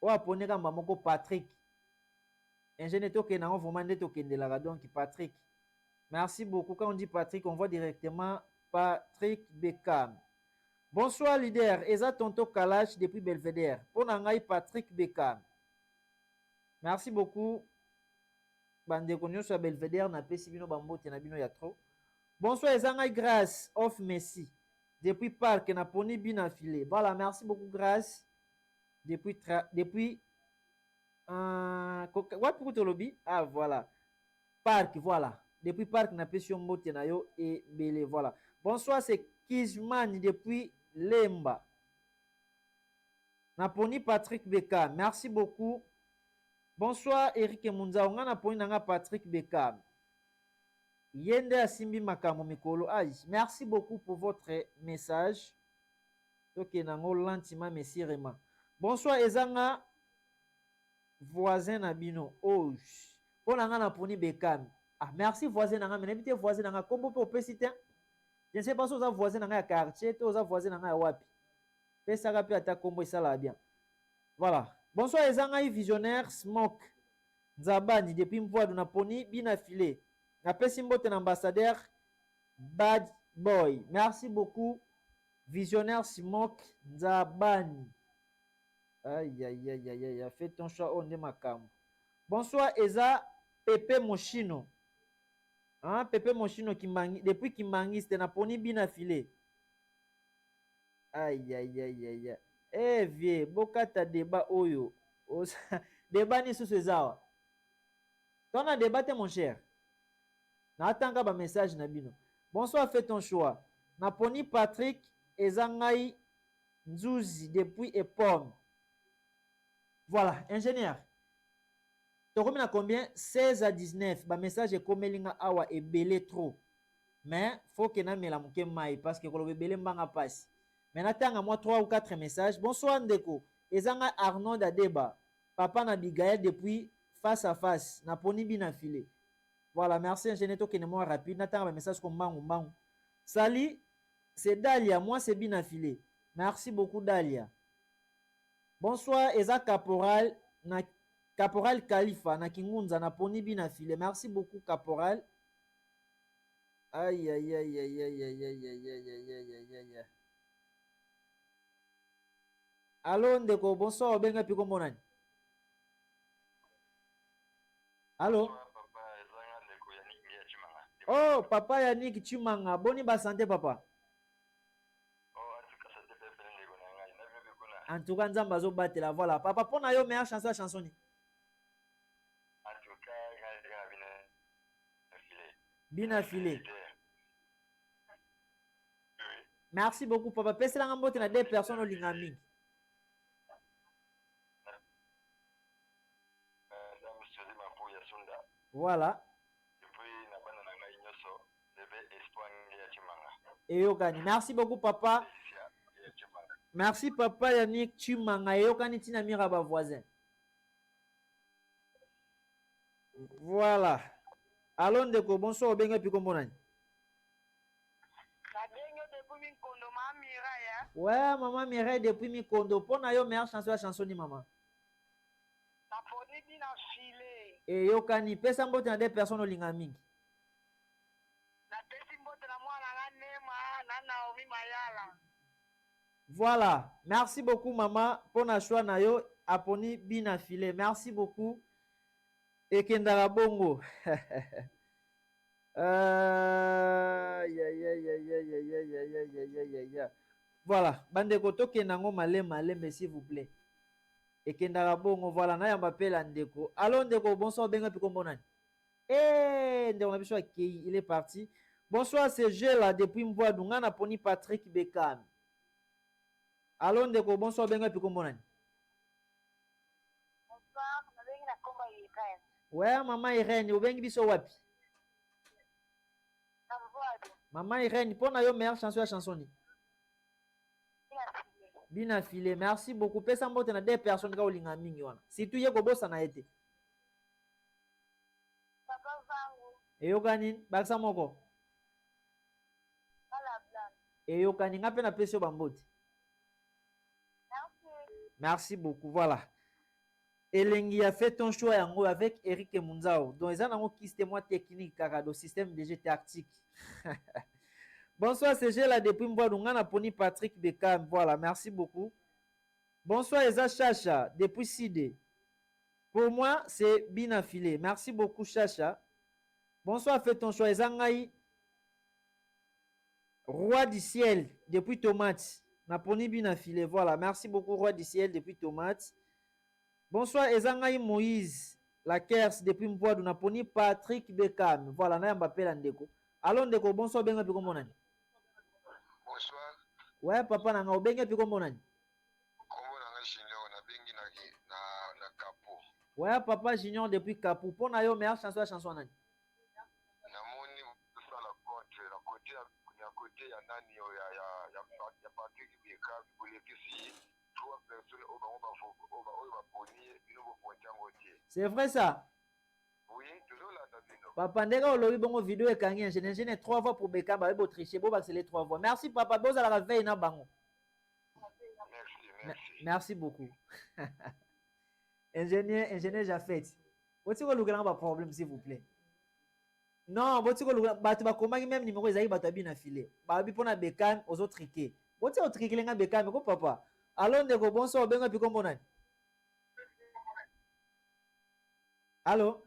O apone kamba moko Patrick. Ingénieur toke na on vraiment nde tokendelaka donc Patrick. Merci beaucoup. Quand on dit Patrick, on voit directement Patrick Beckham. Bonsoir leader, Eza Tonto Kalash depuis Belvedere. Pour Nangai Patrick Beckham. Merci beaucoup. Bande konyo sur Belvedere na pesi bino bambote na bino ya trop. Bonsoir Eza Ngai Grâce of Messi. Depuis Parc na poni bina filé. Voilà, merci beaucoup Grâce. Depuis ah voilà. Parc, voilà. Depuis Parc na pesi mbote na yo et belé, voilà. Bonsoir, c'est Kizman depuis Lemba. Naponi Patrick Beckham. Merci beaucoup. Bonsoir Eric Munza. On a naponi nanga Patrick Beckham. Yende Asimbi Makamo Mikolo. Merci beaucoup pour votre message. Ok, nango lentement, merci Rema. Bonsoir Ezanga. Voisin Nabino. Oh, on a naponi Beckham. Ah, merci voisin nanga. Mais n'habitez voisin nanga. Combo pour pesiter. Je ne sais pas si vous avez voisin dans un quartier, ou vous avez voisin dans un wapi. Mais ça va être un combo et ça va bien. Voilà. Bonsoir les amis visionnaires, Smoke. Zabani, depuis Mpoa, nous avons bien affilé. Après Simbote, ambassadeur, Bad Boy. Merci beaucoup. Visionnaire Smoke, Zabani. Aïe, aïe, aïe, aïe, aïe. Fais ton choix, on est ma cam. Bonsoir, Eza, Pepe Moschino. Hein, Pepe Moschino Kimbangi, depuis Kimbangi, c'était Naponi bien affilé. Aïe, aïe, aïe, aïe. Eh, vieux, Bokata débat Oyo. Débat ni sous ce zawa. Ton a débatté, mon cher. N'attends pas message, Nabino. Bonsoir, fais ton choix. Naponi Patrick, Ezangai, Nzouzi, depuis Epom. Voilà, ingénieur. Tu as combien? 16 à 19. Bah message est comme linga awa et belé trop. Mais faut que na mela muke mai parce que kolobe belé mbanga passe. Mais n'attends à moi 3 ou 4 messages. Bonsoir Ndeko. Ezanga Arnaud Adeba. Papa Nabigaël depuis face à face. Naponi bina filé. Voilà, merci ingénieur to kene moi rapide. N'attends un message comme mbang. Salut, c'est Dalia. Moi c'est bina filé. Merci beaucoup Dalia. Bonsoir Eza Caporal na Caporal Khalifa na Kingunza na poni bina filé. Merci beaucoup Caporal. Aïe aïe aïe aïe aïe aïe aïe aïe aïe aïe aïe aïe. Allô Ndeko, bonsoir benga piko monani. Allô? Oh papa Yannick Chimanga, boni ba santé papa. En tout cas nzamba zo batela voilà papa pona yo meilleure chanson chansoni. Bien affilé. Merci beaucoup, papa. Pèse la gambote na 2 personnes au lingami. Voilà. Et Yokani. Merci beaucoup, papa. Merci, papa Yannick Chimanga. Et Yokani Tinamira, ba voisin. Voilà. Allons de ko bonsoir benga piko monani. Ouais, maman Mireille depuis Mikondo. Pona yo meilleure chanson la chanson ni maman. Et yo kani pesa mbote na 2 personnes au lingami. Voilà. Merci beaucoup maman pour na choix na yo aponi bina filé. Merci beaucoup. Et Kendara Bongo. Voilà. Bande koto kenango malem s'il vous plaît. Et Kendara Bongo, voilà. Na yamba pela ndeko. Allô ndeko, bonsoir benga piko monani. Eh, ndeko na biso akei, il est parti. Bonsoir, c'est G là depuis Mboadou. Ngana poni Patrick Beckham. Allô ndeko, bonsoir benga piko monani. Ouais, maman Irène, obengi biso wapi? Maman Irène, pour na yo meilleure chanson ya chanson ni. Bina filé, merci beaucoup. Pesa mbote na deux personnes ka olinga mingi wana. Si tu ye ko bossa na ete. Papa vangu. Eyokani, baksa moko. Eyokani ngape na pesa bambote. Merci beaucoup, voilà. Elengi a fait ton choix yango avec Eric Munzao. Donc ils ont kiste moi technique car do système DG tactique. Bonsoir CG là depuis Mbwadunga na poni Patrick Bekam. Voilà, merci beaucoup. Bonsoir Eza Chacha depuis Sidé. Pour moi, c'est bien affilé. Merci beaucoup Chacha. Bonsoir fait ton choix Eza Ngai. Roi du ciel depuis Tomate. Na poni bien affilé. Voilà, merci beaucoup Roi du ciel depuis Tomate. Bonsoir Ezangaï Moïse, la Kers depuis Mbouadou, na poni Patrick Bekam. Voilà, na Mbappé Landeko. Allons Ndeko, bonsoir benga piko monani. Bonsoir. Ouais, papa nanga obenga piko monani. Kombo nanga Junior na bengi na Kapo. Ouais, papa Junior depuis Kapo. Pour na yo meilleure chanson nani. Na moni la côté ya nani ya Patrick Bekam pour les kisi. C'est vrai ça? Oui, toujours là. Papa ndeka olobi bongo vidéo ekangi ingénieur 3 fois pour Bekam ba bo tricher bo accélérer 3 fois. Merci papa, boza la veille na bango. Merci beaucoup. ingénieur Jafet. Woti ko lugana ba problème s'il vous plaît. Non, woti ko lugana ba ba komaki même numéro ezali ba tabi na filé. Ba bi pona Bekam ozo triquer. Woti o triquer nga Bekam ko papa. Allô Ndeko, bonsoir, benga piko monani. Allô?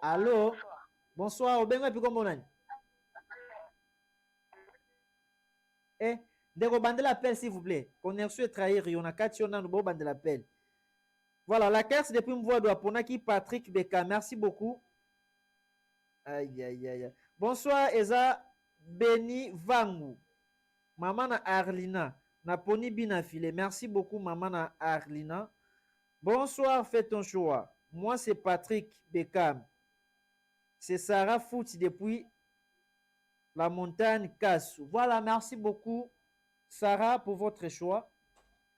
Allô? Bonsoir, benga piko monani. Eh, Ndeko, bande l'appel s'il vous plaît. Connexion est trahir, on a 4 on a nous bande l'appel. Voilà, la carte depuis Mvoado à Ponaki Patrick Beka, merci beaucoup. Aïe aïe aïe. Bonsoir Eza Beni Vangu. Maman na Arlina, na poni bina filé. Merci beaucoup, maman na Arlina. Bonsoir, fais ton choix. Moi, c'est Patrick Bekam. C'est Sarah Foot depuis la montagne Kassou. Voilà, merci beaucoup, Sarah, pour votre choix.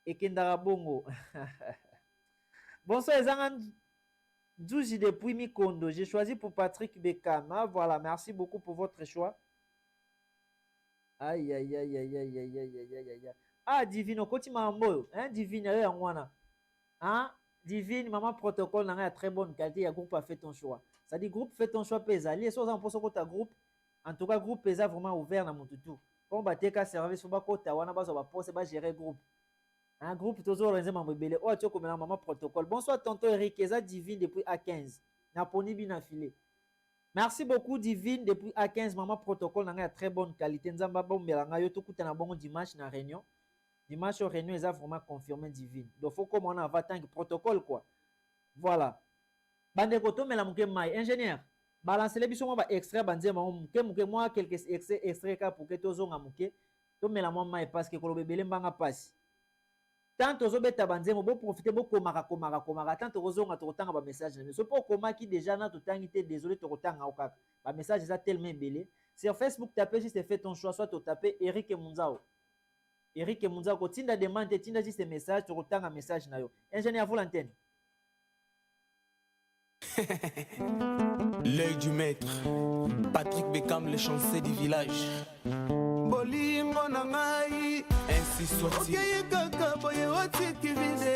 Et Kendara Bongo. Bonsoir, Ezangan Djouji depuis Mikondo. J'ai choisi pour Patrick Bekam. Ah, voilà, merci beaucoup pour votre choix. Aïe aïe aïe aïe aïe aïe aïe aïe aïe aïe. Ah Divine koti mambo hein Divine ya ngwana. Hein Divine maman protocole na très bonne qualité ya groupe a fait ton choix. Ça dit groupe fait ton choix pesa. Les choses en poso kota groupe. En tout cas groupe pesa vraiment ouvert na mututu. Comme bateka service faut ba kota wana ba so ba poser ba gérer groupe. Un groupe toujours organiser mambo belé. Oh tu comme maman protocole. Bonsoir tonton Eric Eza Divine depuis A15. Na poni bina filé. Merci beaucoup Divine depuis A15 maman protocole na très bonne qualité nzamba bombela nga yo to kuta na bongo dimanche na réunion. Dimanche au réunion ils a vraiment confirmé Divine. Donc faut comme on a tant que protocole quoi. Voilà. Bande koto mela muke mai ingénieur. Balance les biso ba extrait banzema muke moi quelques extraits ka pour que tozonga muke. To mela moi mai parce que kolobe bele mbanga passe. Tant aux obeta banzemo bo profiter bo komaka tant tozonga totanga ba message na so pour komaki déjà na totangité désolé totanga okaka ba message ça tellement belé sur Facebook taper juste fait ton choix soit tu taper Eric Munzao ko tinda demande tinda juste message totanga message na yo ingénieur vous l'antenne. L'œil du maître Patrick Bekam le chanceux du village bolingo na ngai ainsi soit-il. Okay kaka boye otiki vide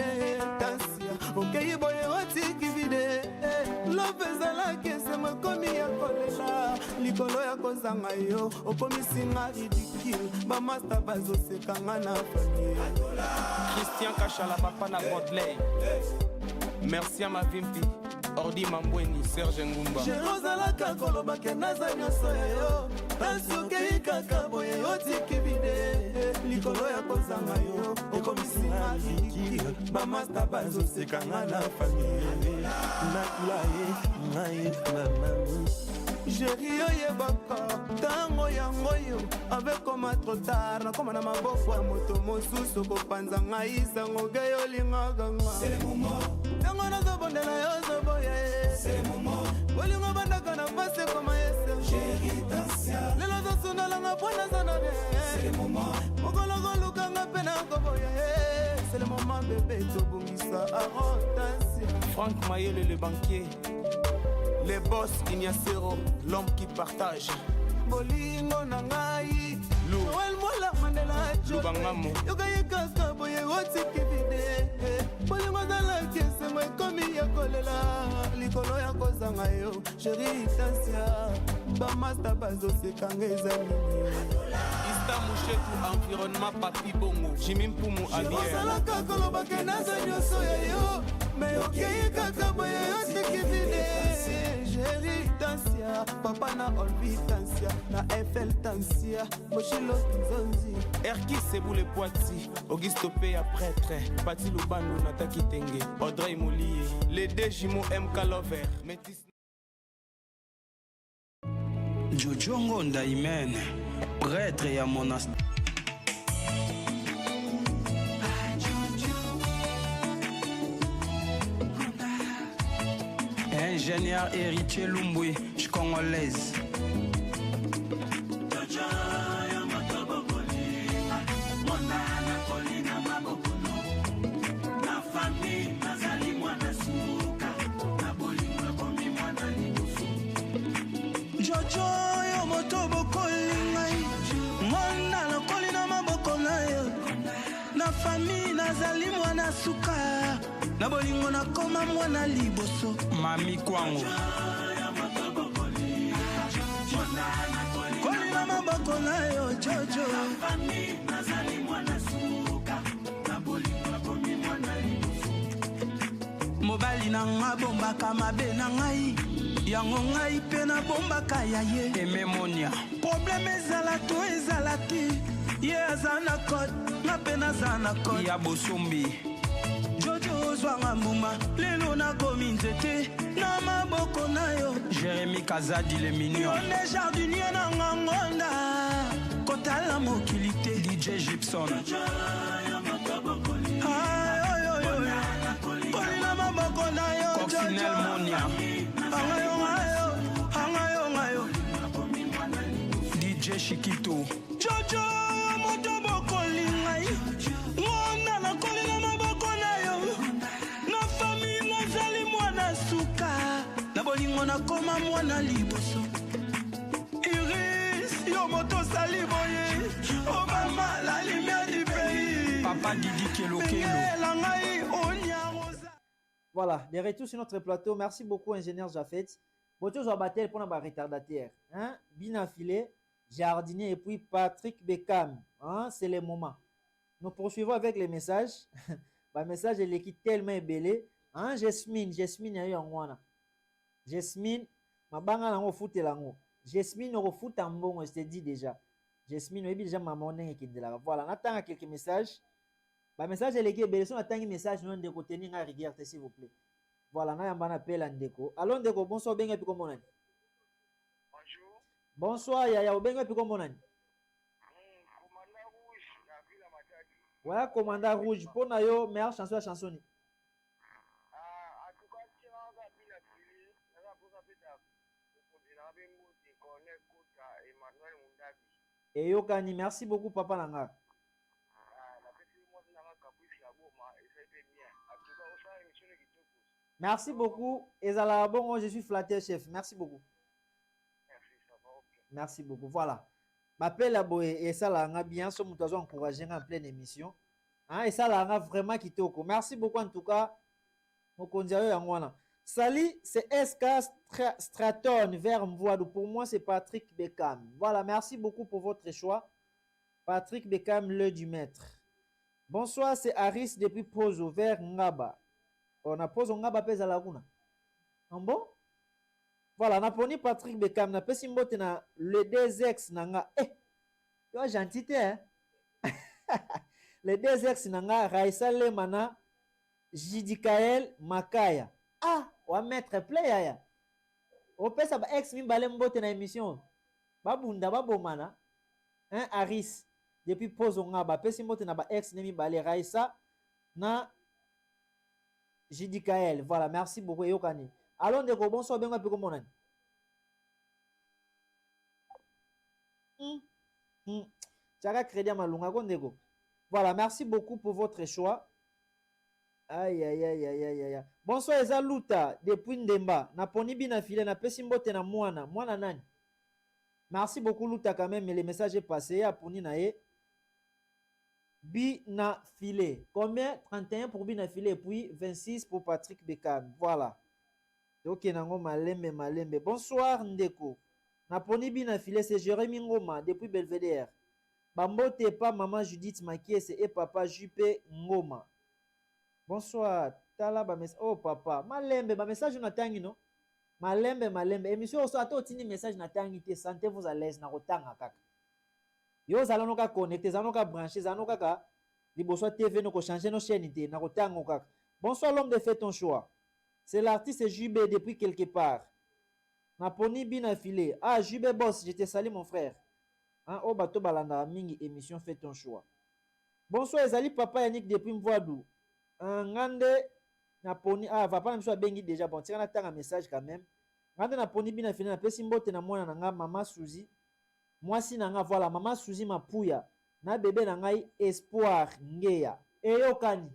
tasia okay boye otiki vide lopeza la kese makomi ya kolela likolo ya kozanga yo okomisinga ridicule ba master bazosekanga na famille Christian Kachala papa na Broadway. Merci à ma vimpi Ordi Mambweni Serge Ngumba. Jerozalaka koloba kenaza nyoso yo Tansuke kaka boye otiki vide likolo ya kozanga yo okomisinga ridicule ba master bazosekanga na famille nakula ye ngai mama Jéri oyebaka tango yango yo avec comme trop tard na koma na maboko ya moto mosusu kopanza ngai sango ge olingaka nga c'est le moment yango nazobondela yo ozoboya bolingo bandaka na pase koma lelo zosunalanga mpo nazana bien mokologolukanga mpe nakoboya c'est le moment bébé tobongisa arotasi Franck Mayele le banquier, les boss Ignacero, l'homme qui partage. bolingo na ngai noel mola mandela Lubangamo yokaye kaka boye otiki vide bolingo azalaki esengo ekomi ya kolela likolo ya kozanga yo sheri tasia bamasta bazosekanga eza nini Ista Mouchetou, environnement Papi Bongo, Jimmy Mpumu Abier. osalaka kolobake naza nyonso ya yo me okei kaka boye otiki vide sheri tasia papa na olvi tasia na fl tasia moshilo nzonzi Erki Sebou le Poiti, Augusto Peya prêtre, Pati Lubando Nataki Tenge, Audrey Moulier, les deux jumeaux MK Lover, Métis. Jojongo Ndaimene, prêtre ya monastère. Ingénieur héritier Lumbui, je congolaise. Jojo yo moto bokolingai mwana nakoli na maboko na yo na famille nazali mwana suka na bolingo nakoma mwana liboso mami kwango koli na maboko na yo jojo mobali na nga bombaka mabe na ngai yango ngai mpe nabombaka ya ye ememonia probleme ezala to ezala te ye aza na kote nga mpe naza na kote ya bosombi jojo ozwanga mbuma lelo nakomi nzete na maboko na yo Jérémy Kazadi le mignon yo nde jardinier na ngangonda kotala mokili te DJ Gibson kolina maboko na yo Coccinelle Monia DJ Shikito Jojo moto bokolingai ngona nakoli na maboko na yo na famille nazali mwana suka na bolingo nakoma mwana liboso Iris yo moto sali boye Obama la lumière du pays Papa Didi Kelokelo la ngai onyarosa. Voilà, de retour sur notre plateau. Merci beaucoup, ingénieur Jafet. Boto Zobatel pour un retardataire. Hein? Bien affilé, jardinier et puis Patrick Beckham. Hein? C'est le moment. Nous poursuivons avec les messages. Le message est l'équipe tellement belé. Hein? Jasmine, y a eu en wana. Jasmine, ma banga lango foot lango. Jasmine au foot en bon, je te dis déjà. Jasmine, oui, déjà maman n'est qui de la. Voilà, on attend quelques messages. Le message est l'équipe belé. Si on attend un message, nous de côté ni rigueur, s'il vous plaît. Voilà, na yamba na pela ndeko. Allons ndeko, bonsoir benga piko monani. Bonjour. Bonsoir ya benga piko monani. Commandant rouge na Villa Matadi. Ouais, commandant rouge pour na yo meilleure chanson à chansonner. En tout cas, si on va bien appeler, on va pouvoir faire de connaître Kota Emmanuel Mundabi. Et yo kani, merci beaucoup papa nanga. Merci beaucoup. Ezala bon, je suis flatté, chef. Merci beaucoup. Merci, ça va, ok. Merci beaucoup. Voilà. M'appelle à Boé et ça l'a bien, so nous avons encouragé en pleine émission. Hein, et ça l'a vraiment quitté au coup. Merci beaucoup en tout cas. Salut, c'est SK Stratton vers Mvoadou. Pour moi, c'est Patrick Beckham. Voilà, merci beaucoup pour votre choix. Patrick Beckham, le du maître. Bonsoir, c'est Aris depuis Pozo vers Ngaba. On a posé Ngaba pesa laguna. En bon? Voilà, on a pris Patrick Beckham. On a pris le deux ex nanga. Eh, tu vois, gentil, hein? Les deux ex nanga, Raissa Lemana, Jidikael Makaya. Ah, on va mettre play ya. On peut ça ex mi balem bote na émission. Babunda babomana. Hein, Aris depuis pose ngaba pesi mbote na ba ex nemi bale Raissa na Jidikael. Voilà, merci beaucoup. Yokani. Alors, ndeko, bonsoir, bien, peu comme on Tchaka crédit à Malunga, ndeko. Voilà, merci beaucoup pour votre choix. Aïe, aïe, aïe, aïe, aïe, aïe. Bonsoir, Eza Luta, depuis Ndemba. Na poni bina filé, na pesimbote na mwana. Mwana nani? Merci beaucoup, Luta, quand même, mais le message est passé. À Poni Nae. Bina filé. Combien? 31 pour Bina filé, et puis 26 pour Patrick Bekam. Voilà. Ok, nango malembe, malembe. Bonsoir, Ndeko. Na poni bina filé, c'est Jérémy Ngoma, depuis Belvedere. Bambote pas maman Judith Makiese et papa Juppé Ngoma. Bonsoir. Tala ba message. Oh papa, malembe ba message na tangi no. Malembe malembe. Émission oso ato tini message na tangi te sentez-vous à l'aise na kotanga kaka. Yo zalano ka connecter, zalano ka brancher, zalano kaka liboso TV no ko changer no chaîne te na kotanga kaka. Bonsoir l'homme de fait ton choix. C'est l'artiste JB depuis quelque part. Na poni bina filé. Ah JB boss, je te salue mon frère. Hein, oh bato balanda mingi émission fait ton choix. Bonsoir Ezali papa Yannick depuis Mvoadou. Ngande na poni va pas na bengi déjà bon tika na tanga message quand même. Ngande na poni bina fini na pesi mbote na mwana na nga mama Suzy. Mwasi na nga voilà mama Suzy Mapuya na bébé na ngai Espoir Ngeya. Eyokani.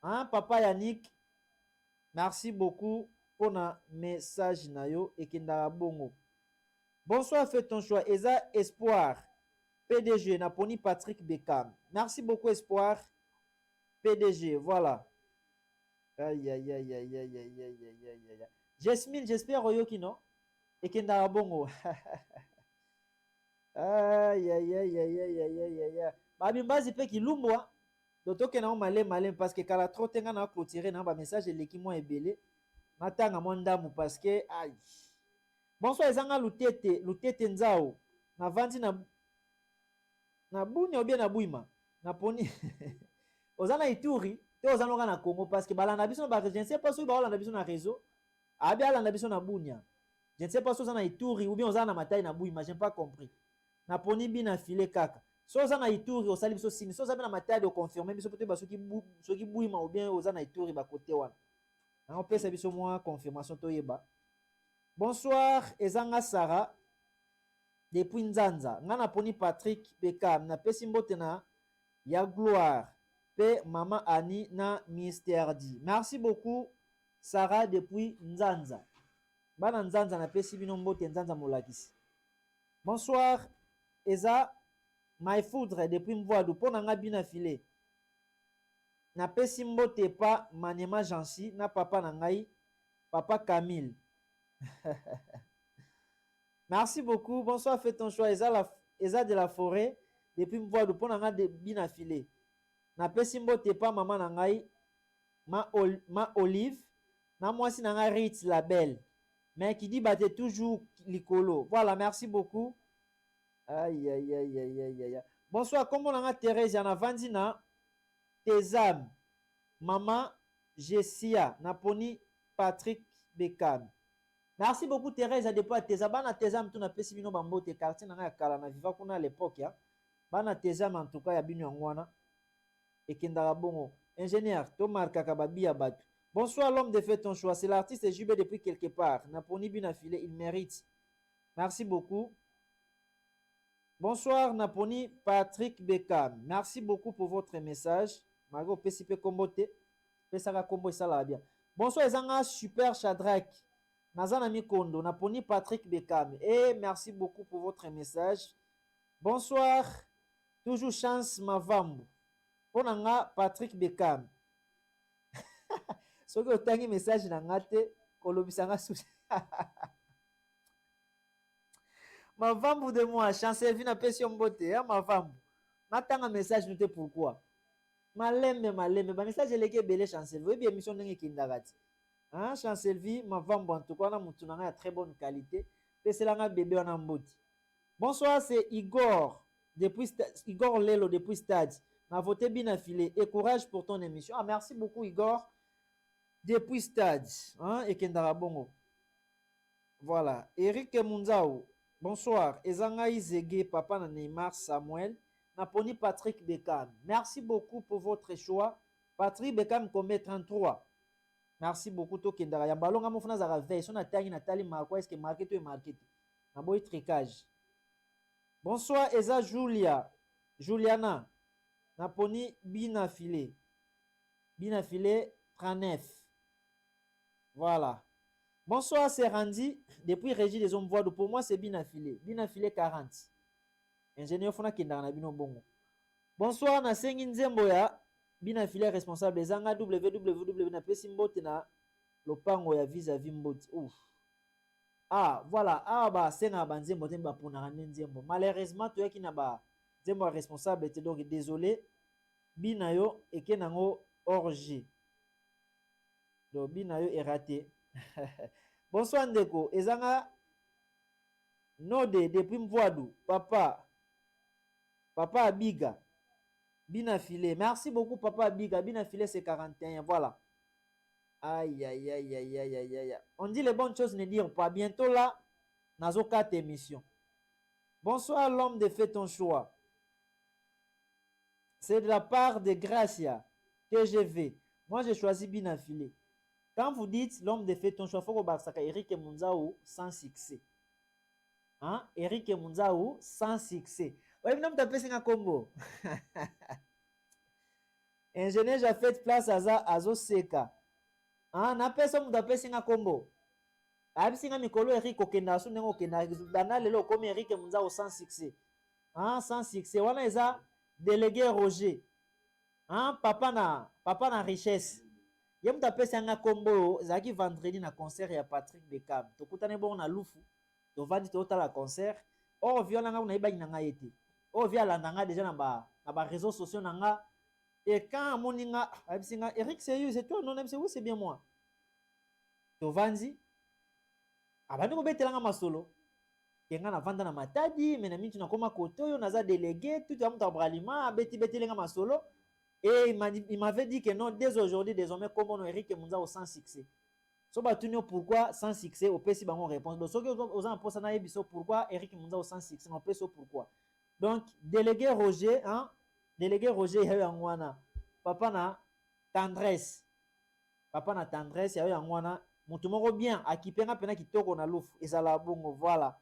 Hein papa Yannick. Merci beaucoup pour na message na yo ekendara bongo. Bonsoir, fais ton choix. Eza Espoir, PDG, Naponi Patrick Bekam. Merci beaucoup, Espoir, PDG. Voilà. Aïe, aïe, aïe, aïe, aïe, aïe, aïe, aïe, aïe. Jasmine, j'espère Oyoki, non? Et Kenda Bongo. Aïe, aïe, aïe, aïe, aïe, aïe, aïe, aïe. Babimbazi pe ki lumwa. Doto ke na malem parce que kala trop tenga na clôturer na ba message leki mo ebele. Natanga mondamu parce que aïe. Bonsoir ezanga lutete nzao na vandi na bunya ou bien na buima na poni ozana ituri te ozana na Congo parce que balanda biso ba je ne sais pas si ba balanda biso na réseau abi alanda biso na bunya je ne sais pas si ozana ituri ou bien ozana matai na buima j'ai pas compris na poni bina filé kaka so ozana ituri osali biso simi so ozana na matai de confirmer biso peut-être soki buima ou bien ozana ituri ba côté wana on peut ça biso moi confirmation to yeba. Bonsoir, Ezanga Sarah, depuis Nzanza. Ngana poni Patrick Bekam, na pesimbote na ya gloire. Pe Maman Annie na Mister D. Merci beaucoup, Sarah, depuis Nzanza. Bana Nzanza na pesibino mbote Nzanza molakisi. Bonsoir, Eza, My Foudre, depuis Mvoadou. Pona nga bina filé. Na pesimbote pa Manema Jansi, na papa na ngai, papa Camille. Merci beaucoup. Bonsoir, fais ton choix. Eza de la forêt. Depuis me voir de pont de bina filé. Na pesimbo te pas maman na ngai. Ma Olive. Na moi si na ngai Ritz la belle. Mais qui dit batte toujours likolo. Voilà, merci beaucoup. Aïe aïe aïe aïe aïe aïe. Bonsoir, comment on a Thérèse yana vandina. Tezam. Maman Jessia. Naponi Patrick Bekam. Merci beaucoup Thérèse à dépôt Tezam. Bana Tezam tu na pesi bino bambote quartier na kala na viva kuna à l'époque ya. Bana Tezam en tout cas ya bino ngwana. Et kindara bongo. Ingénieur, Tomar Kakababi Abatu. Bonsoir l'homme de fait ton choix. C'est l'artiste JB depuis quelque part. Naponi bina filé, il mérite. Merci beaucoup. Bonsoir Naponi Patrick Bekam. Merci beaucoup pour votre message. Mago PCP Kombote. Pesaka Kombo ça la bien. Bonsoir Ezanga Super Shadrach. Nazana Mikondo, Naponi Patrick Bekam. Et merci beaucoup pour votre message. Bonsoir. Toujours chance Mavambu. Ponanga Patrick Bekam. Ce que vous avez un message dans la tête, Kolobisanga sous. Mavambu de moi, chancel vina pession beauté, hein, Mavambu. Natanga message noté pourquoi. Malembe, ba message leke belé chancel. Vous voyez bien mission n'engue kindagati. Hein, Chancelvi, ma vambo en tout cas, on a très bonne qualité. Et c'est là un bébé en amboti. Bonsoir, c'est Igor, Igor Lelo depuis Stade. Ma voté bien affilé. Et courage pour ton émission. Ah, merci beaucoup, Igor, depuis Stade. Hein, et Kendara Bongo. Voilà. Eric Munzao, bonsoir. Ezanga Izege, papa na Neymar Samuel. Naponi Patrick Bekam. Merci beaucoup pour votre choix. Patrick Bekam commet 33. Merci beaucoup tokendaka ya balonga mo funa zaka veille so na tangi na tali marqué est-ce que marqué to marqué na boy tricage. Bonsoir Eza Juliana Naponi Bina Filé 39. Voilà. Bonsoir c'est Randy depuis Régie des Hommes Voix. Pour moi c'est Bina Filé 40. Ingénieur funa kendaka na bino bongo. Bonsoir na sengi nzembo ya Bina Filé responsable ezanga www na pesi mbote na lopango ya vis-à-vis mbote. Ouf. Ah voilà, ah bah senga ba nzembo te ba ponaka nzembo. Malheureusement to yaki na ba nzembo responsable te donc désolé. Bina yo eke nango orgie. Donc bina yo est raté. Bonsoir ndeko, ezanga Node depuis Mvoadou, papa Abiga, Bina Filé. Merci beaucoup papa Abiga, Bina Filé c'est 41, voilà. Aïe aïe aïe aïe aïe aïe aïe. On dit les bonnes choses, ne dire pas. Bientôt là, nazo 4 émissions. Bonsoir l'homme de Fais ton choix. C'est de la part de Gracia TGV. Moi j'ai choisi Bina Filé. Quand vous dites l'homme de Fais ton choix, il faut que Eric Munzao sans succès. Hein? Eric Munzao sans succès. Oui, mais tu as un combo. Ingénieur, j'ai fait place à Azo Seka. Hein? Na personne m'a fait un combo. Absinga mikolo Eric okenda su nengo okenda dana lelo comme Eric Munzao sans succès. Hein? Sans succès. Wana eza délégué Roger. Hein? Papa na richesse. Yem tapé un combo zaki vendredi na concert ya Patrick Beckham. Tokutane bon na lufu. To vandi to la concert. Oh viola nga na ibagi na nga yete. Oh viola nga déjà na ba réseaux sociaux na nga. Et quand moninga absinga Eric c'est toi non c'est oui c'est bien moi. To vandi abandi ko betela nga masolo. Kenga na vanda na matadi mais na mintu na koma koto yo naza délégué tout amuta bralima beti betela nga masolo. Et il m'avait dit que non, dès aujourd'hui, désormais, comme on Eric Munzao sans succès. So batunio pourquoi sans succès, au PC bango réponse. Donc, ce que vous en pensez na ebiso pourquoi Eric Munzao sans succès, on peut so pourquoi. Donc, délégué Roger, hein, délégué Roger yangwana. Papa na tendresse. Papa na tendresse yangwana. Mutu moko bien, akipenga pena kitoko na louf, ezala bongo, voilà.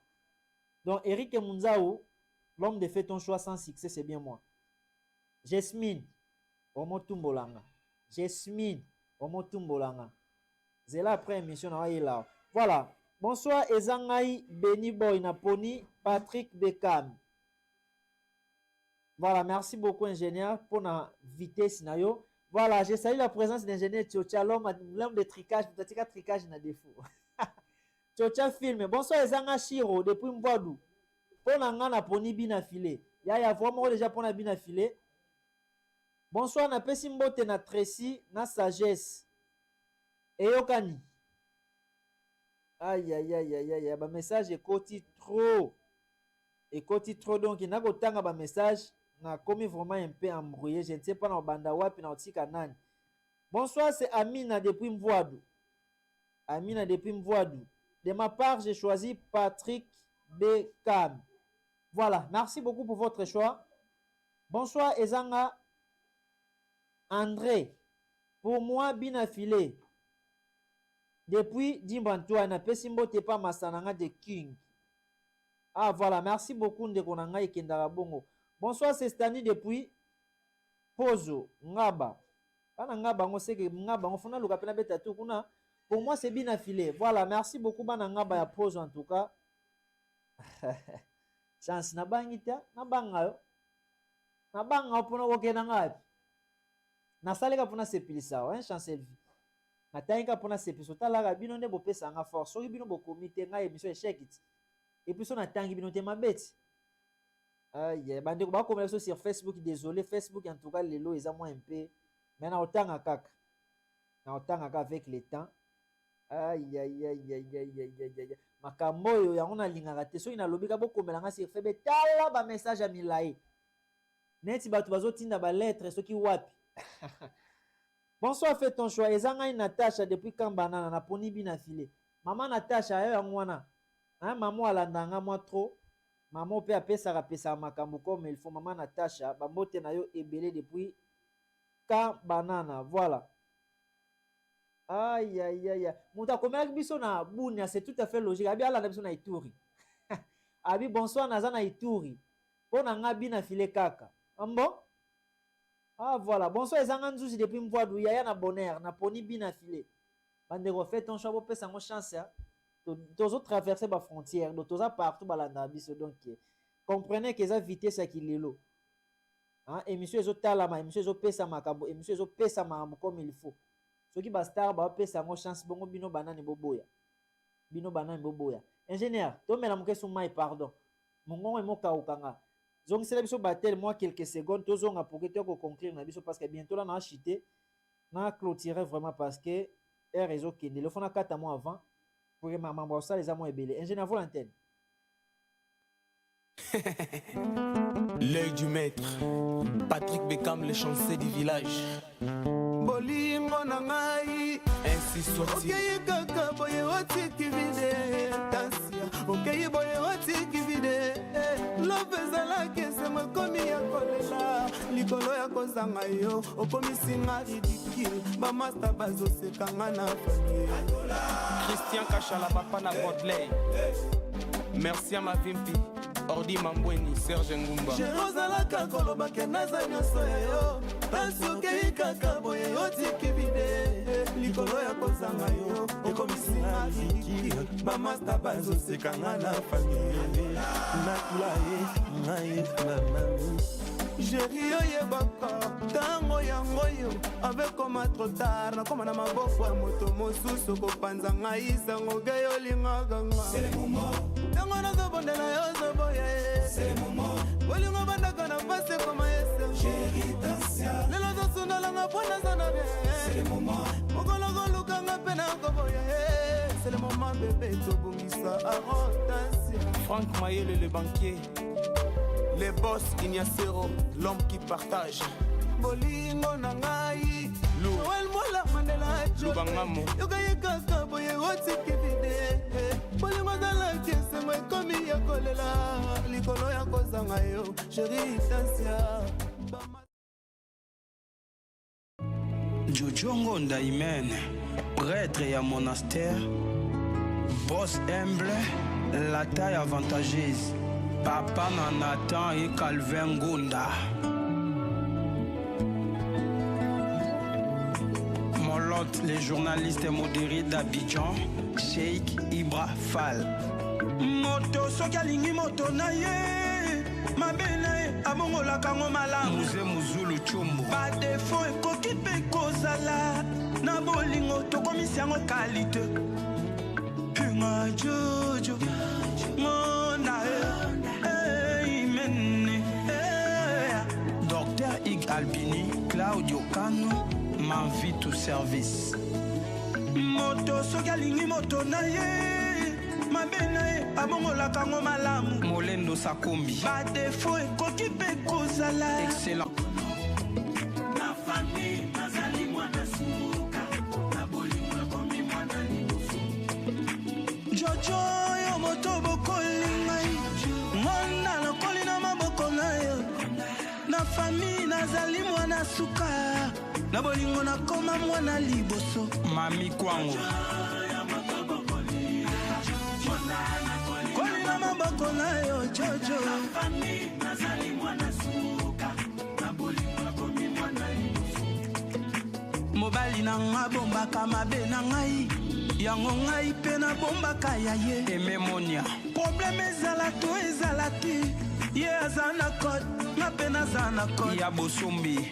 Donc, Eric Munzao, l'homme de Fais ton choix sans succès, c'est bien moi. Jasmine Omotumbolanga. Jasmine Omotumbolanga. C'est la première émission là. Voilà. Bonsoir Ezangai Beni Boy Naponi Patrick Beckham. Voilà, merci beaucoup ingénieur pour la vitesse nayo. Voilà, j'ai salué la présence d'ingénieur Tiocha, l'homme de tricage, peut-être tricage na défaut. Tiocha filme. Bonsoir Ezanga Shiro depuis Mvoadou. Pour nanga na poni Bina Filé. Ya vraiment déjà pour na Bina Filé. Bonsoir na pesi mbote na Tracy na sagesse. Eyokani. Aïe aïe aïe aïe aïe, ba message ekoti trop. Ekoti trop donc na kotanga ba message na komi vraiment un peu embrouillé, je ne sais pas na banda wapi na otika nani. Bonsoir, c'est Amina depuis Mvoadou. Amina depuis Mvoadou. De ma part, j'ai choisi Patrick Beckham. Voilà, merci beaucoup pour votre choix. Bonsoir Ezanga André, pour moi, Bina Filé. Depuis Dimbantoua, na Pesimbo Tepa Masananga de King. Ah voilà, merci beaucoup Ndekonanga et Kendara Bongo. Bonsoir, c'est Stani depuis Pozo, Ngaba. Pana Ngaba, on sait que Ngaba, on fait le capena beta tout. Pour moi, c'est Bina Filé. Voilà, merci beaucoup, Bana Ngaba ya Pozo en tout cas. Chance na bangita, na bangayo. Na bangayo pour nous Nanga. Nasaleka pona sepilisa hein chancel vie natayika pona sepilisa talaka bino nde bopesa nga force soki bino bokomite nga émission échec et puis so natangi bino te mabeti aïe bande ko ba komela so sur Facebook, désolé Facebook en tout cas lelo eza moins un peu mais na otanga kaka avec le temps aïe aïe aïe aïe aïe aïe aïe makambo yo yango na lingaka te soki na lobika bokomela nga sur Facebook tala ba message ya milai neti batu bazotinda ba lettre soki wapi. Bonsoir, fais ton choix. Ezanga Natacha depuis Kambanana na poni Bina Filé. Maman Natacha ayo yangwana. Hein maman alandanga moi trop. Maman pe apesa rapesa makambo comme il faut. Maman Natacha bambote na yo ebele depuis Kambanana. Voilà. Aïe, aïe, aïe. Mouta komela biso na Bunia, c'est tout à fait logique. Abi ala na biso na Ituri. Abi bonsoir naza na Ituri. Pona ngabi na file kaka. Ambo? Ah voilà. Bonsoir ezanga nzuzi depuis Mvoadou. Yaya na bonheur. Na poni bi na file. Bande refait ton choix pour pesa ngo chance. Tozo traverser ba frontière. Donc toza partout balanda biso donc. Comprenez que ça vitesse à kilelo. Hein, émission ezo talama, émission ezo pesa makambo, émission ezo pesa makambo comme il faut. Ce qui ba star ba pesa ngo chance bongo bino banane boboya. Bino banane boboya. Ingénieur, to mela muke sumai pardon. Mongongo emoka ukanga. Zongi sela biso batel moi quelques secondes to zonga pour que tu ko conclure na biso parce que bientôt là na chité na clôturer vraiment parce que air ezo kende. Le fona 4 mois avant pour que maman ba ça les amours ebele. Ingénieur volontaire. L'œil du maître, Patrick Beckham, le chanceux du village. Bolingo na ngai Ainsi soit-il. okei kaka boye otiki vide tasia okei boye otiki vide love ezalaki esema komi ya kolela likolo ya kozanga yo okomisinga ridicule bamasta bazosekanga na famille. Christian Kachala, papa na Bodley. Merci à ma vimpi. Ordi Mambweni, Serge Ngumba. Ozalaka kolobaka naza nyonso ya yo kasi okei kaka boye otiki vide likolo ya kozanga yo okomisinga ridicule bamasta bazosekanga na famille. nakula ye ngai mamami Jéri oyebaka tango yango yo avekoma trop tard nakoma na maboko ya moto mosusu kopanza ngai sango ge yolingaka nga tango nazobondela yo zoboya ye bolingo bandaka na pase koma yese lelo zosundolanga mpo naza na bie mokolo kolukanga mpe nakoboya ye c'est le moment bébé tobongisa arotasia. Franck Mayele, le banquier. Les boss Ignacero, l'homme qui partage. Bolingo na ngai Noel mola mandela Lubangamo yokaye kaka boye otiki vide bolingo zalaki esema ekomi ya kolela likolo ya kozanga yo Chéri Tasia. Jojongo Ndaimene, prêtre et monastère, boss humble, la taille avantageuse, papa Nathan et Calvin Gonda. Molotte, les journalistes modérés d'Abidjan, Sheikh Ibra Fall. Moto sokalingi moto na ye, mabene abongola kango malamu. Muze muzulu chumbo. Ba defo ekoki pe kozala, na bolingo tokomisi yango kalite. Pinga jojo, mona imene. Docteur Ig Albini, Claudio Cano, ma vie tout service. Moto sokalingi moto na ye, mabene abongola kango malamu. Molendo Sakombi. Ba defo ekoki pe kozala. Excellent. Na famille nazali mwana suka na bolingo komi mwana liboso. Jojo yo moto bokolingai, mwana lokoli na maboko na yo. Na famille nazali mwana suka, na bolingo na koma mwana liboso. Mami kwango koli na maboko na yo Jojo. Na famille nazali mwana suka na bolingo komi mwana liboso. Mobali na nga bombaka mabe na ngai, yango ngai pe na bombaka ya ye. Ememonia problème ezala to ezala te, ye aza na code nga pe naza na code ya bosombi.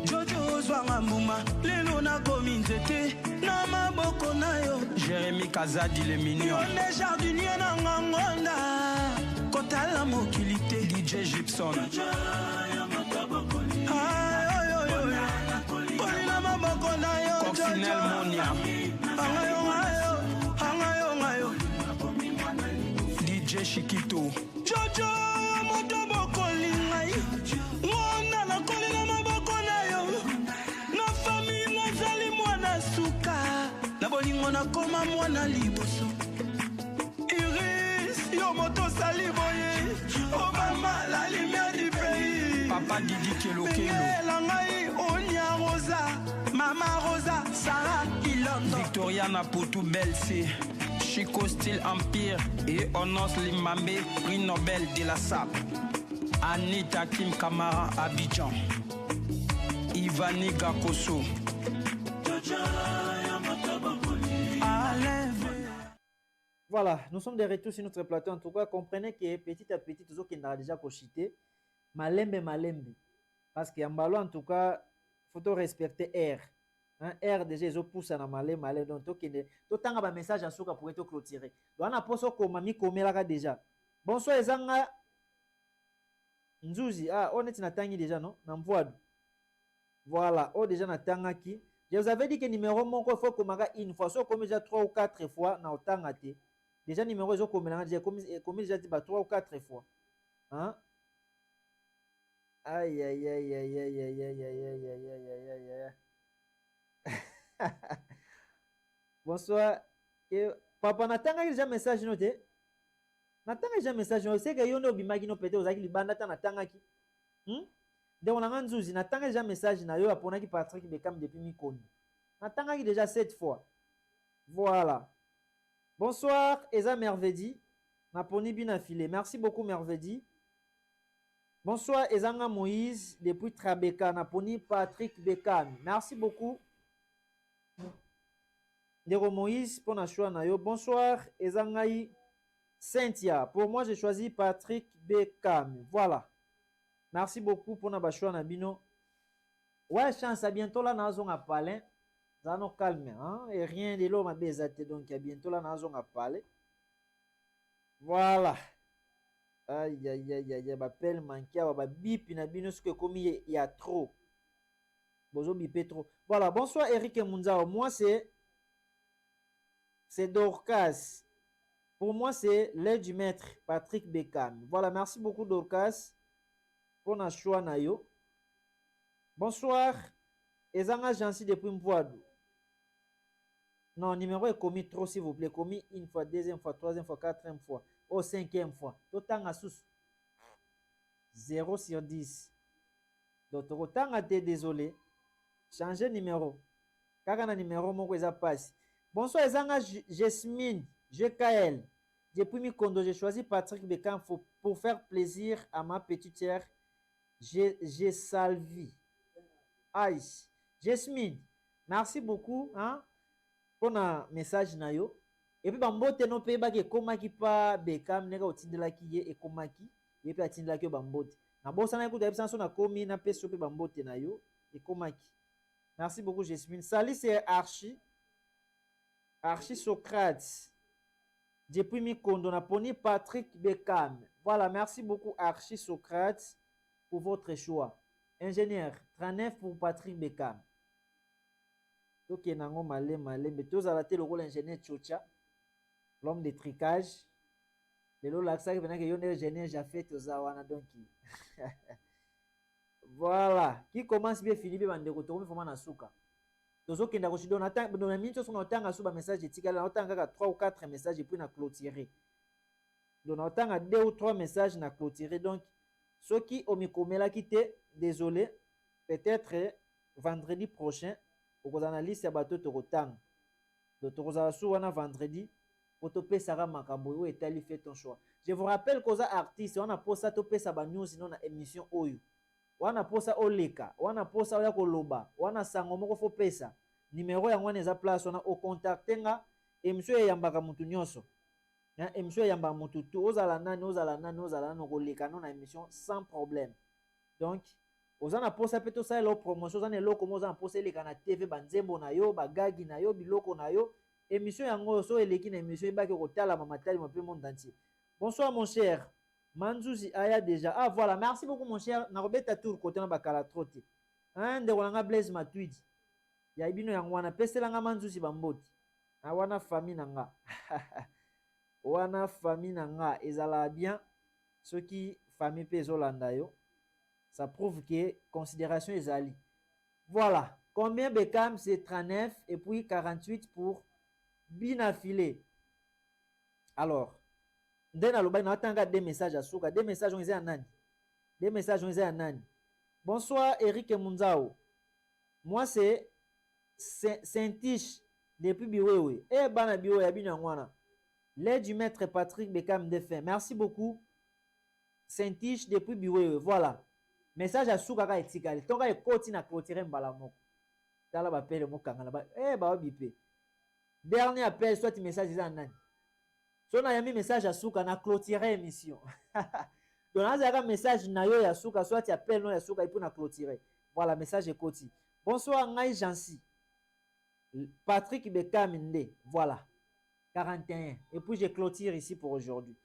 Jojo zwanga mbuma lelo nakomi nzete na maboko na yo. Jérémy Kazadi le mignon, yo ne jardinier na ngangonda kotala mokili te. DJ Gibson kolina maboko na yo. Coccinelle Monia angayo DJ Shikito. Jojo moto bokolingai, ngona na kolina maboko na yo. Na famille nazali mwana suka, na bolingo na koma mwana liboso. Iris yo moto sali boye, Obama la lumière du pays. Papa Didi Kelo Kelo. Langai Onya Rosa, Mama Rosa, Sarah Kilo. Victoriana Poutou Belsi, Chico Style Empire et Onos Limambe, prix Nobel de la SAP. Anita Kim Kamara Abidjan, Ivani Gakoso. Voilà, nous sommes de retour sur notre plateau. En tout cas, comprenez que petit à petit, tout ce qui n'a déjà cochité, malembe. Parce qu'il y a un ballon, en tout cas, il faut respecter R. Hein, R déjà, ils ont poussé à malé. Donc, tout le temps, un message à souka pour être clôturé. Donc, on a posé comme ami comme là déjà. Bonsoir, Ezanga. Nzouzi, on est natangi déjà, non? Namvoad. Voilà, déjà natangaki. Je vous avais dit que numéro mon il faut qu'on une fois, soit comme déjà 3 ou 4 fois, na otangate. Déjà numéro ils ont comme déjà dit 3 ou 4 fois. Hein? Aïe aïe aïe aïe aïe aïe aïe aïe aïe aïe aïe aïe aïe. Bonsoir. Papa natangaki déjà message noté. Natanga déjà message noté. C'est que yono bimagi no pété ozaki libanda ta natangaki. Donc on a un zouzi, natanga déjà message na yo aponaki Patrick Bekam depuis Mikondo. Natanga déjà 7 fois. Voilà. Bonsoir, Eza Mervedi. Naponi bien filé. Merci beaucoup Mervedi. Bonsoir, Ezanga Moïse depuis Trabeka. Naponi Patrick Bekam. Merci beaucoup. Dero Moïse pour na choix na yo. Bonsoir, Ezangaï Cynthia. Pour moi, j'ai choisi Patrick Bekam. Voilà. Merci beaucoup pour notre choix Nabino. Ouais, chance à bientôt là nous à parler. Ça nous calme hein et rien de l'homme a besoin donc à bientôt là nous à parler. Voilà. Aïe aïe aïe aïe appel manqué ba bip Nabino ce que comme il y a trop. Bozo bipé trop. Voilà, bonsoir Eric Munzao. Moi c'est Dorcas. Pour moi c'est l'aide du maître Patrick Bekam. Voilà, merci beaucoup Dorcas. Pour na choix na yo. Bonsoir. Ezanga Jansi depuis Mpoadou. Non, numéro est commis trop s'il vous plaît. Commis une fois, deuxième fois, troisième fois, quatrième fois. Au cinquième fois. Totanga sous. 0 sur 10. Donc, totanga te désolé. Changer numéro. Kaka na numéro moko eza passe. Bonsoir Ezanga Jasmine. GKL. Depuis Mikondo, j'ai choisi Patrick Bekam pour faire plaisir à ma petite sœur. J'ai salvi. Aïe. Jasmine, merci beaucoup hein, pour un message na yo. Et puis bambote no pe ba ke komaki pa Bekam nega otindela ki ye e komaki. Et puis atindela ki bambote. Na bosa na ekuta ebisanso na komi na peso pe bambote na yo e komaki. Merci beaucoup Jasmine. Salut c'est Archie Socrates. Depuis Mikondo na poni Patrick Bekam. Voilà, merci beaucoup Archie Socrates. Pour votre choix. Ingénieur, 39 pour Patrick Bekam. Ok, nango malé, mais tous à la télé, le rôle ingénieur Tchocha, l'homme de tricage. Le lot l'accent qui venait que yon ingénieur Jafet Ozawana donc. Voilà. Qui commence bien Philippe Bandeko, tout le monde na souka. Tozo kenda ko shido na tang, dans la minute on tanga suba message de tika, on tanga 3 ou 4 messages et puis na clôturer. Donc on tanga 2 ou 3 messages na clôturer donc. Ceux qui ont mis comme là quitté, désolé, peut-être vendredi prochain, au analyse ya bateau Torotang. Donc Torozasou vendredi, pour te payer Sarah Makambo et tali fait ton choix. Je vous rappelle qu'aux artistes, on a posé to payer sa news sinon na émission Oyo. On a posé Oleka, on a posé Oya Koloba, on a Sangomoko fo pesa. Numéro ya ngwane za place on a au contacter nga et monsieur Yambaka mutu nyonso. Et monsieur Yamba Mututu, ozala nani koleka non na émission sans problème. Donc, ozana posa peto sa lo promotion ozana lo komo ozana posa eleka na TV banzembo na yo, bagagi na yo, biloko na yo, émission yango so eleki na émission ibaki kotala mamatali mo pe monde entier. Bonsoir mon cher. Manzuzi aya déjà. Ah voilà, merci beaucoup mon cher. Na robeta tour côté na bakala trotte. Hein de wanga Blaise Matuidi. Ya ibino yango wana pesela nga Manzuzi bamboti. Na wana famille nanga. Wana famille nanga ezala bien ceux qui famille pezolanda yo ça prouve que considération ezali. Voilà, combien Bekam c'est 39 et puis 48 pour Binafilé. Alors, ndena loba na tanga des messages à souka, des messages on à nani. Des messages on à nani. Bonsoir Eric Munzao. Moi c'est Saint-Tiche depuis Biwewe. Eh, bana Biwewe, yabina ngwana. L'aide du maître Patrick Bekam Defin. Merci beaucoup. Saint-Tiche depuis Biwewe. Voilà. Message à Soukaka et Tikali. Tonga et Koti na clôturer Mbalamok. Tala ba pele mokanga na ba. Eh, ba bipé. Dernier appel, soit message is anani. So na yami message à Souka na clôturer émission. Donc là, un message na yo ya Souka, soit tu appelles non ya Souka et pour na clôturer. Voilà, message est Koti. Bonsoir, Ngai Jansi. Patrick Bekam Nde. Voilà. 41. Et puis je clôture ici pour aujourd'hui.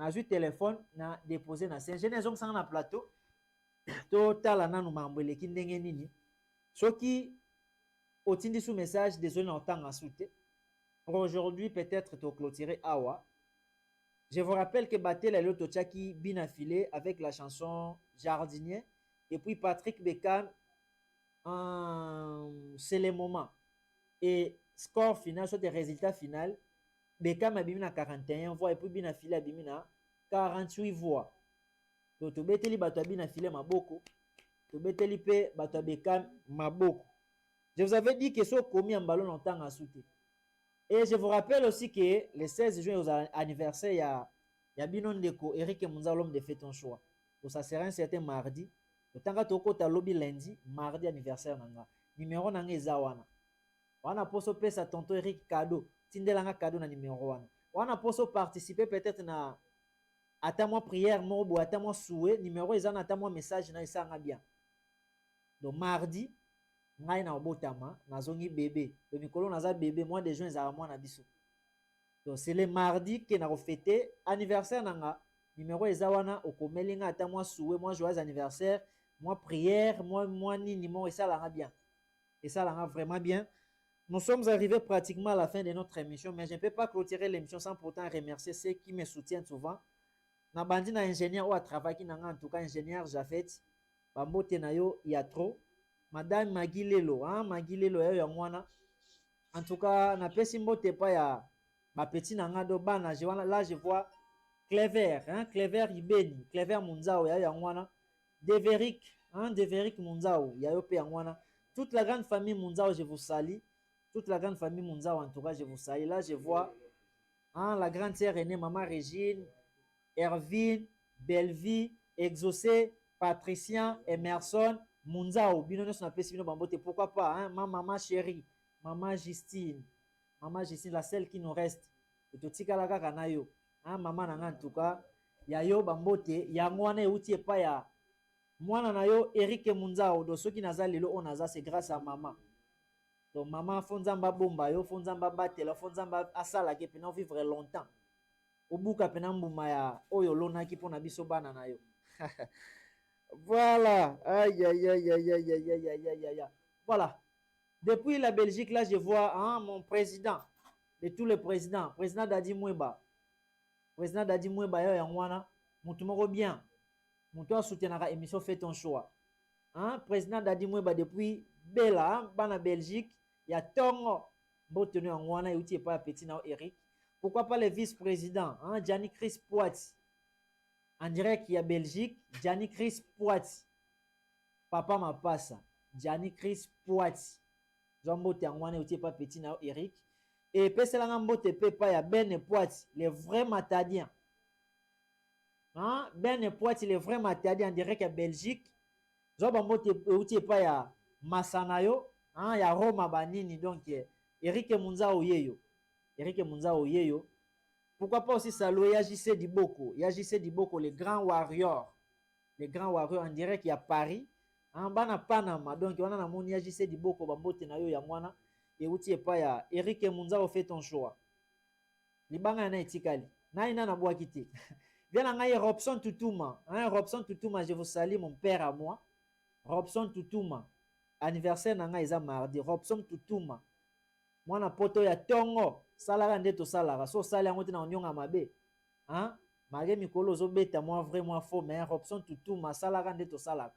J'ai eu téléphone, na déposé na Saint. Je n'ai pas na plateau. Total na nous mambele ki ndenge nini. Soki otindi sous message désolé en temps à souter. Pour aujourd'hui peut-être te clôturer awa. Je vous rappelle que Batel est l'autre Tchaki bien affilé avec la chanson Jardinier et puis Patrick Bekam c'est le moment et score final soit des résultats finaux. Bekam a bimina 41 voix et puis bien affilé a bimina 48 voix. Donc to beteli bato a bien affilé maboko. To beteli pe bato a Bekam maboko. Je vous avais dit que ce commis en ballon longtemps à souter. Et je vous rappelle aussi que le 16 juin aux anniversaire il y a Binon Deko Eric Munza l'homme de fait ton choix. Donc ça sera un certain mardi. Autant que toko ta lobby lundi, mardi anniversaire nanga. Numéro nanga ezawana. Wana poso pesa tonton Eric cadeau. Tindelanga cadeau na numéro wana. Wana poso participer peut-être na attends-moi prière mobo attends-moi souhait numéro ezana attends-moi message na isanga bien. Donc mardi ngai na obotama nazongi bébé. Le mikolo naza bébé moi des gens ezala moi na biso. Donc c'est le mardi que na fêter anniversaire nanga. Numéro ezawana okomelinga attends-moi souhait moi joyeux anniversaire. Moi prière, moi nini, moi et ça l'a bien. Et ça l'a vraiment bien. Nous sommes arrivés pratiquement à la fin de notre émission, mais je ne peux pas clôturer l'émission sans pourtant remercier ceux qui me soutiennent souvent. Na bandi na ingénieur ou à travail qui n'a en tout cas ingénieur Jafet, Bambo Tenayo, il y a trop. Madame Magilelo, hein, Magilelo ya mwana. En tout cas, na pesi mbote pa ya ba petit nanga do bana, là je vois Clever, hein, Clever Ibeni, Clever Munzao ya mwana. Deveric, hein, Deveric Munzao, Yayope Angwana. Toute la grande famille Munzao, je vous salue. Toute la grande famille Munzao, en tout cas, je vous salue. Là, je vois hein, la grande sœur aînée, Maman Régine, Ervine, Bellevie, Exaucé, Patricien, Emerson, Munzao. Binono son appelé Sivino Bambote. Pourquoi pas, hein, ma maman chérie, Maman Justine, la seule qui nous reste. Totika la kakanayo. Hein, maman Nanga, en tout cas, Yayo Bambote, Yangwana Eutie Paya. Moi, nayo Eric Munzao, do ceux qui naza lelo on naza, c'est grâce à maman. Donc maman fonzamba bomba yo, fonzamba batela, fonzamba asala ke pena vivre longtemps. Obuka pena mbuma ya oyo lona ki pona biso bana na yo. Voilà. Aïe aïe aïe aïe aïe aïe aïe aïe aïe. Voilà. Depuis la Belgique là, je vois hein, mon président de tous les présidents, président Dadi Moueba. Président Dadi Moueba yo yangwana, mutumoko bien. Mon toi soutenir émission fait ton choix. Hein, président Dadi Moueba depuis Bella, hein, bana Belgique, il y a Tongo, Botenu en Wana et outil pas petit na Eric. Pourquoi pas le vice-président, hein, Gianni Chris Poit. En direct il y a Belgique, Gianni Chris Poit. Papa m'a passe. Gianni Chris Poit. Jean Bote en Wana et outil pas petit na Eric. Et Pesselanga Bote Pepa ya Ben Poit, les vrais matadiens. Hein? Ben et Poit, il est vraiment matadi en direct à Belgique. Zobambo te pas ya Masanayo, hein, ya Roma Banini donc Eric Munzao yeyo. Eric Munzao yeyo. Pourquoi pas aussi saluer Yajise Diboko, Yajise Diboko les grands warriors. Les grands warriors en direct il y a Paris, hein, bana Panama donc on a na moni Yajise Diboko bambote na yo ya mwana et outi pas ya Eric Munzao fait ton choix. Libanga na etikali. Na ina na boa kiti. Bien en Robson Toutouma, hein, Robson Toutouma, je vous salue mon père à moi. Robson Toutouma, anniversaire nanga isa mardi. Robson Toutouma, moi na poto ya Tongo, salara ndeto salara, so sali angote na onyonga mabe, hein, mage mikolo zo beta moi vrai moi faux, mais Robson Toutouma, salara ndeto salara.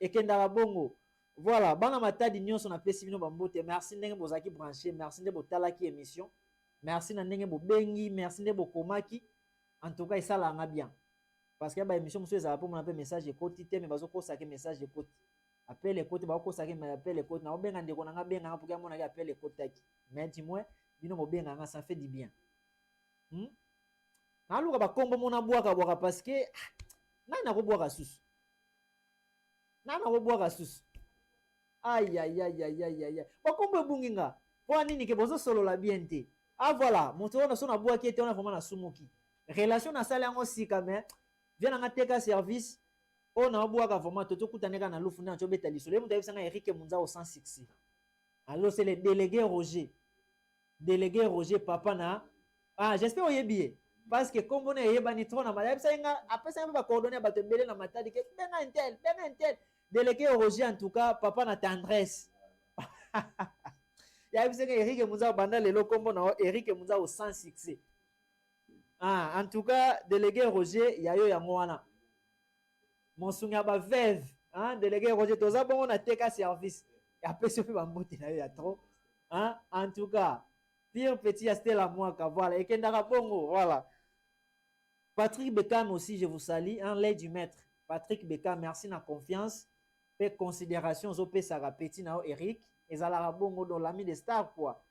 Et kendara bongo, voilà, bana matadi nyonso na pesi bino bambote, merci ndenge bozaki branché, merci ndenge botalaki émission, merci na ndenge bobengi, merci ndenge bokomaki. En tout cas, ça l'a bien. Parce que la émission, monsieur, ça va pour mon message de côté, mais bazo ko saké message de côté. appel écoute ba ko saki mais appel écoute na obenga ndeko na nga benga pour que mon appel écoute taki mais dis-moi bino mo benga nga ça fait du bien na luka ba kombo mona bwaka parce que na ko bwaka susu na ko bwaka susu aïe aïe aïe aïe aïe aïe ba kombo bunginga pour nini ke bozo solo la bien te ah voilà moto on a son bwaki te on a vraiment na sumuki relation na sala ngo sika mais vient na teka service on a bwaka vraiment toto kutaneka na lufu na chobeta lisolo mu tayebisa nga Eric Munza au sans succès alors c'est le délégué Roger papa na j'espère oyebi parce que comme on est yebani trop na mayebisa nga après ça ba coordonner ba tembele na matadi ke benga intel délégué Roger en tout cas papa na tendresse yebisa nga Eric Munza banda lelo kombo na Eric Munza au sans succès en tout cas délégué Roger yayo yango wana Monsunga ba veuve délégué Roger toza bon on a teka service et après ce fait ba mbote na yo ya trop en tout cas pire petit Stella Mwaka voilà et kendaka bongo voilà Patrick Bekam aussi je vous salue l'aide du maître Patrick Bekam merci na confiance fait considération zo pesaka petit na Eric ezala bongo dans l'ami des stars quoi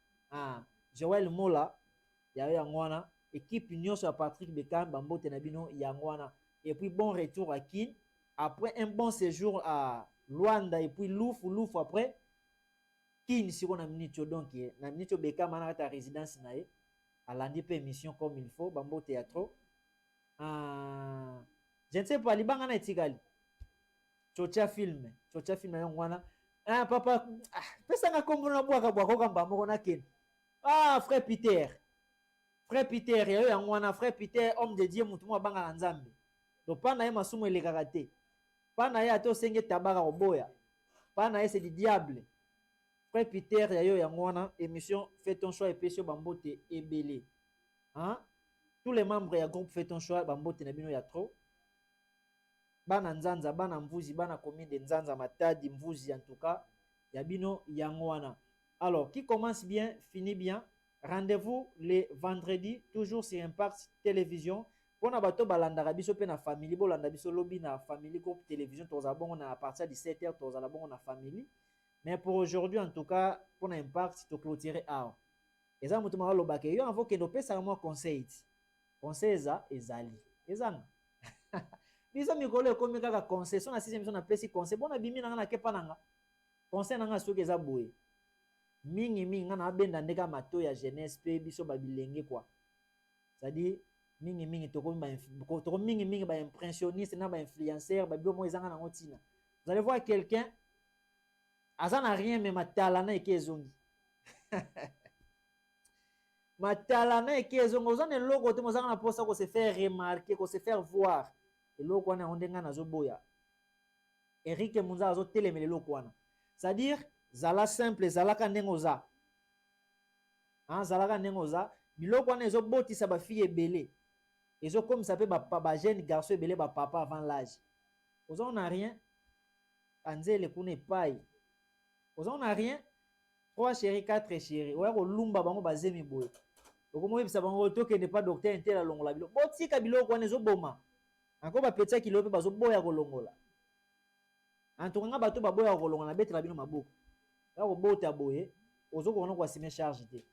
Joël Mola ya yangwana équipe nyonso ya Patrick Bekam bambote na bino yangwana et puis bon retour à Kin après un bon séjour à Luanda et puis Louf après Kin si on a minute donc na minute Bekam na ta résidence nae à l'andi pe émission comme il faut bambo théâtre je ne sais pas libanga na etikali chocha film yongwana papa pesa nga kombo na bwaka ko mbamoko na Kin frère Peter yayo yangwana frère Peter homme de Dieu mutu mo banga na Nzambe donc pana ye masumo elekaka te pana ye ato senge tabaka koboya pana ye c'est du diable frère Peter yayo yangwana émission fais ton choix et pesio bambote ebele tous les membres ya groupe fais ton choix bambote na bino ya trop bana nzanza bana mvuzi bana commune de nzanza matadi mvuzi en tout cas ya bino yangwana alors qui commence bien finit bien. Rendez-vous les vendredis toujours sur Impact Télévision. Pour bato balanda biso pe na famille bolanda biso lobby na famille groupe télévision toza bongo na à partir de 7h toza la bongo na famille. Mais pour aujourd'hui en tout cas pour Impact to clôturer a. Eza mutu mara lobake yo avant que no pesa moi conseil. Conseil za ezali. Ezanga. Biso mikolo ko meka ka conseil so na 6e émission na pesi conseil bona bimi na na kepa nanga. Conseil nanga soki eza boye. Mingi ngana benda ndeka mato ya jeunesse pe biso babilenge quoi. C'est-à-dire mingi toko mingi ba impressionniste na ba influenceur ba bio mo ezanga na ngotina. Vous allez voir quelqu'un azana rien mais matalana ekezongi. Matalana ekezongi ozana logo te mozanga na posa ko se faire remarquer, ko se faire voir. Et logo wana ondenga na zoboya. Eric Munza azo telemele logo wana. C'est-à-dire zala simple zalaka ndengoza zalaka ndengoza biloko wana ezobotisa ba fille ebele ezokomisa pe ba jeune garçon ebele ba papa avant l'âge ozo na rien anzele kuna epai ozo na rien 3 chéri 4 chéri oya kolumba bango bazemi boye okomoyebisa bango tokende pa docteur intel alongola biloko botika biloko wana ezoboma anko bapetia kilo pe bazoboya kolongola antonga bato baboya kolongola betela bino maboko Ako bota boye ozo ko kwa sime charge te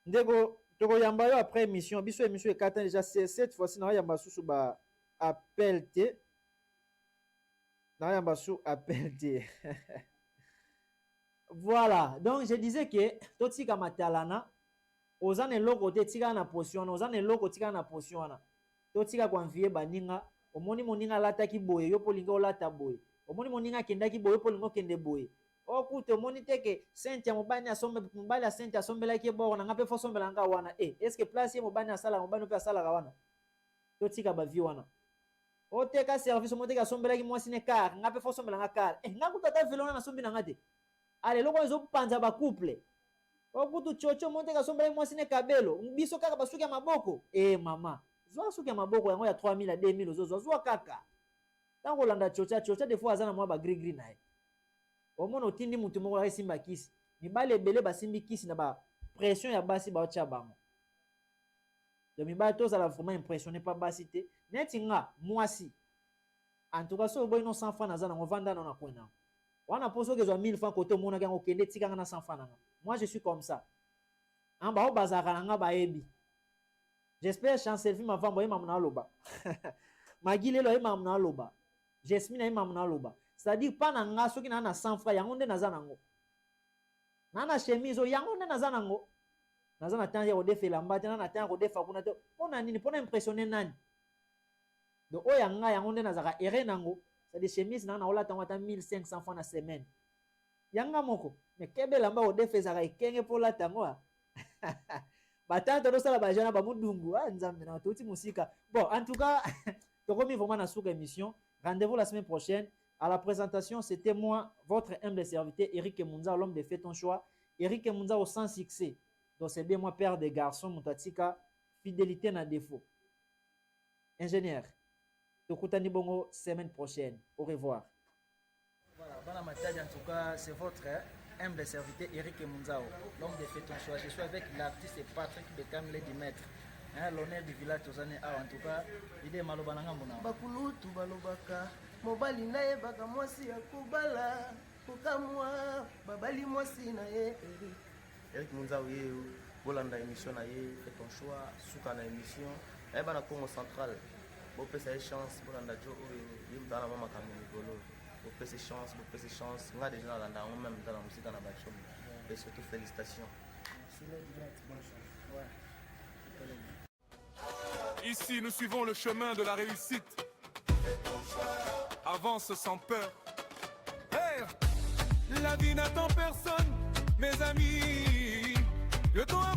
ndeko toko yamba yo après émission biso émission ekata déjà cette fois-ci na yamba susu ba appel te na yamba su appel te voilà donc je disais que totika matalana ozane loko te tika na potion ozane loko tika na potion na totika kwa mvie baninga omoni moninga lataki boye yo polinga olata boye omoni moninga kendaki boye polinga kende boye okuto moni teke sente mobani asombe mobali a sente asombela ki boko na ngape fo sombela nga wana est-ce que place ye mobani asala mobani pe asala wana totika ba vi wana o teka service mo teka asombela ki mwasi ne car ngape fo sombela nga car ngakuta ta velona na sombi na ngate ale loko ezo panza ba couple okutu chocho mo teka asombela ki mwasi ne kabelo biso kaka basuki ya maboko mama zwa suki ya maboko yango ya 3000 à 2000 ozo zwa kaka tango landa chocha des fois azana mwa ba gris nae omona otindi mutu moko asimba kisi mibale ebele basimbi kisi na ba pression ya basi baotya bango donc mibale tozala vraiment impressionné pa basi te neti nga mwasi en tout cas so boy no sans fan naza nango vanda na kwena On a posé que 1000 francs côté mon gars OK les tika na 100 francs nanga. Moi je suis comme ça. En ba o bazaka nanga ba ebi. J'espère chancel film avant boy mamna loba. Magile lo mamna loba. Jasmine mamna loba. C'est-à-dire pas nanga soki na 100 francs yango nde naza nango. Na chemise o yango nde naza nango. Naza na temps ya odefela mbate na temps ya odefa kuna te. Pona nini pona impressionner nani. Donc o yanga yango nde nazaka ere nango. C'est-à-dire chemise na ola tango ata 1500 francs na semaine. Yanga moko. Mais kebe lamba odefeza ekenge pour la tango. Batante do sala ba jana ba mudungu nzambe na toti musika. Bon, en tout cas, tokomi vraiment na sous émission. Rendez-vous la semaine prochaine. À la présentation, c'était moi, votre humble serviteur, Eric Munza, l'homme de Fais ton choix. Eric Munza au sans succès. Donc c'est bien moi, père des garçons, Mutatika, fidélité na défaut. Ingénieur, Tokutani Bongo, semaine prochaine. Au revoir. Voilà, voilà en tout cas, c'est votre humble serviteur, Eric Munzao, l'homme de Fais ton choix. Je suis avec l'artiste Patrick Bekam, Lady Maître. L'honneur du village Tozane en tout cas, il est malobananga mona. Bakulutu balobaka, mobali na ye baka mwasi ya kubala, kokamwa, babali mwasi na ye. Eric Munzao ye, bolanda émission na ye, Fais ton choix, suka na émission. Eh bana Congo Central, bo pesa chance, bolanda jo oyo, yimba na mama kamikolo. Bo pesa chance, nga déjà landa on même dans la musique na bachom. Et surtout félicitations. Ouais. Ici, nous suivons le chemin de la réussite. Avance sans peur. Hey, la vie n'attend personne, mes amis. Le temps